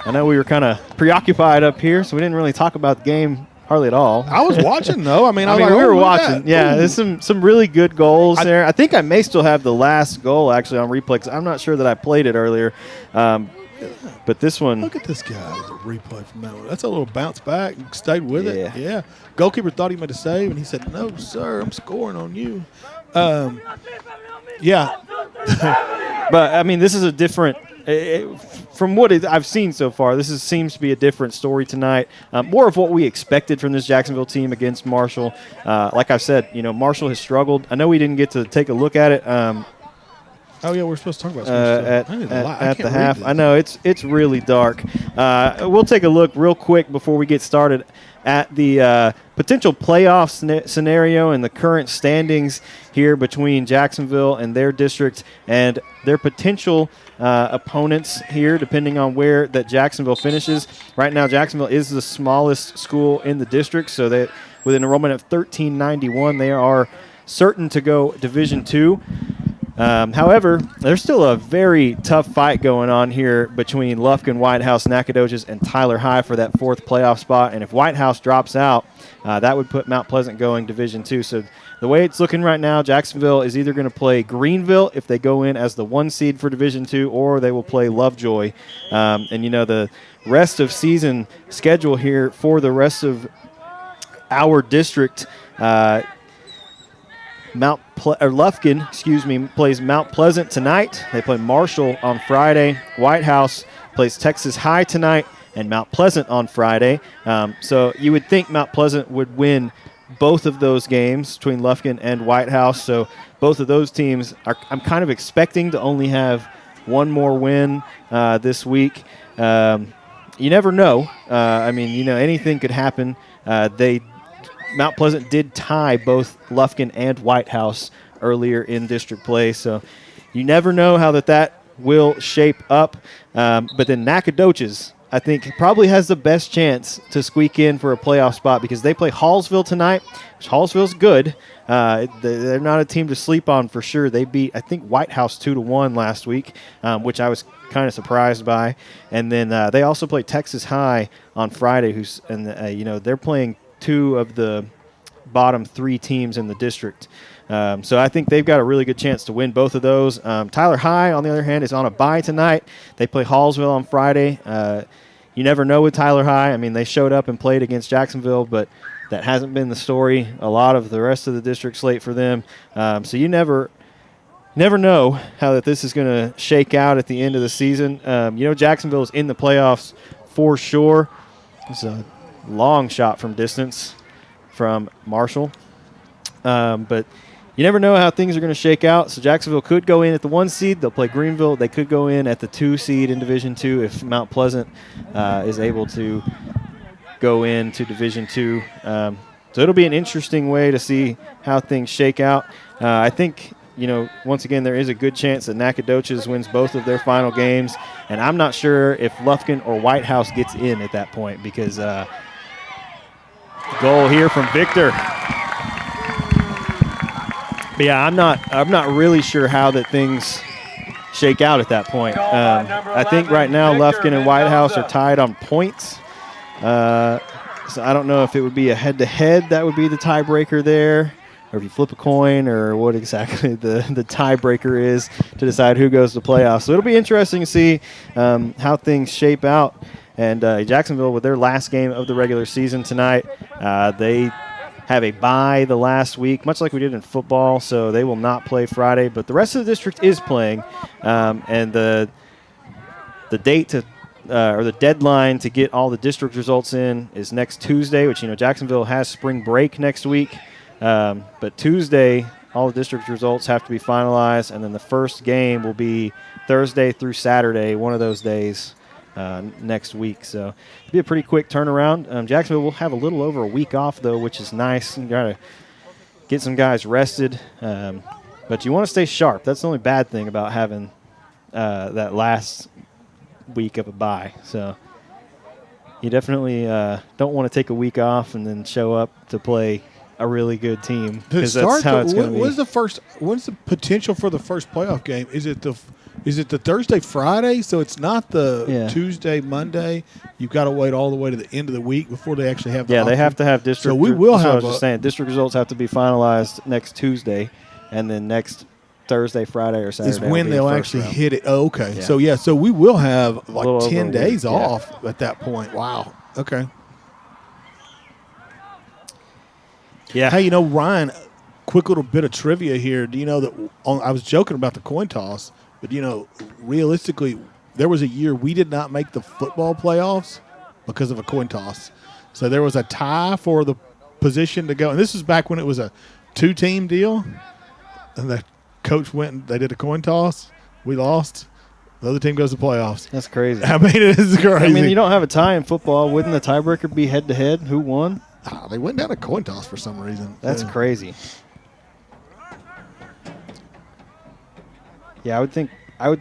[SPEAKER 8] I know we were kind of preoccupied up here, so we didn't really talk about the game hardly at all.
[SPEAKER 10] I was watching though. I mean,
[SPEAKER 8] we
[SPEAKER 10] like,
[SPEAKER 8] were
[SPEAKER 10] look at
[SPEAKER 8] watching.
[SPEAKER 10] that.
[SPEAKER 8] Yeah,
[SPEAKER 10] Ooh.
[SPEAKER 8] there's some really good goals there. I think I may still have the last goal actually on replay 'cause I'm not sure that I played it earlier. But this one.
[SPEAKER 10] Look at this guy with a replay from that one. That's a little bounce back and stayed with
[SPEAKER 8] Yeah.
[SPEAKER 10] it. Yeah. Goalkeeper thought he made a save, and he said, "No, sir, I'm scoring on you." Yeah.
[SPEAKER 8] But, I mean, this is a different from what I've seen so far, this seems to be a different story tonight. More of what we expected from this Jacksonville team against Marshall. Like I said, Marshall has struggled. I know we didn't get to take a look at it.
[SPEAKER 10] Oh, yeah, we're supposed to talk about some stuff.
[SPEAKER 8] At the half. I know, it's really dark. We'll take a look real quick before we get started at the potential playoff scenario and the current standings here between Jacksonville and their district and their potential opponents here, depending on where that Jacksonville finishes. Right now, Jacksonville is the smallest school in the district, so that with an enrollment of 1391, they are certain to go Division II. However, there's still a very tough fight going on here between Lufkin, White House, Nacogdoches, and Tyler High for that fourth playoff spot. And if White House drops out, that would put Mount Pleasant going Division II. So the way it's looking right now, Jacksonville is either going to play Greenville if they go in as the 1 seed for Division II, or they will play Lovejoy. And the rest of season schedule here for the rest of our district, Lufkin, plays Mount Pleasant tonight. They play Marshall on Friday. White House plays Texas High tonight, and Mount Pleasant on Friday. So you would think Mount Pleasant would win both of those games between Lufkin and White House. So both of those teams I'm kind of expecting to only have one more win this week. You never know. Anything could happen. Mount Pleasant did tie both Lufkin and White House earlier in district play, so you never know how that will shape up. But then Nacogdoches, I think, probably has the best chance to squeak in for a playoff spot because they play Hallsville tonight, which Hallsville's good. They're not a team to sleep on for sure. They beat, I think, White House 2-1 last week, which I was kind of surprised by. And then they also play Texas High on Friday, they're playing 2 of the bottom 3 teams in the district. So I think they've got a really good chance to win both of those. Tyler High, on the other hand, is on a bye tonight. They play Hallsville on Friday. You never know with Tyler High. I mean, they showed up and played against Jacksonville, but that hasn't been the story a lot of the rest of the district slate for them. So you never know how this is going to shake out at the end of the season. Jacksonville is in the playoffs for sure. It's a long shot from distance from Marshall. But you never know how things are going to shake out. So Jacksonville could go in at the 1 seed. They'll play Greenville. They could go in at the 2 seed in Division II if Mount Pleasant is able to go into Division II. So it'll be an interesting way to see how things shake out. I think, once again, there is a good chance that Nacogdoches wins both of their final games. And I'm not sure if Lufkin or White House gets in at that point because goal here from Victor. But yeah, I'm not really sure how things shake out at that point. I think right now Lufkin and White House are tied on points. So I don't know if it would be a head-to-head that would be the tiebreaker there, or if you flip a coin, or what exactly the tiebreaker is to decide who goes to playoffs. So it'll be interesting to see how things shape out. And Jacksonville, with their last game of the regular season tonight, they have a bye the last week, much like we did in football, so they will not play Friday. But the rest of the district is playing, and the date to or the deadline to get all the district results in is next Tuesday, which, Jacksonville has spring break next week. But Tuesday, all the district results have to be finalized, and then the first game will be Thursday through Saturday, one of those days next week. So it'll be a pretty quick turnaround. Jacksonville will have a little over a week off, though, which is nice. You got to get some guys rested. But you want to stay sharp. That's the only bad thing about having that last week of a bye. So you definitely don't want to take a week off and then show up to play a really good team, because that's how it's going to be.
[SPEAKER 10] When's the potential for the first playoff game? Is it the Is it the Thursday, Friday? So it's not the
[SPEAKER 8] Yeah.
[SPEAKER 10] Tuesday, Monday. You've got to wait all the way to the end of the week before they actually have the
[SPEAKER 8] Yeah, they
[SPEAKER 10] option.
[SPEAKER 8] have to have district.
[SPEAKER 10] So we will
[SPEAKER 8] that's what I
[SPEAKER 10] have
[SPEAKER 8] was just saying. District results have to be finalized next Tuesday, and then next Thursday, Friday, or Saturday
[SPEAKER 10] is when they'll actually hit it. Oh, okay.
[SPEAKER 8] Yeah.
[SPEAKER 10] So we will have like
[SPEAKER 8] little over
[SPEAKER 10] 10
[SPEAKER 8] a
[SPEAKER 10] days
[SPEAKER 8] week, yeah.
[SPEAKER 10] off at that point. Wow. Okay.
[SPEAKER 8] Yeah.
[SPEAKER 10] Hey, Ryan, quick little bit of trivia here. Do you know that I was joking about the coin toss, but realistically, there was a year we did not make the football playoffs because of a coin toss. So there was a tie for the position to go, and this was back when it was a 2-team deal, and the coach went and they did a coin toss. We lost. The other team goes to playoffs.
[SPEAKER 8] That's crazy.
[SPEAKER 10] I mean, it is crazy.
[SPEAKER 8] I mean, you don't have a tie in football. Wouldn't the tiebreaker be head-to-head? Who won?
[SPEAKER 10] They went down a coin toss for some reason.
[SPEAKER 8] That's crazy. Yeah, I would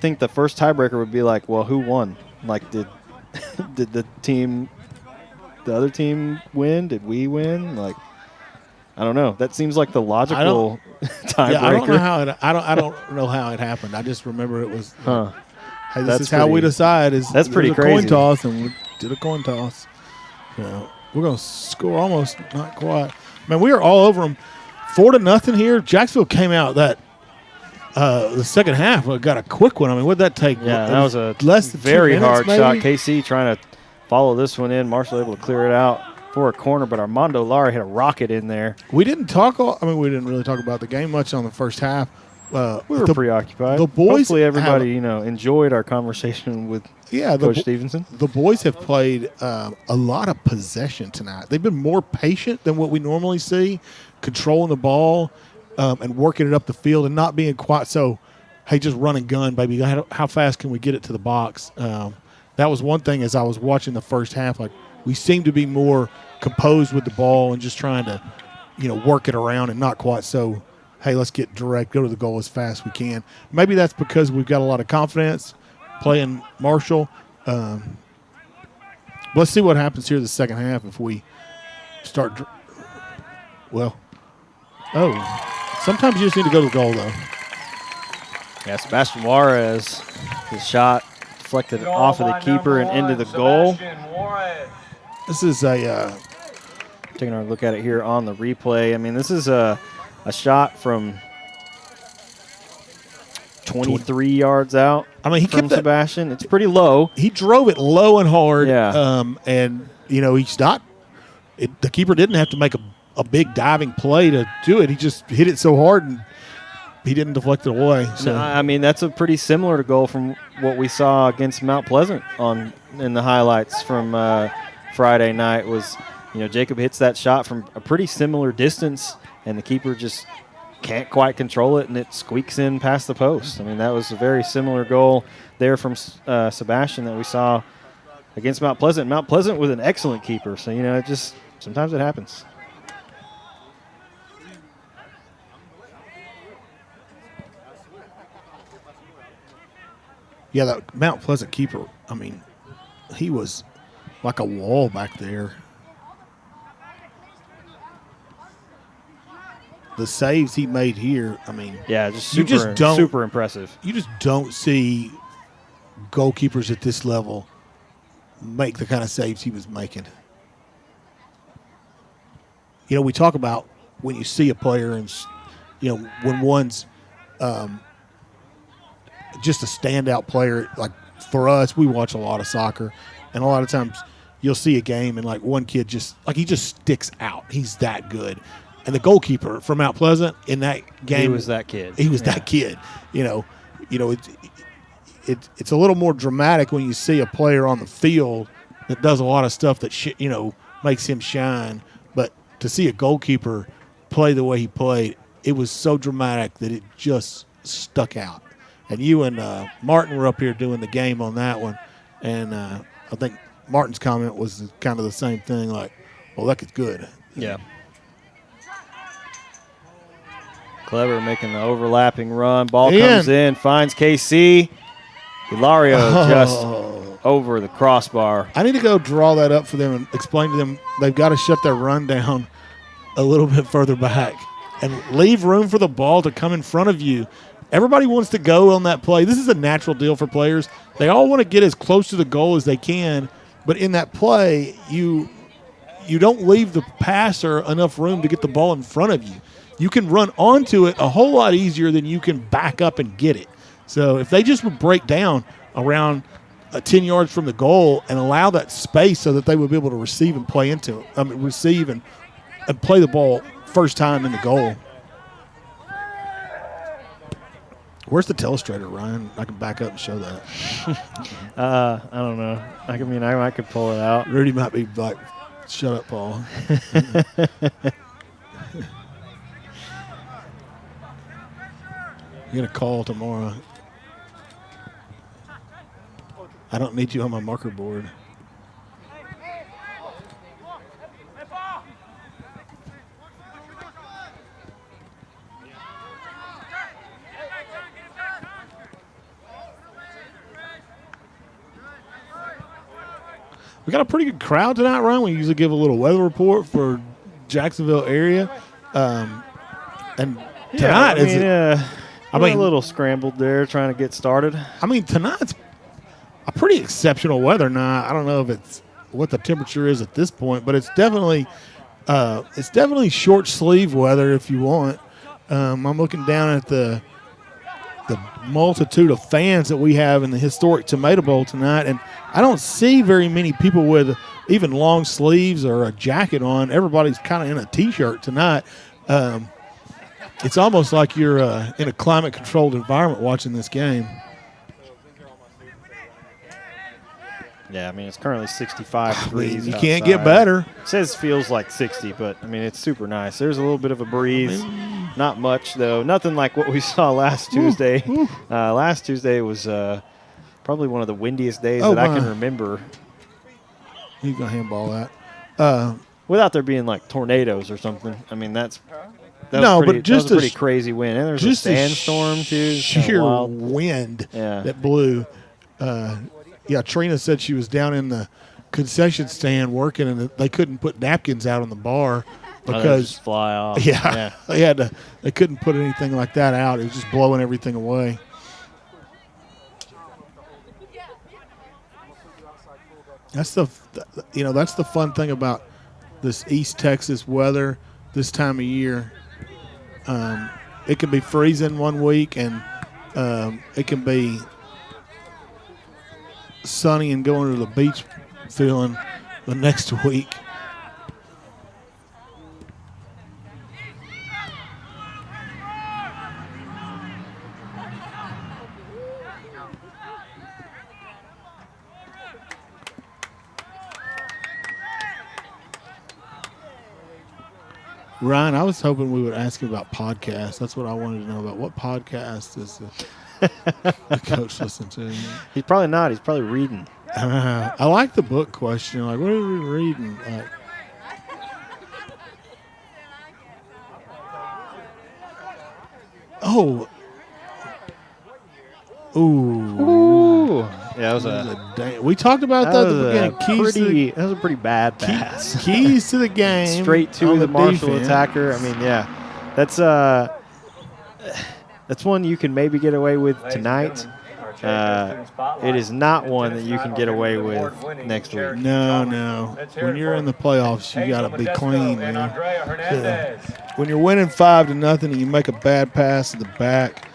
[SPEAKER 8] think the first tiebreaker would be like, well, who won? Like, did the other team win? Did we win? Like, I don't know. That seems like the logical tiebreaker.
[SPEAKER 10] Yeah, I don't know how I don't know how it happened. I just remember it was. Hey, this is how we decide.
[SPEAKER 8] That's pretty
[SPEAKER 10] a
[SPEAKER 8] crazy.
[SPEAKER 10] Coin toss, and we did a coin toss. We're gonna score almost, not quite. Man, we are all over them. 4-0 here. Jacksonville came out that the second half. Got a quick one. I mean, what did that take?
[SPEAKER 8] Yeah, that was a
[SPEAKER 10] less than
[SPEAKER 8] very
[SPEAKER 10] 2 minutes,
[SPEAKER 8] hard
[SPEAKER 10] maybe?
[SPEAKER 8] shot. KC trying to follow this one in. Marshall able to clear it out for a corner, but Armando Lara hit a rocket in there.
[SPEAKER 10] We didn't we didn't really talk about the game much on the first half.
[SPEAKER 8] We were preoccupied.
[SPEAKER 10] The boys
[SPEAKER 8] hopefully everybody enjoyed our conversation with Coach Stevenson.
[SPEAKER 10] The boys have played a lot of possession tonight. They've been more patient than what we normally see, controlling the ball and working it up the field and not being quite so, hey, just run and gun, baby. How fast can we get it to the box? That was one thing as I was watching the first half. Like, we seem to be more composed with the ball and just trying to, work it around and not quite so, hey, let's get direct, go to the goal as fast as we can. Maybe that's because we've got a lot of confidence playing Marshall. Let's see what happens here the second half if we start. Sometimes you just need to go to the goal, though.
[SPEAKER 8] Yeah, Sebastian Juarez, his shot deflected off of the keeper and into the goal.
[SPEAKER 10] This is
[SPEAKER 8] taking our look at it here on the replay. I mean, this is a shot from 23 yards out.
[SPEAKER 10] I mean, he
[SPEAKER 8] from
[SPEAKER 10] kept
[SPEAKER 8] Sebastian. It's pretty low.
[SPEAKER 10] He drove it low and hard.
[SPEAKER 8] Yeah.
[SPEAKER 10] And he's not. The keeper didn't have to make a big diving play to do it. He just hit it so hard and he didn't deflect it away. So
[SPEAKER 8] No, I mean, that's a pretty similar goal from what we saw against Mount Pleasant in the highlights from Friday night. Was Jacob hits that shot from a pretty similar distance, and the keeper just can't quite control it, and it squeaks in past the post. I mean, that was a very similar goal there from Sebastian that we saw against Mount Pleasant. Mount Pleasant with an excellent keeper, so it just sometimes it happens.
[SPEAKER 10] Yeah, that Mount Pleasant keeper, I mean, he was like a wall back there. The saves he made here, I mean,
[SPEAKER 8] yeah, super impressive.
[SPEAKER 10] You just don't see goalkeepers at this level make the kind of saves he was making. We talk about when you see a player and, when one's just a standout player. Like, for us, we watch a lot of soccer, and a lot of times you'll see a game and, like, one kid he just sticks out. He's that good. And the goalkeeper from Mount Pleasant in that game,
[SPEAKER 8] he was that kid.
[SPEAKER 10] He was that kid. It's a little more dramatic when you see a player on the field that does a lot of stuff that makes him shine. But to see a goalkeeper play the way he played, it was so dramatic that it just stuck out. And you and Martin were up here doing the game on that one, and I think Martin's comment was kind of the same thing, like, well, that kid's good.
[SPEAKER 8] Yeah. Clever making the overlapping run. Ball comes in, finds KC. Hilario just over the crossbar.
[SPEAKER 10] I need to go draw that up for them and explain to them they've got to shut their run down a little bit further back and leave room for the ball to come in front of you. everybody wants to go on that play. This is a natural deal for players. They all want to get as close to the goal as they can, but in that play, you don't leave the passer enough room to get the ball in front of you. You can run onto it a whole lot easier than you can back up and get it. So if they just would break down around 10 yards from the goal and allow that space so that they would be able to receive and play into it, receive and play the ball first time in the goal. Where's the telestrator, Ryan? I can back up and show that.
[SPEAKER 8] I don't know. I could pull it out.
[SPEAKER 10] Rudy might be like, shut up, Paul. You're going to call tomorrow. I don't need you on my marker board. We got a pretty good crowd tonight, Ryan. We usually give a little weather report for Jacksonville area. And tonight
[SPEAKER 8] I mean, a little scrambled there trying to get started.
[SPEAKER 10] I mean, tonight's a pretty exceptional weather. Now, I don't know if it's what the temperature is at this point, but it's definitely short sleeve weather if you want. I'm looking down at the multitude of fans that we have in the historic Tomato Bowl tonight, and I don't see very many people with even long sleeves or a jacket on. Everybody's kind of in a T-shirt tonight. It's almost like you're in a climate-controlled environment watching this game.
[SPEAKER 8] Yeah, I mean, it's currently 65 degrees
[SPEAKER 10] You can't get better.
[SPEAKER 8] It says feels like 60, but, I mean, it's super nice. There's a little bit of a breeze. Not much, though. Nothing like what we saw last Tuesday. Last Tuesday was probably one of the windiest days that I can remember.
[SPEAKER 10] He's going to handball that.
[SPEAKER 8] Without there being, like, tornadoes or something. I mean, that was a pretty crazy wind. And there's a sandstorm, too.
[SPEAKER 10] Sheer wind that blew. Trina said she was down in the concession stand working, and they couldn't put napkins out on the bar because
[SPEAKER 8] just fly off.
[SPEAKER 10] Yeah, they couldn't put anything like that out. It was just blowing everything away. That's the fun thing about this East Texas weather this time of year. It can be freezing one week, and it can be sunny and going to the beach feeling the next week. Ryan, I was hoping we would ask you about podcasts. That's what I wanted to know about. What podcast is the coach listen to?
[SPEAKER 8] He's probably not. He's probably reading.
[SPEAKER 10] I like the book question. Like, what are we reading? Like,
[SPEAKER 8] Ooh. Yeah, that was
[SPEAKER 10] we talked about that at the beginning.
[SPEAKER 8] That was a pretty bad pass.
[SPEAKER 10] Keys to the game.
[SPEAKER 8] Straight to the Marshall attacker. I mean, yeah. That's one you can maybe get away with tonight. It is not one that you can get away with next week.
[SPEAKER 10] No. When you're in the playoffs, you got to be clean, man. When you're winning 5-0 and you make a bad pass in the back,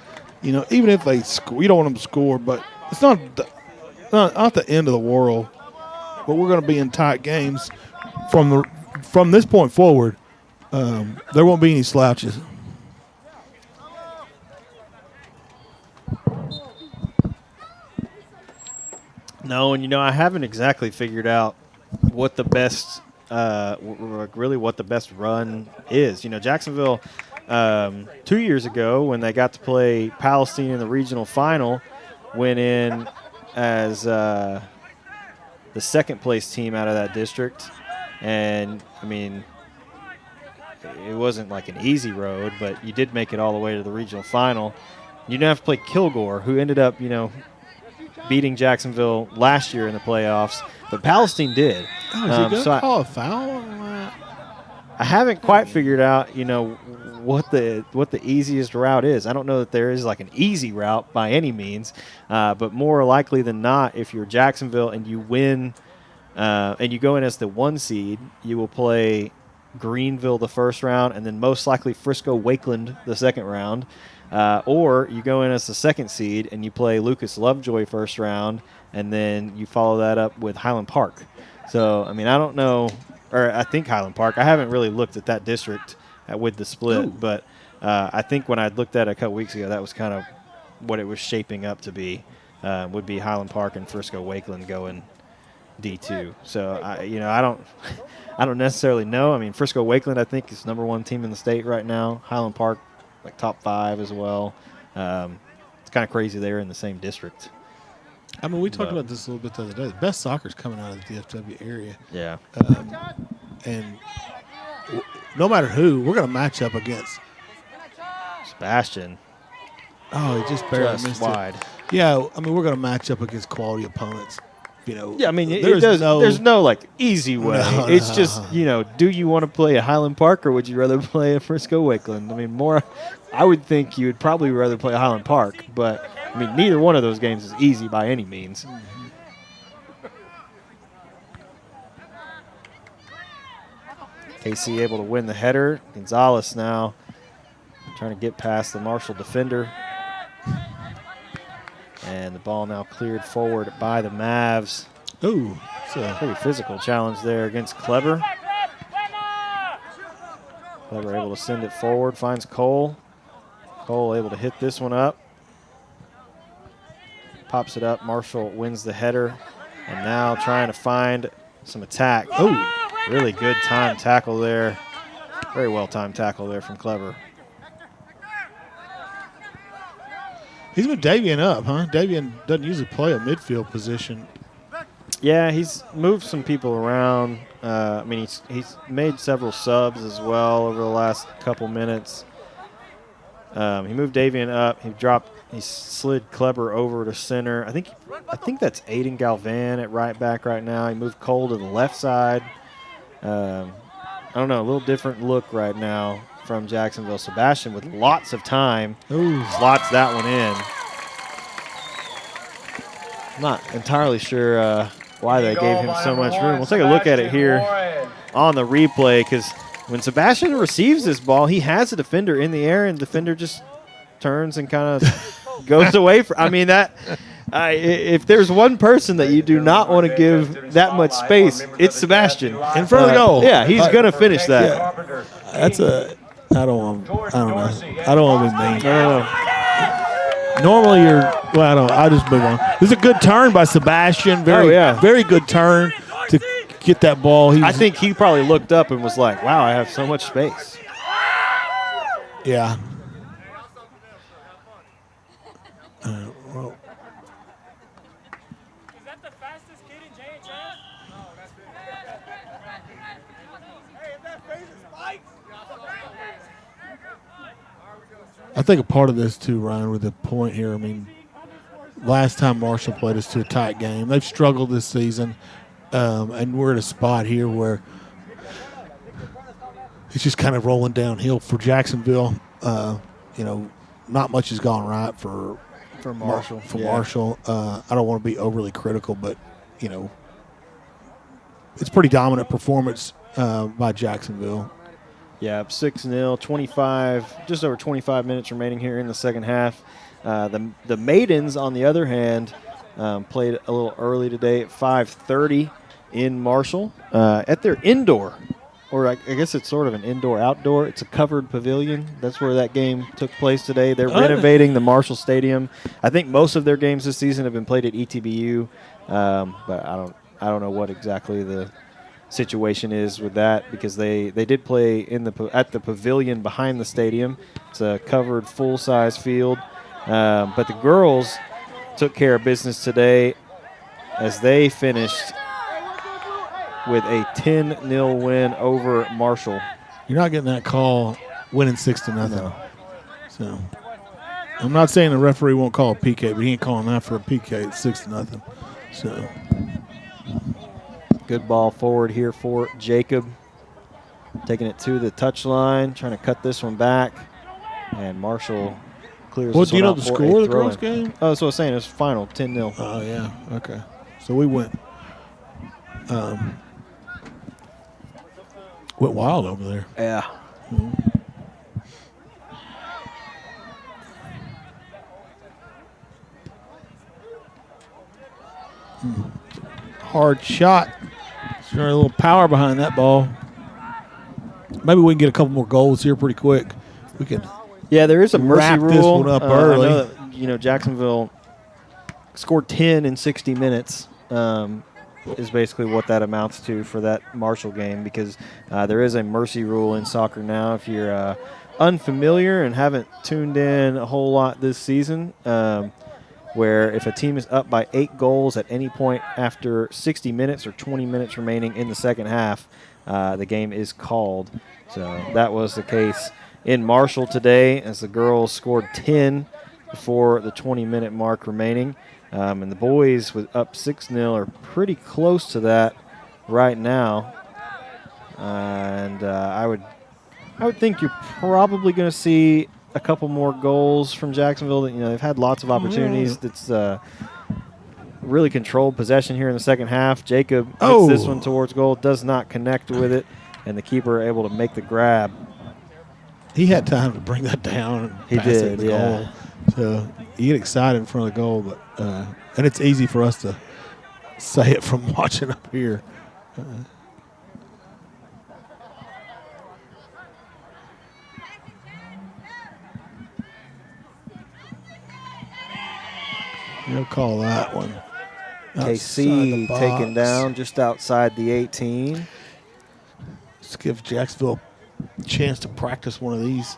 [SPEAKER 10] even if they score, you don't want them to score, but it's not the end of the world. But we're going to be in tight games from this point forward. There won't be any slouches.
[SPEAKER 8] No, and I haven't exactly figured out what the best, what the best run is. Jacksonville 2 years ago when they got to play Palestine in the regional final, went in as the second place team out of that district, and I mean, it wasn't like an easy road, but you did make it all the way to the regional final. You didn't have to play Kilgore, who ended up, beating Jacksonville last year in the playoffs, but Palestine did.
[SPEAKER 10] Is he going to call a foul on that?
[SPEAKER 8] I haven't quite figured out, what the easiest route is. I don't know that there is like an easy route by any means, but more likely than not, if you're Jacksonville and you win and you go in as the 1 seed, you will play Greenville the first round and then most likely Frisco Wakeland the second round. Or you go in as the 2nd seed and you play Lucas Lovejoy first round, and then you follow that up with Highland Park. So, I mean, I don't know, or I think Highland Park. I haven't really looked at that district with the split, but I think when I looked at it a couple weeks ago, that was kind of what it was shaping up to be. Would be Highland Park and Frisco Wakeland going D2. So, I don't necessarily know. I mean, Frisco Wakeland, I think, is #1 team in the state right now. Highland Park, like top 5 as well. It's kind of crazy they're in the same district.
[SPEAKER 10] I mean, we talked about this a little bit the other day. The best soccer's coming out of the DFW area.
[SPEAKER 8] Yeah.
[SPEAKER 10] And no matter who, we're going to match up against.
[SPEAKER 8] Sebastian.
[SPEAKER 10] Oh, he just barely missed
[SPEAKER 8] wide.
[SPEAKER 10] it. Yeah, I mean, we're going to match up against quality opponents.
[SPEAKER 8] Yeah, I mean, there's no like easy way. It's just, do you want to play at Highland Park or would you rather play at Frisco Wakeland? I mean, I would think you would probably rather play at Highland Park, but I mean, neither one of those games is easy by any means. KC able to win the header. Gonzalez now trying to get past the Marshall defender. And the ball now cleared forward by the Mavs.
[SPEAKER 10] Ooh, it's a
[SPEAKER 8] pretty physical challenge there against Clever. Clever able to send it forward, finds Cole. Cole able to hit this one up. Pops it up. Marshall wins the header. And now trying to find some attack. Oh, really good time tackle there. Very well timed tackle there from Clever.
[SPEAKER 10] He's moved Davian up, huh? Davian doesn't usually play a midfield position.
[SPEAKER 8] Yeah, he's moved some people around. I mean, he's made several subs as well over the last couple minutes. He moved Davian up. He slid Clever over to center. I think that's Aiden Galvan at right back right now. He moved Cole to the left side. I don't know, a little different look right now from Jacksonville. Sebastian with lots of time.
[SPEAKER 10] Ooh.
[SPEAKER 8] Slots that one in. I'm not entirely sure why they gave him so much room. We'll take a look at it here on the replay, because when Sebastian receives this ball, he has a defender in the air, and the defender just turns and kind of goes away. I mean, if there's one person that you do not want to give that much space, it's Sebastian.
[SPEAKER 10] In front of the goal.
[SPEAKER 8] Yeah, he's going to finish that.
[SPEAKER 10] Yeah. That's I don't want to be mean. Normally I'll just move on. This is a good turn by Sebastian. Very good turn to get that ball.
[SPEAKER 8] I think he probably looked up and was like, wow, I have so much space.
[SPEAKER 10] Yeah.
[SPEAKER 6] Is that the fastest kid in JHS? No, that's it. Hey, is that Fraser Spikes?
[SPEAKER 10] I think a part of this too, Ryan, with the point here. I mean, last time Marshall played us to a tight game. They've struggled this season, and we're at a spot here where it's just kind of rolling downhill for Jacksonville. Not much has gone right for
[SPEAKER 8] Marshall.
[SPEAKER 10] Marshall. I don't want to be overly critical, but it's pretty dominant performance by Jacksonville.
[SPEAKER 8] Yeah, 6-0, just over 25 minutes remaining here in the second half. The Maidens, on the other hand, played a little early today at 5:30 in Marshall at their indoor, or I guess it's sort of an indoor-outdoor. It's a covered pavilion. That's where that game took place today. They're renovating the Marshall Stadium. I think most of their games this season have been played at ETBU, but I don't know what exactly the situation is with that, because they did play at the pavilion behind the stadium. It's a covered full-size field, but the girls took care of business today as they finished with a 10-0 win over Marshall.
[SPEAKER 10] You're not getting that call winning 6-0. No. So I'm not saying the referee won't call a PK, but he ain't calling that for a PK. It's 6-0. So.
[SPEAKER 8] Good ball forward here for Jacob. taking it to the touchline, trying to cut this one back, and Marshall clears
[SPEAKER 10] Well,
[SPEAKER 8] this
[SPEAKER 10] do you
[SPEAKER 8] one
[SPEAKER 10] know
[SPEAKER 8] out
[SPEAKER 10] the
[SPEAKER 8] for
[SPEAKER 10] score
[SPEAKER 8] a
[SPEAKER 10] of the
[SPEAKER 8] throw-in.
[SPEAKER 10] girls' game?
[SPEAKER 8] Oh, that's what I was saying. It was final, 10-0.
[SPEAKER 10] Oh, yeah. Okay. So we went wild over there.
[SPEAKER 8] Yeah.
[SPEAKER 10] Hard shot. There's a little power behind that ball. Maybe we can get a couple more goals here pretty quick. We can.
[SPEAKER 8] Yeah, there is a mercy
[SPEAKER 10] wrap
[SPEAKER 8] rule.
[SPEAKER 10] this one up early.
[SPEAKER 8] I know that, Jacksonville scored 10 in 60 minutes. Is basically what that amounts to for that Marshall game, because there is a mercy rule in soccer now. If you're unfamiliar and haven't tuned in a whole lot this season, where if a team is up by 8 goals at any point after 60 minutes or 20 minutes remaining in the second half, the game is called. So that was the case in Marshall today, as the girls scored 10 before the 20-minute mark remaining. And the boys, with up 6-0, are pretty close to that right now. And I would think you're probably going to see a couple more goals from Jacksonville. They've had lots of opportunities. That's really controlled possession here in the second half. Jacob hits this one towards goal, does not connect with it, and the keeper able to make the grab.
[SPEAKER 10] He had time to bring that down. And
[SPEAKER 8] he
[SPEAKER 10] pass
[SPEAKER 8] did,
[SPEAKER 10] it in the
[SPEAKER 8] yeah.
[SPEAKER 10] goal. So you get excited in front of the goal, but and it's easy for us to say it from watching up here. You'll call that one.
[SPEAKER 8] KC taken down just outside the 18.
[SPEAKER 10] Let's give Jacksonville a chance to practice one of these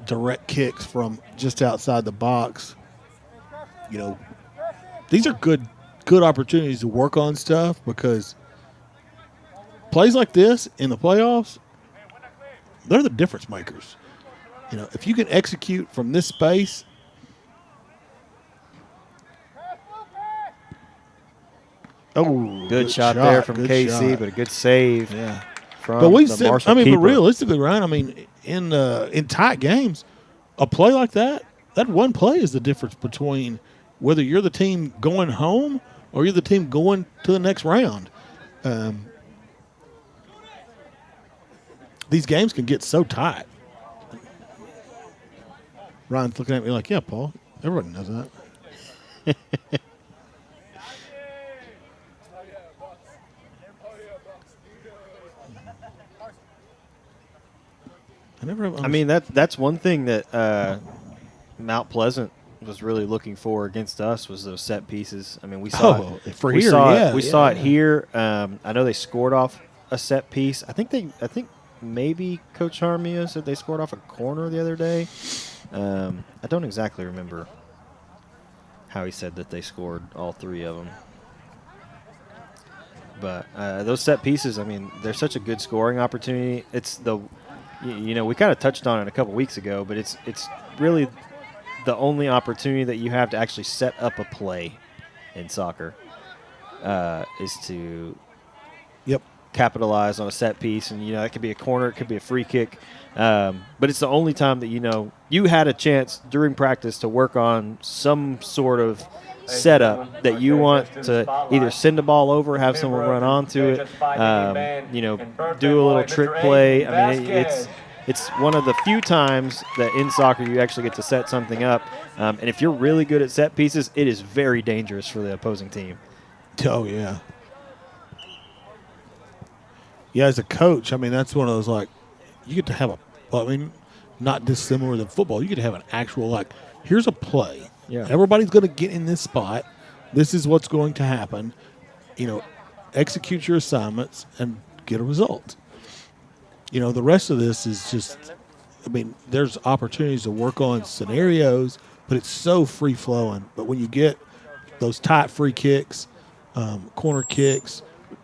[SPEAKER 10] direct kicks from just outside the box. These are good opportunities to work on stuff, because plays like this in the playoffs, they're the difference makers. If you can execute from this space. Oh,
[SPEAKER 8] good shot there from KC, but a good save. From the Marshall keeper.
[SPEAKER 10] But realistically, Ryan, in tight games, a play like that one play is the difference between whether you're the team going home or you're the team going to the next round. These games can get so tight. Ryan's looking at me like, yeah, Paul, everybody knows that.
[SPEAKER 8] That's one thing that Mount Pleasant was really looking for against us, was those set pieces. We saw it here. I know they scored off a set piece. I think maybe Coach Harmia said they scored off a corner the other day. I don't exactly remember how he said that they scored all 3 of them. But those set pieces, they're such a good scoring opportunity. It's we kind of touched on it a couple weeks ago, but it's really the only opportunity that you have to actually set up a play in soccer is to capitalize on a set piece. And, it could be a corner, it could be a free kick. But it's the only time that, you had a chance during practice to work on some sort of setup that you want to either send a ball over, have someone run onto it, do a little trick play. It's one of the few times that in soccer you actually get to set something up. And if you're really good at set pieces, it is very dangerous for the opposing team.
[SPEAKER 10] Oh, yeah. Yeah, as a coach, that's one of those, you get to have not dissimilar than football. You get to have an actual, here's a play.
[SPEAKER 8] Yeah.
[SPEAKER 10] Everybody's going to get in this spot. This is what's going to happen. Execute your assignments and get a result. The rest of this is just, there's opportunities to work on scenarios, but it's so free-flowing. But when you get those tight free kicks, corner kicks,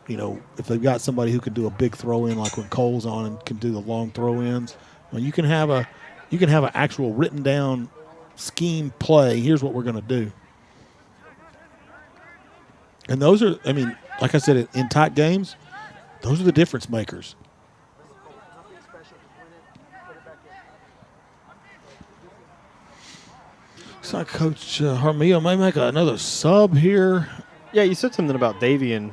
[SPEAKER 10] if they've got somebody who can do a big throw-in, like when Cole's on and can do the long throw-ins, you can have an actual written-down scheme play. Here's what we're going to do. And those are, like I said, in tight games, those are the difference makers. like Coach Harmillo may make another sub here.
[SPEAKER 8] Yeah, you said something about Davian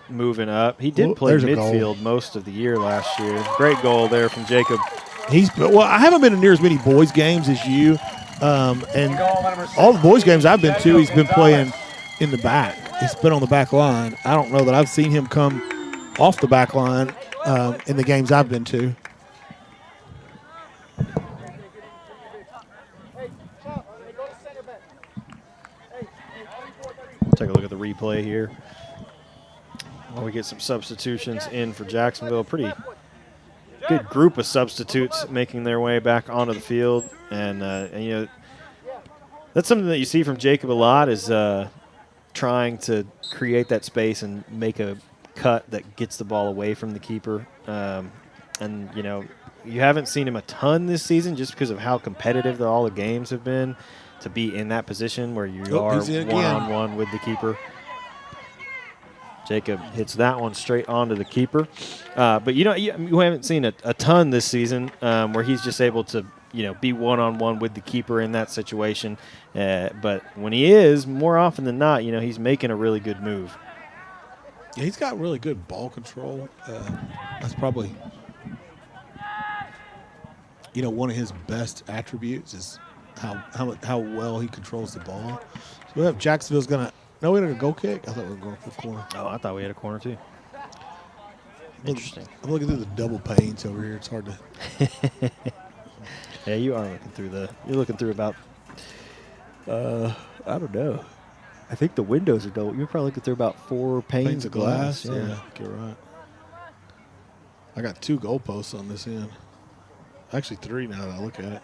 [SPEAKER 8] moving up. He did play
[SPEAKER 10] there's a
[SPEAKER 8] midfield most of the year last year. Great goal there from Jacob.
[SPEAKER 10] I haven't been to near as many boys games as you, and all the boys games I've been to, he's been playing in the back. He's been on the back line. I don't know that I've seen him come off the back line in the games I've been to.
[SPEAKER 8] Take a look at the replay here. While we get some substitutions in for Jacksonville. Pretty good group of substitutes making their way back onto the field. And you know, that's something that you see from Jacob a lot is trying to create that space and make a cut that gets the ball away from the keeper. And, you know, you haven't seen him a ton this season just because of how competitive all the games have been to be in that position where you are one-on-one with the keeper. Jacob hits that one straight onto the keeper. But, you know, you haven't seen a ton this season where he's just able to, you know, be one-on-one with the keeper in that situation. But when he is, more often than not, you know, he's making a really good move.
[SPEAKER 10] Yeah, he's got really good ball control. That's probably, you know, one of his best attributes is how well he controls the ball. So we have Jacksonville's going to – no, we had a goal kick? I thought we were going for a corner.
[SPEAKER 8] Oh, I thought we had a corner too. Interesting.
[SPEAKER 10] I'm looking through the double panes over here. It's hard to –
[SPEAKER 8] Yeah, you are looking through you're looking through about, I don't know. I think the windows are double. You're probably looking through about 4 panes of glass.
[SPEAKER 10] Yeah, you're right. I got 2 goalposts on this end. Actually 3 now that I look at it.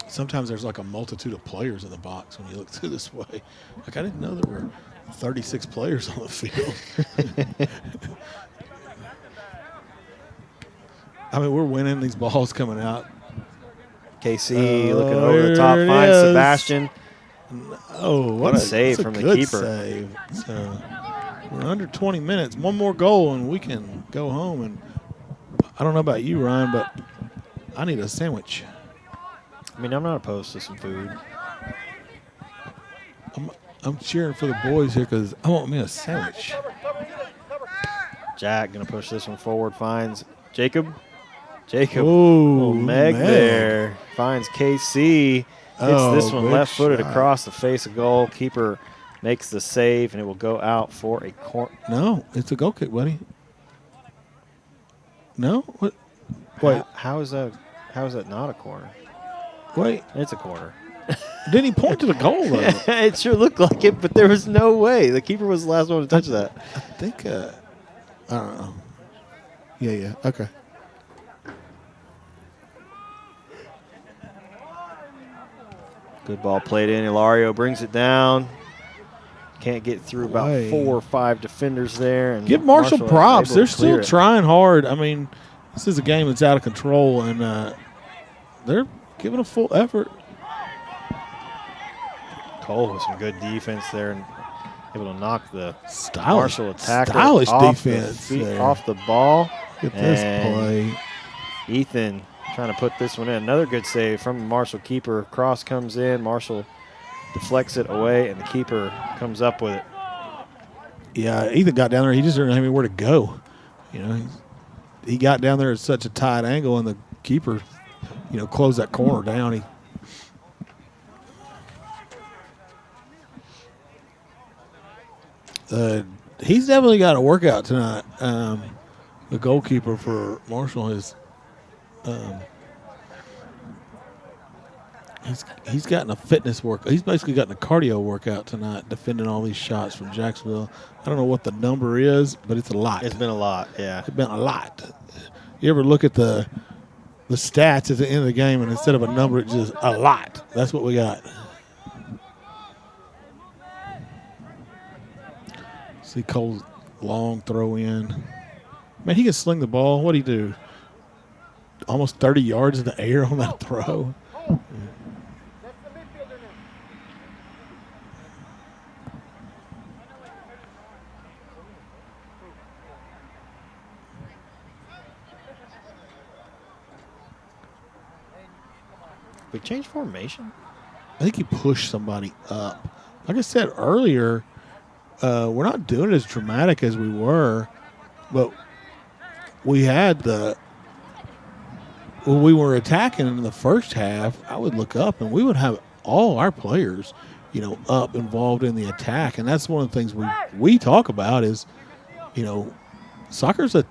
[SPEAKER 10] Sometimes there's like a multitude of players in the box when you look through this way. Like I didn't know there were 36 players on the field. I mean, we're winning these balls coming out.
[SPEAKER 8] KC looking over the top, finds Sebastian.
[SPEAKER 10] Oh,
[SPEAKER 8] what a save from the keeper.
[SPEAKER 10] Save. So we're under 20 minutes. One more goal and we can go home. And I don't know about you, Ryan, but I need a sandwich.
[SPEAKER 8] I mean, I'm not opposed to some food.
[SPEAKER 10] I'm cheering for the boys here because I want me a sandwich.
[SPEAKER 8] Jack going to push this one forward, finds Jacob.
[SPEAKER 10] Oh,
[SPEAKER 8] Meg there. Finds KC. Hits this one left-footed across the face of goal. Keeper makes the save, and it will go out for a corner.
[SPEAKER 10] No, it's a goal kick, buddy. No? What? Wait.
[SPEAKER 8] How is that not a corner?
[SPEAKER 10] Wait.
[SPEAKER 8] It's a corner.
[SPEAKER 10] Didn't he point to the goal, though?
[SPEAKER 8] It sure looked like it, but there was no way. The keeper was the last one to touch that.
[SPEAKER 10] I think, I don't know. Yeah, okay.
[SPEAKER 8] Good ball played in. Ilario brings it down. Can't get through about 4 or 5 defenders there. And
[SPEAKER 10] give Marshall props. They're still trying hard. I mean, this is a game that's out of control, and they're giving a full effort.
[SPEAKER 8] Cole with some good defense there and able to knock the
[SPEAKER 10] Marshall
[SPEAKER 8] attacker
[SPEAKER 10] off
[SPEAKER 8] defense off the ball.
[SPEAKER 10] Look at this play.
[SPEAKER 8] Ethan trying to put this one in. Another good save from the Marshall keeper. Cross comes in. Marshall deflects it away, and the keeper comes up with it.
[SPEAKER 10] Yeah, Ethan got down there. He just didn't have anywhere to go. You know, he got down there at such a tight angle, and the keeper, you know, closed that corner down. He's definitely got a workout tonight. The goalkeeper for Marshall is he's gotten a fitness work. He's basically gotten a cardio workout tonight, defending all these shots from Jacksonville. I don't know what the number is, but it's a lot.
[SPEAKER 8] It's been a lot, yeah.
[SPEAKER 10] It's been a lot. You ever look at the stats at the end of the game, and instead of a number, it's just a lot. That's what we got. See Cole's long throw in. Man, he can sling the ball. What'd he do? Almost 30 yards in the air on that throw. Yeah.
[SPEAKER 8] We changed formation.
[SPEAKER 10] I think he pushed somebody up. Like I said earlier, we're not doing it as dramatic as we were, but we had when we were attacking in the first half, I would look up and we would have all our players, up involved in the attack. And that's one of the things we talk about is, soccer's a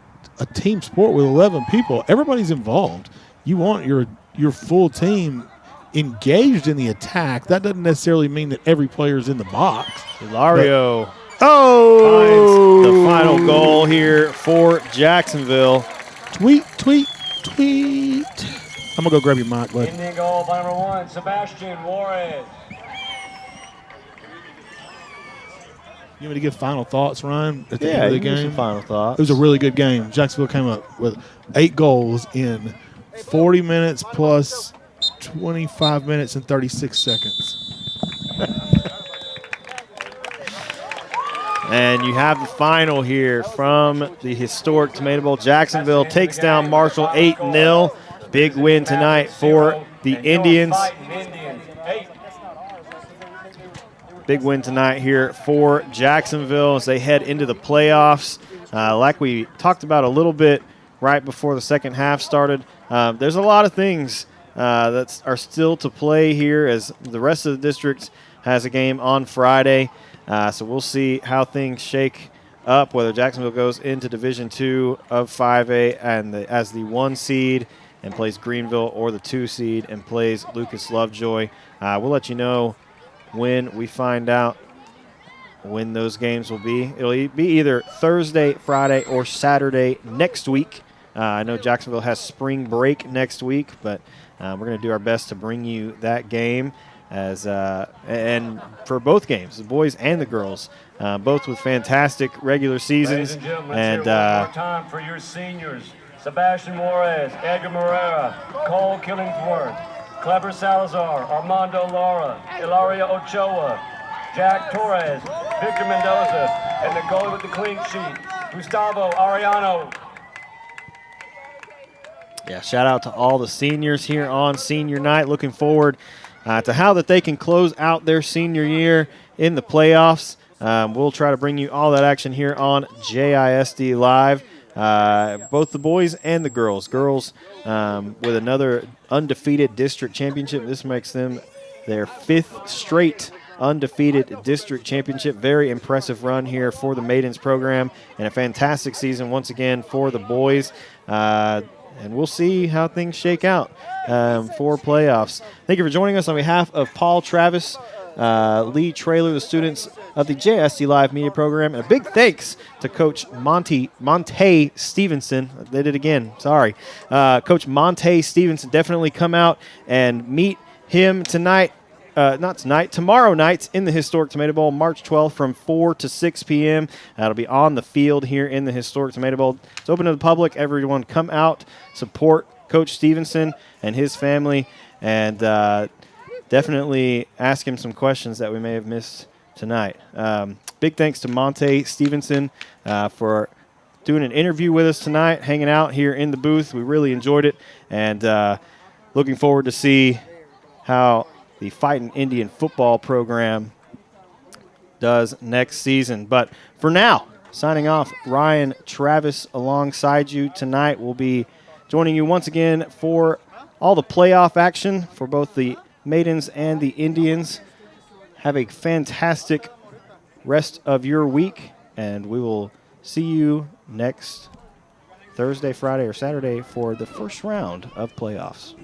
[SPEAKER 10] team sport with 11 people. Everybody's involved. You want your full team engaged in the attack. That doesn't necessarily mean that every player is in the box.
[SPEAKER 8] Hilario finds the final goal here for Jacksonville.
[SPEAKER 10] Tweet. I'm going to go grab your mic, bud.
[SPEAKER 9] Indian goal by number 1, Sebastian Juarez.
[SPEAKER 10] You want me to give final thoughts, Ryan, at the end of the game?
[SPEAKER 8] Some final thoughts.
[SPEAKER 10] It was a really good game. Jacksonville came up with 8 goals in 40 minutes plus 25 minutes and 36 seconds.
[SPEAKER 8] And you have the final here from the historic Tomato Bowl. Jacksonville takes down Marshall 8-0. Big win tonight for the Indians. Big win tonight here for Jacksonville as they head into the playoffs. Like we talked about a little bit right before the second half started, there's a lot of things that are still to play here as the rest of the district has a game on Friday. So we'll see how things shake up, whether Jacksonville goes into Division II of 5A and as the 1 seed and plays Greenville, or the 2 seed and plays Lucas Lovejoy. We'll let you know when we find out when those games will be. It'll be either Thursday, Friday, or Saturday next week. I know Jacksonville has spring break next week, but we're going to do our best to bring you that game and for both games, the boys and the girls, both with fantastic regular seasons.
[SPEAKER 9] Ladies and gentlemen, let's hear one more time for your seniors: Sebastian Juarez, Edgar Morera, Cole Killingsworth, Clever Salazar, Armando Lara, Ilaria Ochoa, Jack Torres, Victor Mendoza, and the goalie with the clean sheet, Gustavo Arellano.
[SPEAKER 8] Yeah, shout out to all the seniors here on senior night. Looking forward to how that they can close out their senior year in the playoffs. We'll try to bring you all that action here on JISD Live. Both the boys and the girls. Girls with another undefeated district championship. This makes them their 5th straight undefeated district championship. Very impressive run here for the Maidens program, and a fantastic season once again for the boys. And we'll see how things shake out for playoffs. Thank you for joining us on behalf of Paul Travis, Lee Traylor, the students of the JSD Live Media Program. And a big thanks to Coach Monte Stevenson. I did it again. Sorry. Coach Monte Stevenson. Definitely come out and meet him tonight. Tomorrow night in the historic Tomato Bowl, March 12th from 4 to 6 p.m. That'll be on the field here in the historic Tomato Bowl. It's open to the public. Everyone come out, support Coach Stevenson and his family, and definitely ask him some questions that we may have missed tonight. Big thanks to Monte Stevenson for doing an interview with us tonight, hanging out here in the booth. We really enjoyed it, and looking forward to see how the Fightin Indian football program does next season. But for now, signing off, Ryan Travis alongside you tonight. We'll be joining you once again for all the playoff action for both the Maidens and the Indians. Have a fantastic rest of your week, and we will see you next Thursday, Friday, or Saturday for the first round of playoffs.